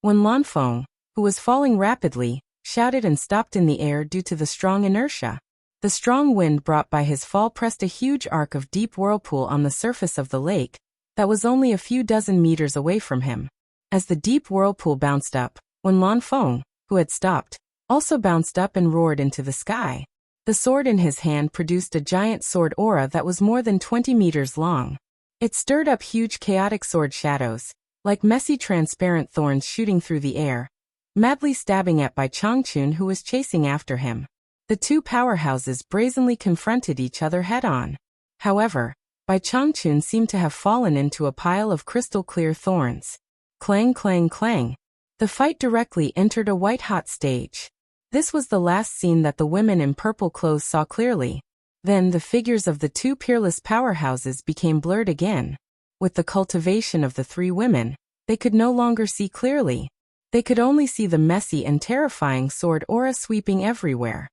A: Wen Lanfeng, who was falling rapidly, shouted and stopped in the air due to the strong inertia. The strong wind brought by his fall pressed a huge arc of deep whirlpool on the surface of the lake that was only a few dozen meters away from him. As the deep whirlpool bounced up, Wen Lanfeng, who had stopped, also bounced up and roared into the sky. The sword in his hand produced a giant sword aura that was more than 20 meters long. It stirred up huge chaotic sword shadows, like messy transparent thorns shooting through the air, madly stabbing at Bai Changchun who was chasing after him. The two powerhouses brazenly confronted each other head-on. However, Bai Changchun seemed to have fallen into a pile of crystal-clear thorns. Clang, clang, clang. The fight directly entered a white-hot stage. This was the last scene that the women in purple clothes saw clearly. Then the figures of the two peerless powerhouses became blurred again. With the cultivation of the three women, they could no longer see clearly. They could only see the messy and terrifying sword aura sweeping everywhere.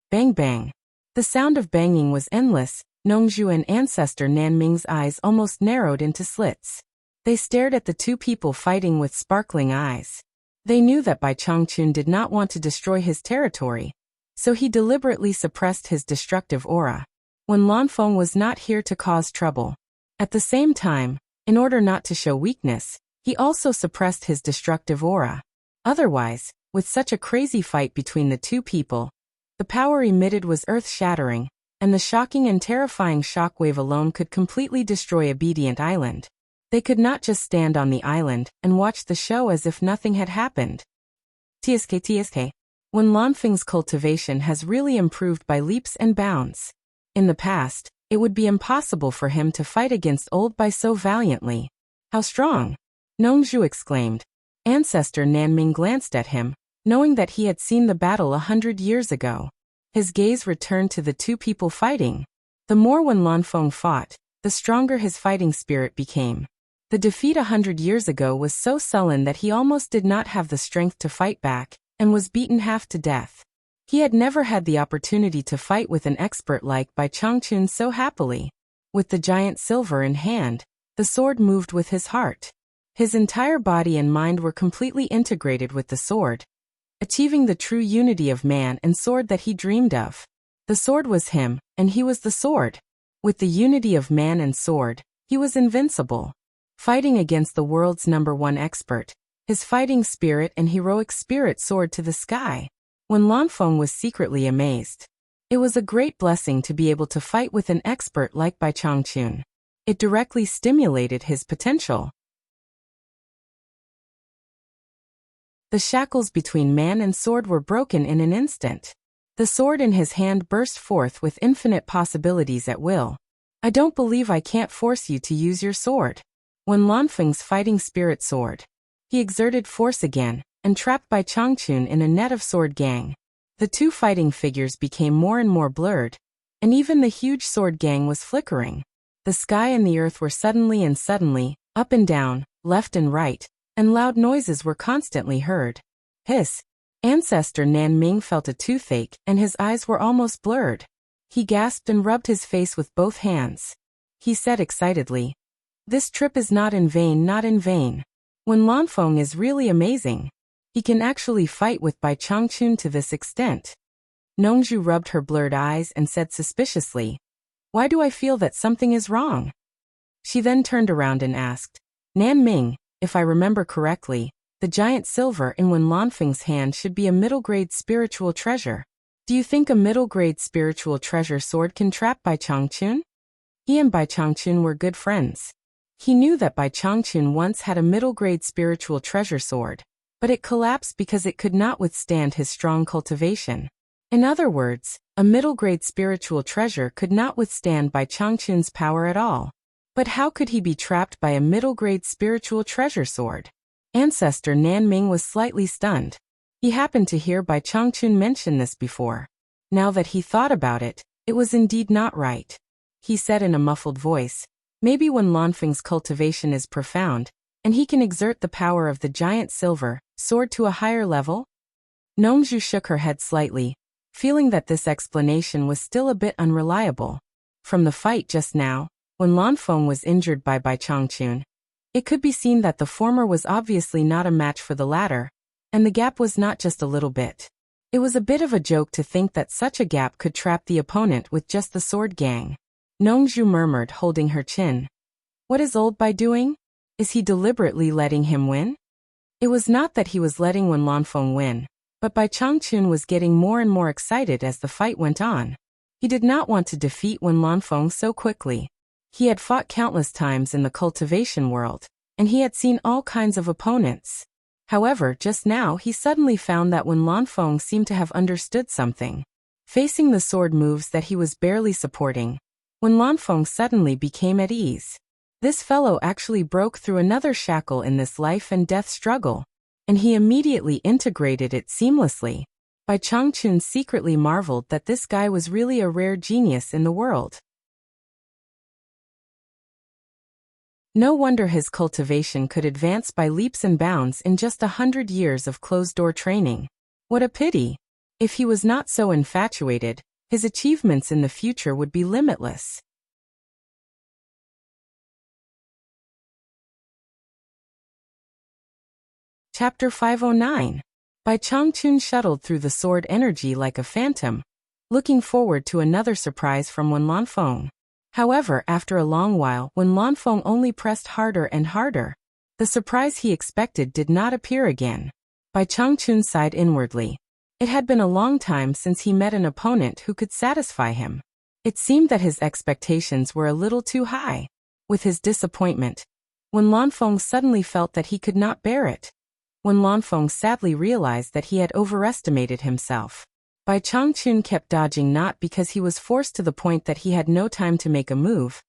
A: Bang bang. The sound of banging was endless. Nongzhu and ancestor Nanming's eyes almost narrowed into slits. They stared at the two people fighting with sparkling eyes. They knew that Bai Changchun did not want to destroy his territory, so he deliberately suppressed his destructive aura. Wen Lanfeng was not here to cause trouble. At the same time, in order not to show weakness, he also suppressed his destructive aura. Otherwise, with such a crazy fight between the two people, the power emitted was earth-shattering, and the shocking and terrifying shockwave alone could completely destroy Obedient Island. They could not just stand on the island and watch the show as if nothing had happened. TSK. Wen Lanfeng's cultivation has really improved by leaps and bounds. In the past, it would be impossible for him to fight against old Bai so valiantly. How strong! Nongzhu exclaimed. Ancestor Nanming glanced at him, knowing that he had seen the battle 100 years ago. His gaze returned to the two people fighting. The more Wen Lanfeng fought, the stronger his fighting spirit became. The defeat 100 years ago was so sullen that he almost did not have the strength to fight back, and was beaten half to death. He had never had the opportunity to fight with an expert like Bai Changchun so happily. With the giant silver in hand, the sword moved with his heart. His entire body and mind were completely integrated with the sword, achieving the true unity of man and sword that he dreamed of. The sword was him, and he was the sword. With the unity of man and sword, he was invincible. Fighting against the world's #1 expert, his fighting spirit and heroic spirit soared to the sky. Wen Lanfeng was secretly amazed. It was a great blessing to be able to fight with an expert like Bai Changchun. It directly stimulated his potential. The shackles between man and sword were broken in an instant. The sword in his hand burst forth with infinite possibilities at will. I don't believe I can't force you to use your sword. Wen Lanfeng's fighting spirit soared. He exerted force again, and trapped Bai Changchun in a net of sword gang. The two fighting figures became more and more blurred, and even the huge sword gang was flickering. The sky and the earth were suddenly, up and down, left and right, and loud noises were constantly heard. Hiss! Ancestor Nanming felt a toothache, and his eyes were almost blurred. He gasped and rubbed his face with both hands. He said excitedly, "This trip is not in vain, not in vain. Wen Lanfeng is really amazing. He can actually fight with Bai Changchun to this extent." Nongzhu rubbed her blurred eyes and said suspiciously, "Why do I feel that something is wrong?" She then turned around and asked, "Nanming, if I remember correctly, the giant silver in Wen Lanfeng's hand should be a middle-grade spiritual treasure. Do you think a middle-grade spiritual treasure sword can trap Bai Changchun?" He and Bai Changchun were good friends. He knew that Bai Changchun once had a middle-grade spiritual treasure sword, but it collapsed because it could not withstand his strong cultivation. In other words, a middle-grade spiritual treasure could not withstand Bai Changchun's power at all. But how could he be trapped by a middle-grade spiritual treasure sword? Ancestor Nanming was slightly stunned. He happened to hear Bai Changchun mention this before. Now that he thought about it, it was indeed not right. He said in a muffled voice, maybe when Lanfeng's cultivation is profound, and he can exert the power of the giant silver sword to a higher level? Nongzhu shook her head slightly, feeling that this explanation was still a bit unreliable. From the fight just now, when Lanfeng was injured by Bai Changchun, it could be seen that the former was obviously not a match for the latter, and the gap was not just a little bit. It was a bit of a joke to think that such a gap could trap the opponent with just the sword gang. Nongzhu murmured, holding her chin. What is old Bai doing? Is he deliberately letting him win? It was not that he was letting Wen Lanfeng win, but Bai Changchun was getting more and more excited as the fight went on. He did not want to defeat Wen Lanfeng so quickly. He had fought countless times in the cultivation world, and he had seen all kinds of opponents. However, just now he suddenly found that Wen Lanfeng seemed to have understood something. Facing the sword moves that he was barely supporting, Wen Lanfeng suddenly became at ease. This fellow actually broke through another shackle in this life and death struggle, and he immediately integrated it seamlessly. Bai Changchun secretly marveled that this guy was really a rare genius in the world. No wonder his cultivation could advance by leaps and bounds in just 100 years of closed-door training. What a pity! If he was not so infatuated, his achievements in the future would be limitless. Chapter 509. Bai Changchun shuttled through the sword energy like a phantom, looking forward to another surprise from Wen Lanfeng. However, after a long while, Wen Lanfeng only pressed harder and harder. The surprise he expected did not appear again. Bai Changchun sighed inwardly. It had been a long time since he met an opponent who could satisfy him. It seemed that his expectations were a little too high. With his disappointment, Wen Lanfeng suddenly felt that he could not bear it. Wen Lanfeng sadly realized that he had overestimated himself. Bai Changchun kept dodging not because he was forced to the point that he had no time to make a move,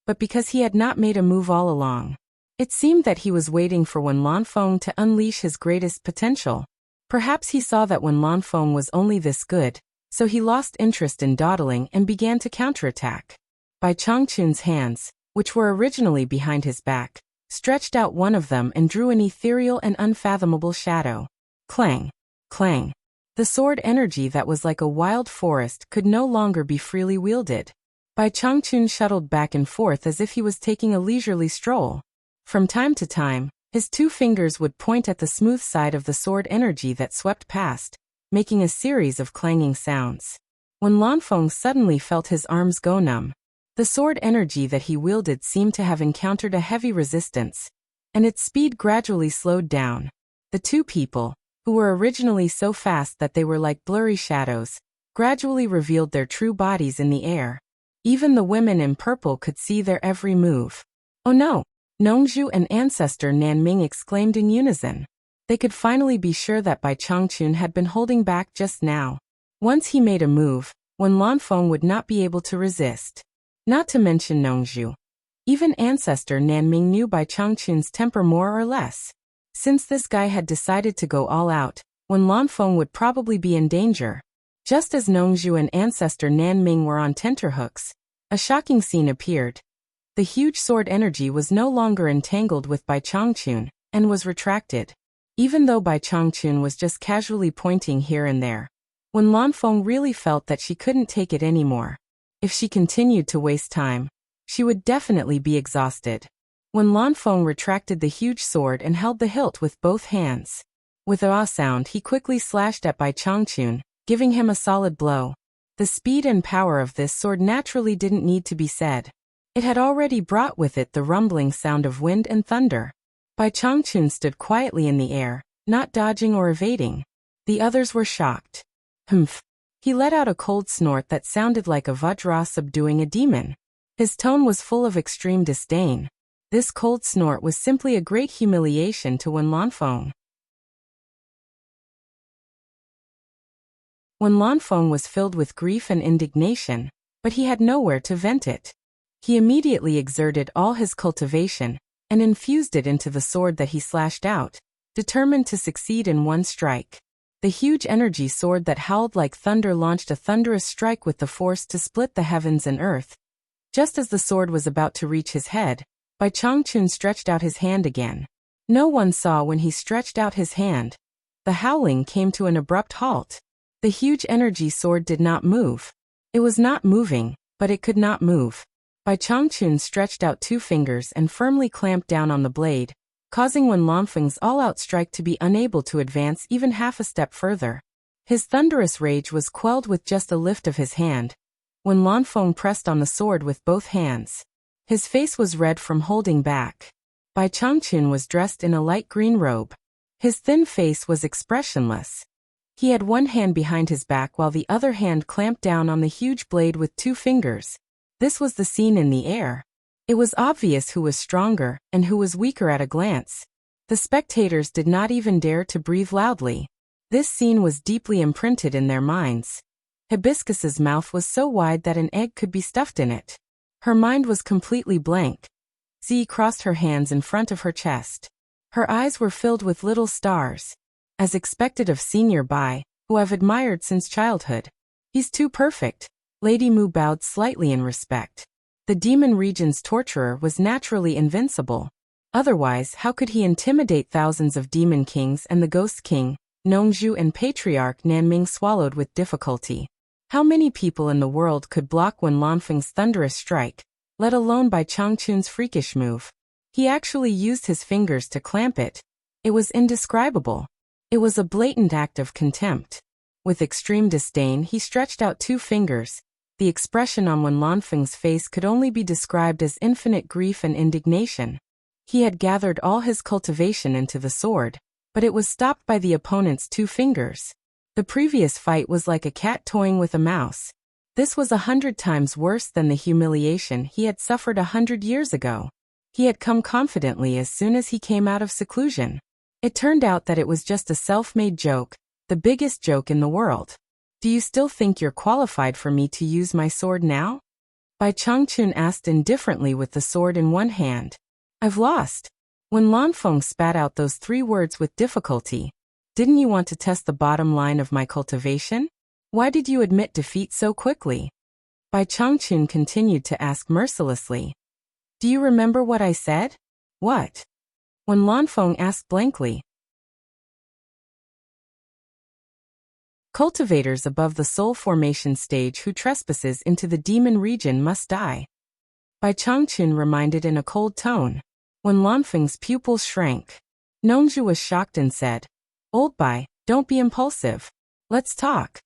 A: but because he had not made a move all along. It seemed that he was waiting for Wen Lanfeng to unleash his greatest potential. Perhaps he saw that Wen Lanfeng was only this good, so he lost interest in dawdling and began to counterattack. Bai Changchun's hands, which were originally behind his back, stretched out one of them and drew an ethereal and unfathomable shadow. Clang! Clang! The sword energy that was like a wild forest could no longer be freely wielded. Bai Changchun shuttled back and forth as if he was taking a leisurely stroll. From time to time, his two fingers would point at the smooth side of the sword energy that swept past, making a series of clanging sounds. When Lanfeng suddenly felt his arms go numb, the sword energy that he wielded seemed to have encountered a heavy resistance, and its speed gradually slowed down. The two people, who were originally so fast that they were like blurry shadows, gradually revealed their true bodies in the air. Even the women in purple could see their every move. Oh no! Nongzhu and Ancestor Nanming exclaimed in unison. They could finally be sure that Bai Changchun had been holding back just now. Once he made a move, Wen Lanfeng would not be able to resist. Not to mention Nongzhu. Even Ancestor Nanming knew Bai Changchun's temper more or less. Since this guy had decided to go all out, Wen Lanfeng would probably be in danger. Just as Nongzhu and Ancestor Nanming were on tenterhooks, a shocking scene appeared. The huge sword energy was no longer entangled with Bai Changchun, and was retracted. Even though Bai Changchun was just casually pointing here and there, Wen Lanfeng really felt that she couldn't take it anymore. If she continued to waste time, she would definitely be exhausted. Wen Lanfeng retracted the huge sword and held the hilt with both hands. With a sound, he quickly slashed at Bai Changchun, giving him a solid blow. The speed and power of this sword naturally didn't need to be said. It had already brought with it the rumbling sound of wind and thunder. Bai Changchun stood quietly in the air, not dodging or evading. The others were shocked. Humph! He let out a cold snort that sounded like a Vajra subduing a demon. His tone was full of extreme disdain. This cold snort was simply a great humiliation to Wen Lanfeng. Wen Lanfeng was filled with grief and indignation, but he had nowhere to vent it. He immediately exerted all his cultivation and infused it into the sword that he slashed out, determined to succeed in one strike. The huge energy sword that howled like thunder launched a thunderous strike with the force to split the heavens and earth. Just as the sword was about to reach his head, Bai Changchun stretched out his hand again. No one saw when he stretched out his hand. The howling came to an abrupt halt. The huge energy sword did not move. It was not moving, but it could not move. Bai Changchun stretched out 2 fingers and firmly clamped down on the blade, causing Wen Lanfeng's all-out strike to be unable to advance even half a step further. His thunderous rage was quelled with just a lift of his hand. Wen Lanfeng pressed on the sword with both hands. His face was red from holding back. Bai Changchun was dressed in a light green robe. His thin face was expressionless. He had one hand behind his back while the other hand clamped down on the huge blade with 2 fingers. This was the scene in the air. It was obvious who was stronger and who was weaker at a glance. The spectators did not even dare to breathe loudly. This scene was deeply imprinted in their minds. Hibiscus's mouth was so wide that an egg could be stuffed in it. Her mind was completely blank. Zi crossed her hands in front of her chest. Her eyes were filled with little stars. As expected of Senior Bai, who I've admired since childhood. He's too perfect. Lady Mu bowed slightly in respect. The demon region's torturer was naturally invincible. Otherwise, how could he intimidate thousands of demon kings and the ghost king, Nongzhu and patriarch Nanming swallowed with difficulty? How many people in the world could block Wen Lanfeng's thunderous strike, let alone Bai Changchun's freakish move? He actually used his fingers to clamp it. It was indescribable. It was a blatant act of contempt. With extreme disdain, he stretched out 2 fingers. The expression on Wen Lanfeng's face could only be described as infinite grief and indignation. He had gathered all his cultivation into the sword, but it was stopped by the opponent's 2 fingers. The previous fight was like a cat toying with a mouse. This was 100 times worse than the humiliation he had suffered 100 years ago. He had come confidently as soon as he came out of seclusion. It turned out that it was just a self-made joke, the biggest joke in the world. Do you still think you're qualified for me to use my sword now? Bai Changchun asked indifferently with the sword in one hand. I've lost. When Lanfeng spat out those 3 words with difficulty. Didn't you want to test the bottom line of my cultivation? Why did you admit defeat so quickly? Bai Changchun continued to ask mercilessly. Do you remember what I said? What? When Lanfeng asked blankly. Cultivators above the soul formation stage who trespasses into the demon region must die. Bai Changchun reminded in a cold tone. When Lanfeng's pupils shrank. Nongzhu was shocked and said, Old Bai, don't be impulsive. Let's talk.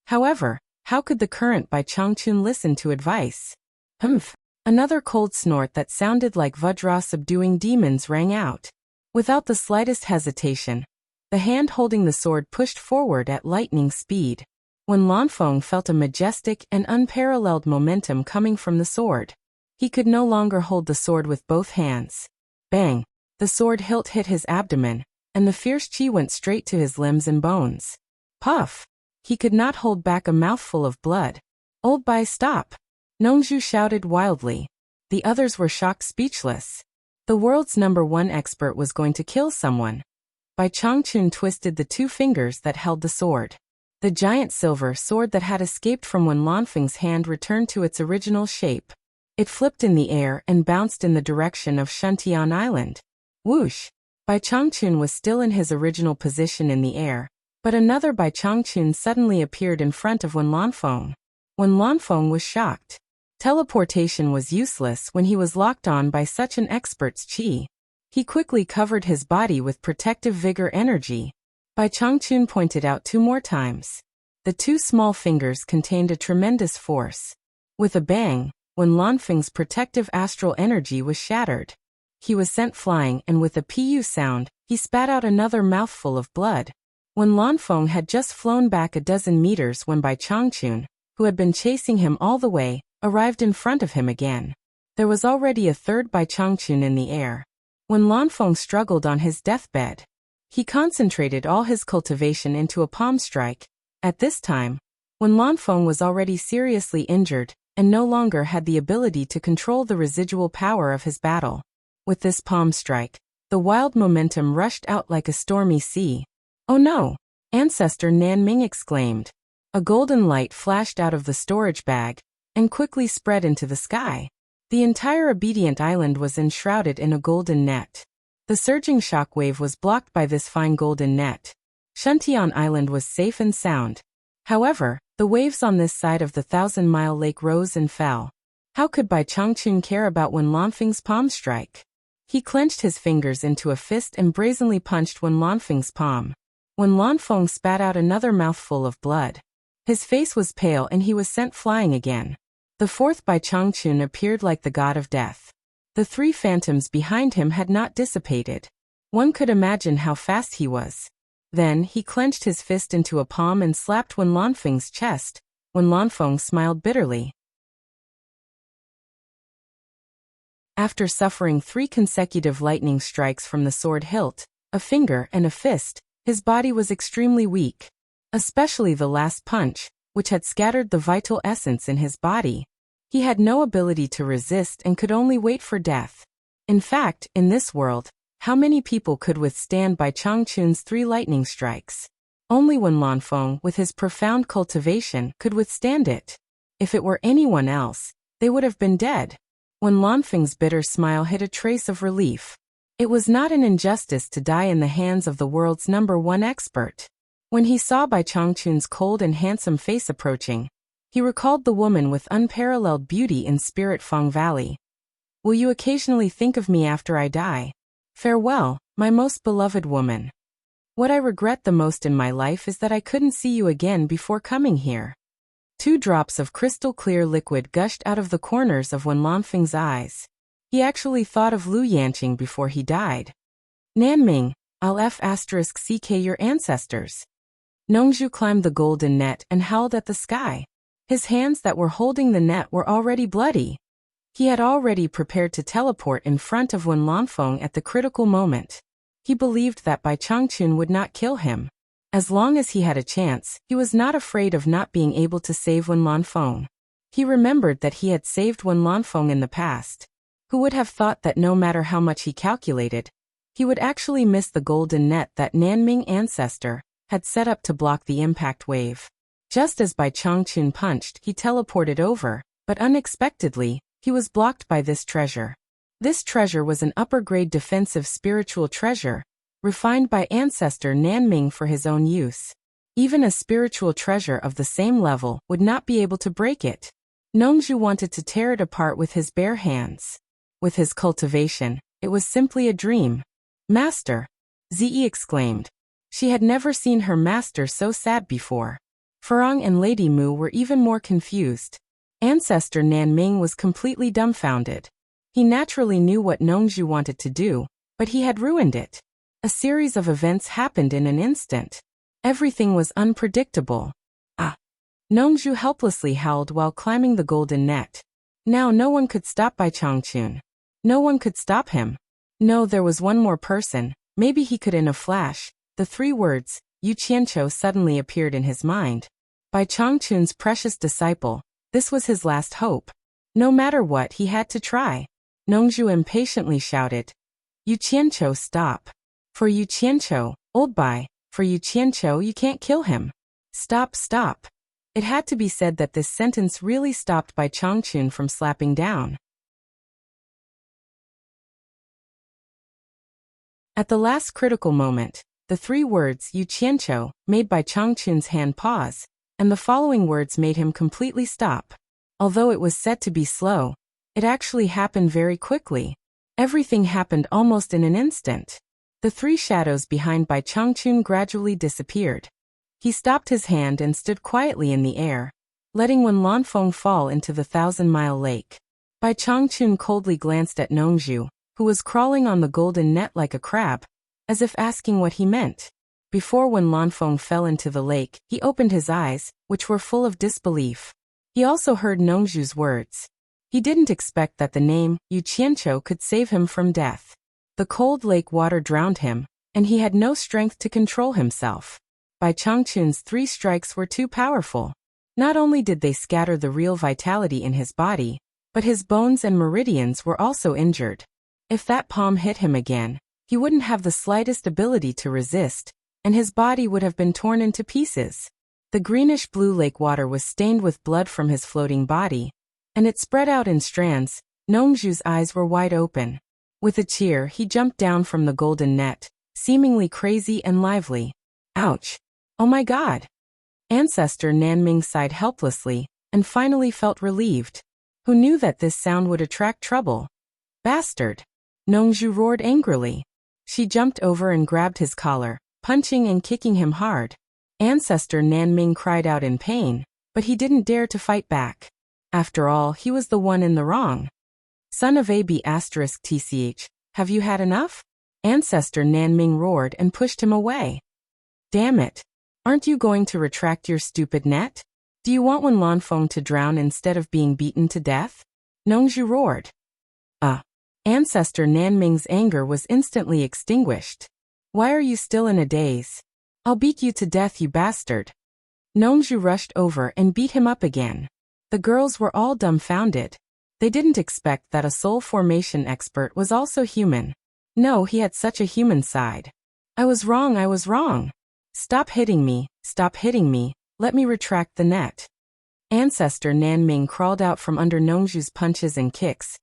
A: However, how could the current Bai Changchun listen to advice? Humph. Another cold snort that sounded like Vajra subduing demons rang out. Without the slightest hesitation, the hand holding the sword pushed forward at lightning speed. When Lanfeng felt a majestic and unparalleled momentum coming from the sword. He could no longer hold the sword with both hands. Bang! The sword hilt hit his abdomen, and the fierce chi went straight to his limbs and bones. Puff! He could not hold back a mouthful of blood. Old Bai, stop! Nongzhu shouted wildly. The others were shocked speechless. The world's #1 expert was going to kill someone. Bai Changchun twisted the 2 fingers that held the sword. The giant silver sword that had escaped from Wen Lanfeng's hand returned to its original shape. It flipped in the air and bounced in the direction of Shuntian Island. Whoosh! Bai Changchun was still in his original position in the air, but another Bai Changchun suddenly appeared in front of Wen Lanfeng. Wen Lanfeng was shocked. Teleportation was useless when he was locked on by such an expert's chi. He quickly covered his body with protective vigor energy. Bai Changchun pointed out 2 more times. The 2 small fingers contained a tremendous force. With a bang, Wen Lanfeng's protective astral energy was shattered. He was sent flying and with a pu sound, he spat out another mouthful of blood. Wen Lanfeng had just flown back a dozen meters when Bai Changchun, who had been chasing him all the way, arrived in front of him again. There was already a third Bai Changchun in the air. When Lanfeng struggled on his deathbed, he concentrated all his cultivation into a palm strike. At this time, when Lanfeng was already seriously injured and no longer had the ability to control the residual power of his battle. With this palm strike, the wild momentum rushed out like a stormy sea. "Oh no!" Ancestor Nanming exclaimed. A golden light flashed out of the storage bag and quickly spread into the sky. The entire obedient island was enshrouded in a golden net. The surging shockwave was blocked by this fine golden net. Shuntian Island was safe and sound. However, the waves on this side of the 1,000-mile lake rose and fell. How could Bai Changchun care about Wen Lanfeng's palm strike? He clenched his fingers into a fist and brazenly punched Wen Lanfeng's palm. Wen Lanfeng spat out another mouthful of blood. His face was pale and he was sent flying again. The fourth Bai Changchun appeared like the god of death. The three phantoms behind him had not dissipated. One could imagine how fast he was. Then he clenched his fist into a palm and slapped Wen Lanfeng's chest. Wen Lanfeng smiled bitterly. After suffering 3 consecutive lightning strikes from the sword hilt, a finger and a fist, his body was extremely weak. Especially the last punch, which had scattered the vital essence in his body. He had no ability to resist and could only wait for death. In fact, in this world, how many people could withstand Bai Changchun's 3 lightning strikes? Only Wen Lanfeng, with his profound cultivation, could withstand it. If it were anyone else, they would have been dead. Wen Lanfeng's bitter smile hid a trace of relief. It was not an injustice to die in the hands of the world's #1 expert. When he saw Bai Changchun's cold and handsome face approaching, he recalled the woman with unparalleled beauty in Spirit Fong Valley. "Will you occasionally think of me after I die? Farewell, my most beloved woman. What I regret the most in my life is that I couldn't see you again before coming here." 2 drops of crystal-clear liquid gushed out of the corners of Wen Lanfeng's eyes. He actually thought of Lu Yanqing before he died. "Nanming, I'll **CK your ancestors." Nongzhu climbed the golden net and howled at the sky. His hands that were holding the net were already bloody. He had already prepared to teleport in front of Wen Lanfeng at the critical moment. He believed that Bai Changchun would not kill him. As long as he had a chance, he was not afraid of not being able to save Wen Lanfeng. He remembered that he had saved Wen Lanfeng in the past. Who would have thought that no matter how much he calculated, he would actually miss the golden net that Nanming ancestor had set up to block the impact wave. Just as Bai Changchun punched, he teleported over, but unexpectedly, he was blocked by this treasure. This treasure was an upper-grade defensive spiritual treasure, refined by ancestor Nanming for his own use. Even a spiritual treasure of the same level would not be able to break it. Nongzhu wanted to tear it apart with his bare hands. With his cultivation, it was simply a dream. "Master!" Ziyi exclaimed. She had never seen her master so sad before. Farang and Lady Mu were even more confused. Ancestor Nanming was completely dumbfounded. He naturally knew what Nongzhu wanted to do, but he had ruined it. A series of events happened in an instant. Everything was unpredictable. "Ah!" Nongzhu helplessly howled while climbing the golden net. Now no one could stop Bai Changchun. No one could stop him. No, there was one more person. Maybe he could in a flash. The 3 words, Yu Qianqiu, suddenly appeared in his mind. Bai Changchun's precious disciple. This was his last hope. No matter what, he had to try. Nongzhu impatiently shouted, "Yu Qianqiu, stop. For Yu Qianqiu, old Bai, for Yu Qianqiu, you can't kill him. Stop, stop." It had to be said that this sentence really stopped Bai Changchun from slapping down. At the last critical moment, the 3 words Yu Qianqiu made Bai Changchun's hand pause, and the following words made him completely stop. Although it was said to be slow, it actually happened very quickly. Everything happened almost in an instant. The 3 shadows behind Bai Changchun gradually disappeared. He stopped his hand and stood quietly in the air, letting Wen Lanfeng fall into the 1,000-mile lake. Bai Changchun coldly glanced at Nongzhu, who was crawling on the golden net like a crab, as if asking what he meant. Before Wen Lanfeng fell into the lake, he opened his eyes, which were full of disbelief. He also heard Nongzhu's words. He didn't expect that the name, Yu could save him from death. The cold lake water drowned him, and he had no strength to control himself. Bai Changchun's 3 strikes were too powerful. Not only did they scatter the real vitality in his body, but his bones and meridians were also injured. If that palm hit him again, he wouldn't have the slightest ability to resist, and his body would have been torn into pieces. The greenish-blue lake water was stained with blood from his floating body, and it spread out in strands. Nongju's eyes were wide open. With a cheer, he jumped down from the golden net, seemingly crazy and lively. Ouch! Oh my God! Ancestor Nanming sighed helplessly, and finally felt relieved. Who knew that this sound would attract trouble? Bastard! Nongju roared angrily. She jumped over and grabbed his collar, punching and kicking him hard. Ancestor Nanming cried out in pain, but he didn't dare to fight back. After all, he was the one in the wrong. Son of AB*TCH, have you had enough? Ancestor Nanming roared and pushed him away. Damn it! Aren't you going to retract your stupid net? Do you want Wen Lanfeng to drown instead of being beaten to death? Nongju roared. Ancestor Nanming's anger was instantly extinguished. Why are you still in a daze? I'll beat you to death, you bastard. Nongju rushed over and beat him up again. The girls were all dumbfounded. They didn't expect that a soul formation expert was also human. No, he had such a human side. I was wrong. Stop hitting me, let me retract the net. Ancestor Nanming crawled out from under Nongju's punches and kicks,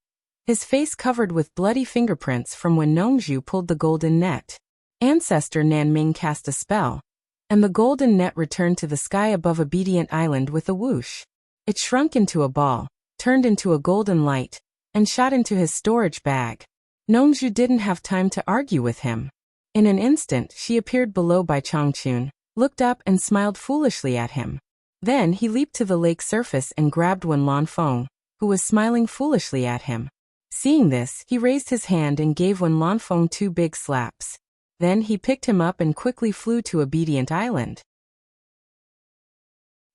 A: his face covered with bloody fingerprints from when Nongju pulled the golden net. Ancestor Nanming cast a spell, and the golden net returned to the sky above Obedient Island with a whoosh. It shrunk into a ball, turned into a golden light, and shot into his storage bag. Nongju didn't have time to argue with him. In an instant, she appeared below Bai Changchun, looked up and smiled foolishly at him. Then he leaped to the lake surface and grabbed Wen Lanfeng, who was smiling foolishly at him. Seeing this, he raised his hand and gave Wen Lanfeng 2 big slaps. Then he picked him up and quickly flew to Obedient Island.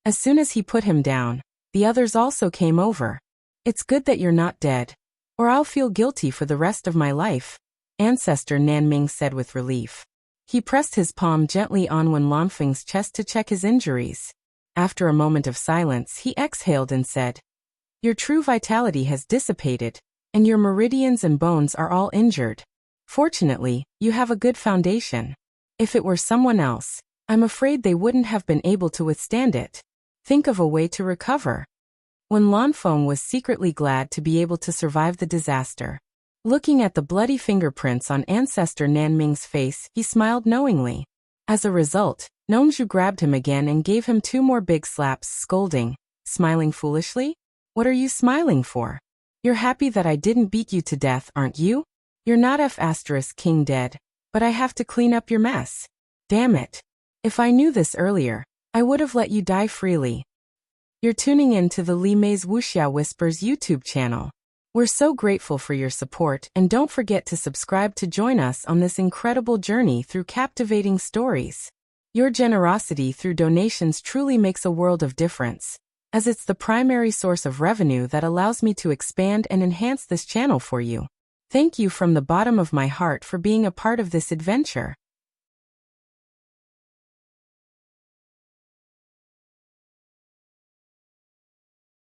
A: As soon as he put him down, the others also came over. It's good that you're not dead, or I'll feel guilty for the rest of my life, Ancestor Nanming said with relief. He pressed his palm gently on Wen Lanfeng's chest to check his injuries. After a moment of silence, he exhaled and said, Your true vitality has dissipated, and your meridians and bones are all injured. Fortunately, you have a good foundation. If it were someone else, I'm afraid they wouldn't have been able to withstand it. Think of a way to recover. Wen Lanfeng was secretly glad to be able to survive the disaster. Looking at the bloody fingerprints on Ancestor Nanming's face, he smiled knowingly. As a result, Nongju grabbed him again and gave him 2 more big slaps, scolding, smiling foolishly? What are you smiling for? You're happy that I didn't beat you to death, aren't you? You're not F*King dead, but I have to clean up your mess. Damn it. If I knew this earlier, I would have let you die freely. You're tuning in to the Li Mei's Wuxia Whispers YouTube channel. We're so grateful for your support, and don't forget to subscribe to join us on this incredible journey through captivating stories. Your generosity through donations truly makes a world of difference, as it's the primary source of revenue that allows me to expand and enhance this channel for you. Thank you from the bottom of my heart for being a part of this adventure.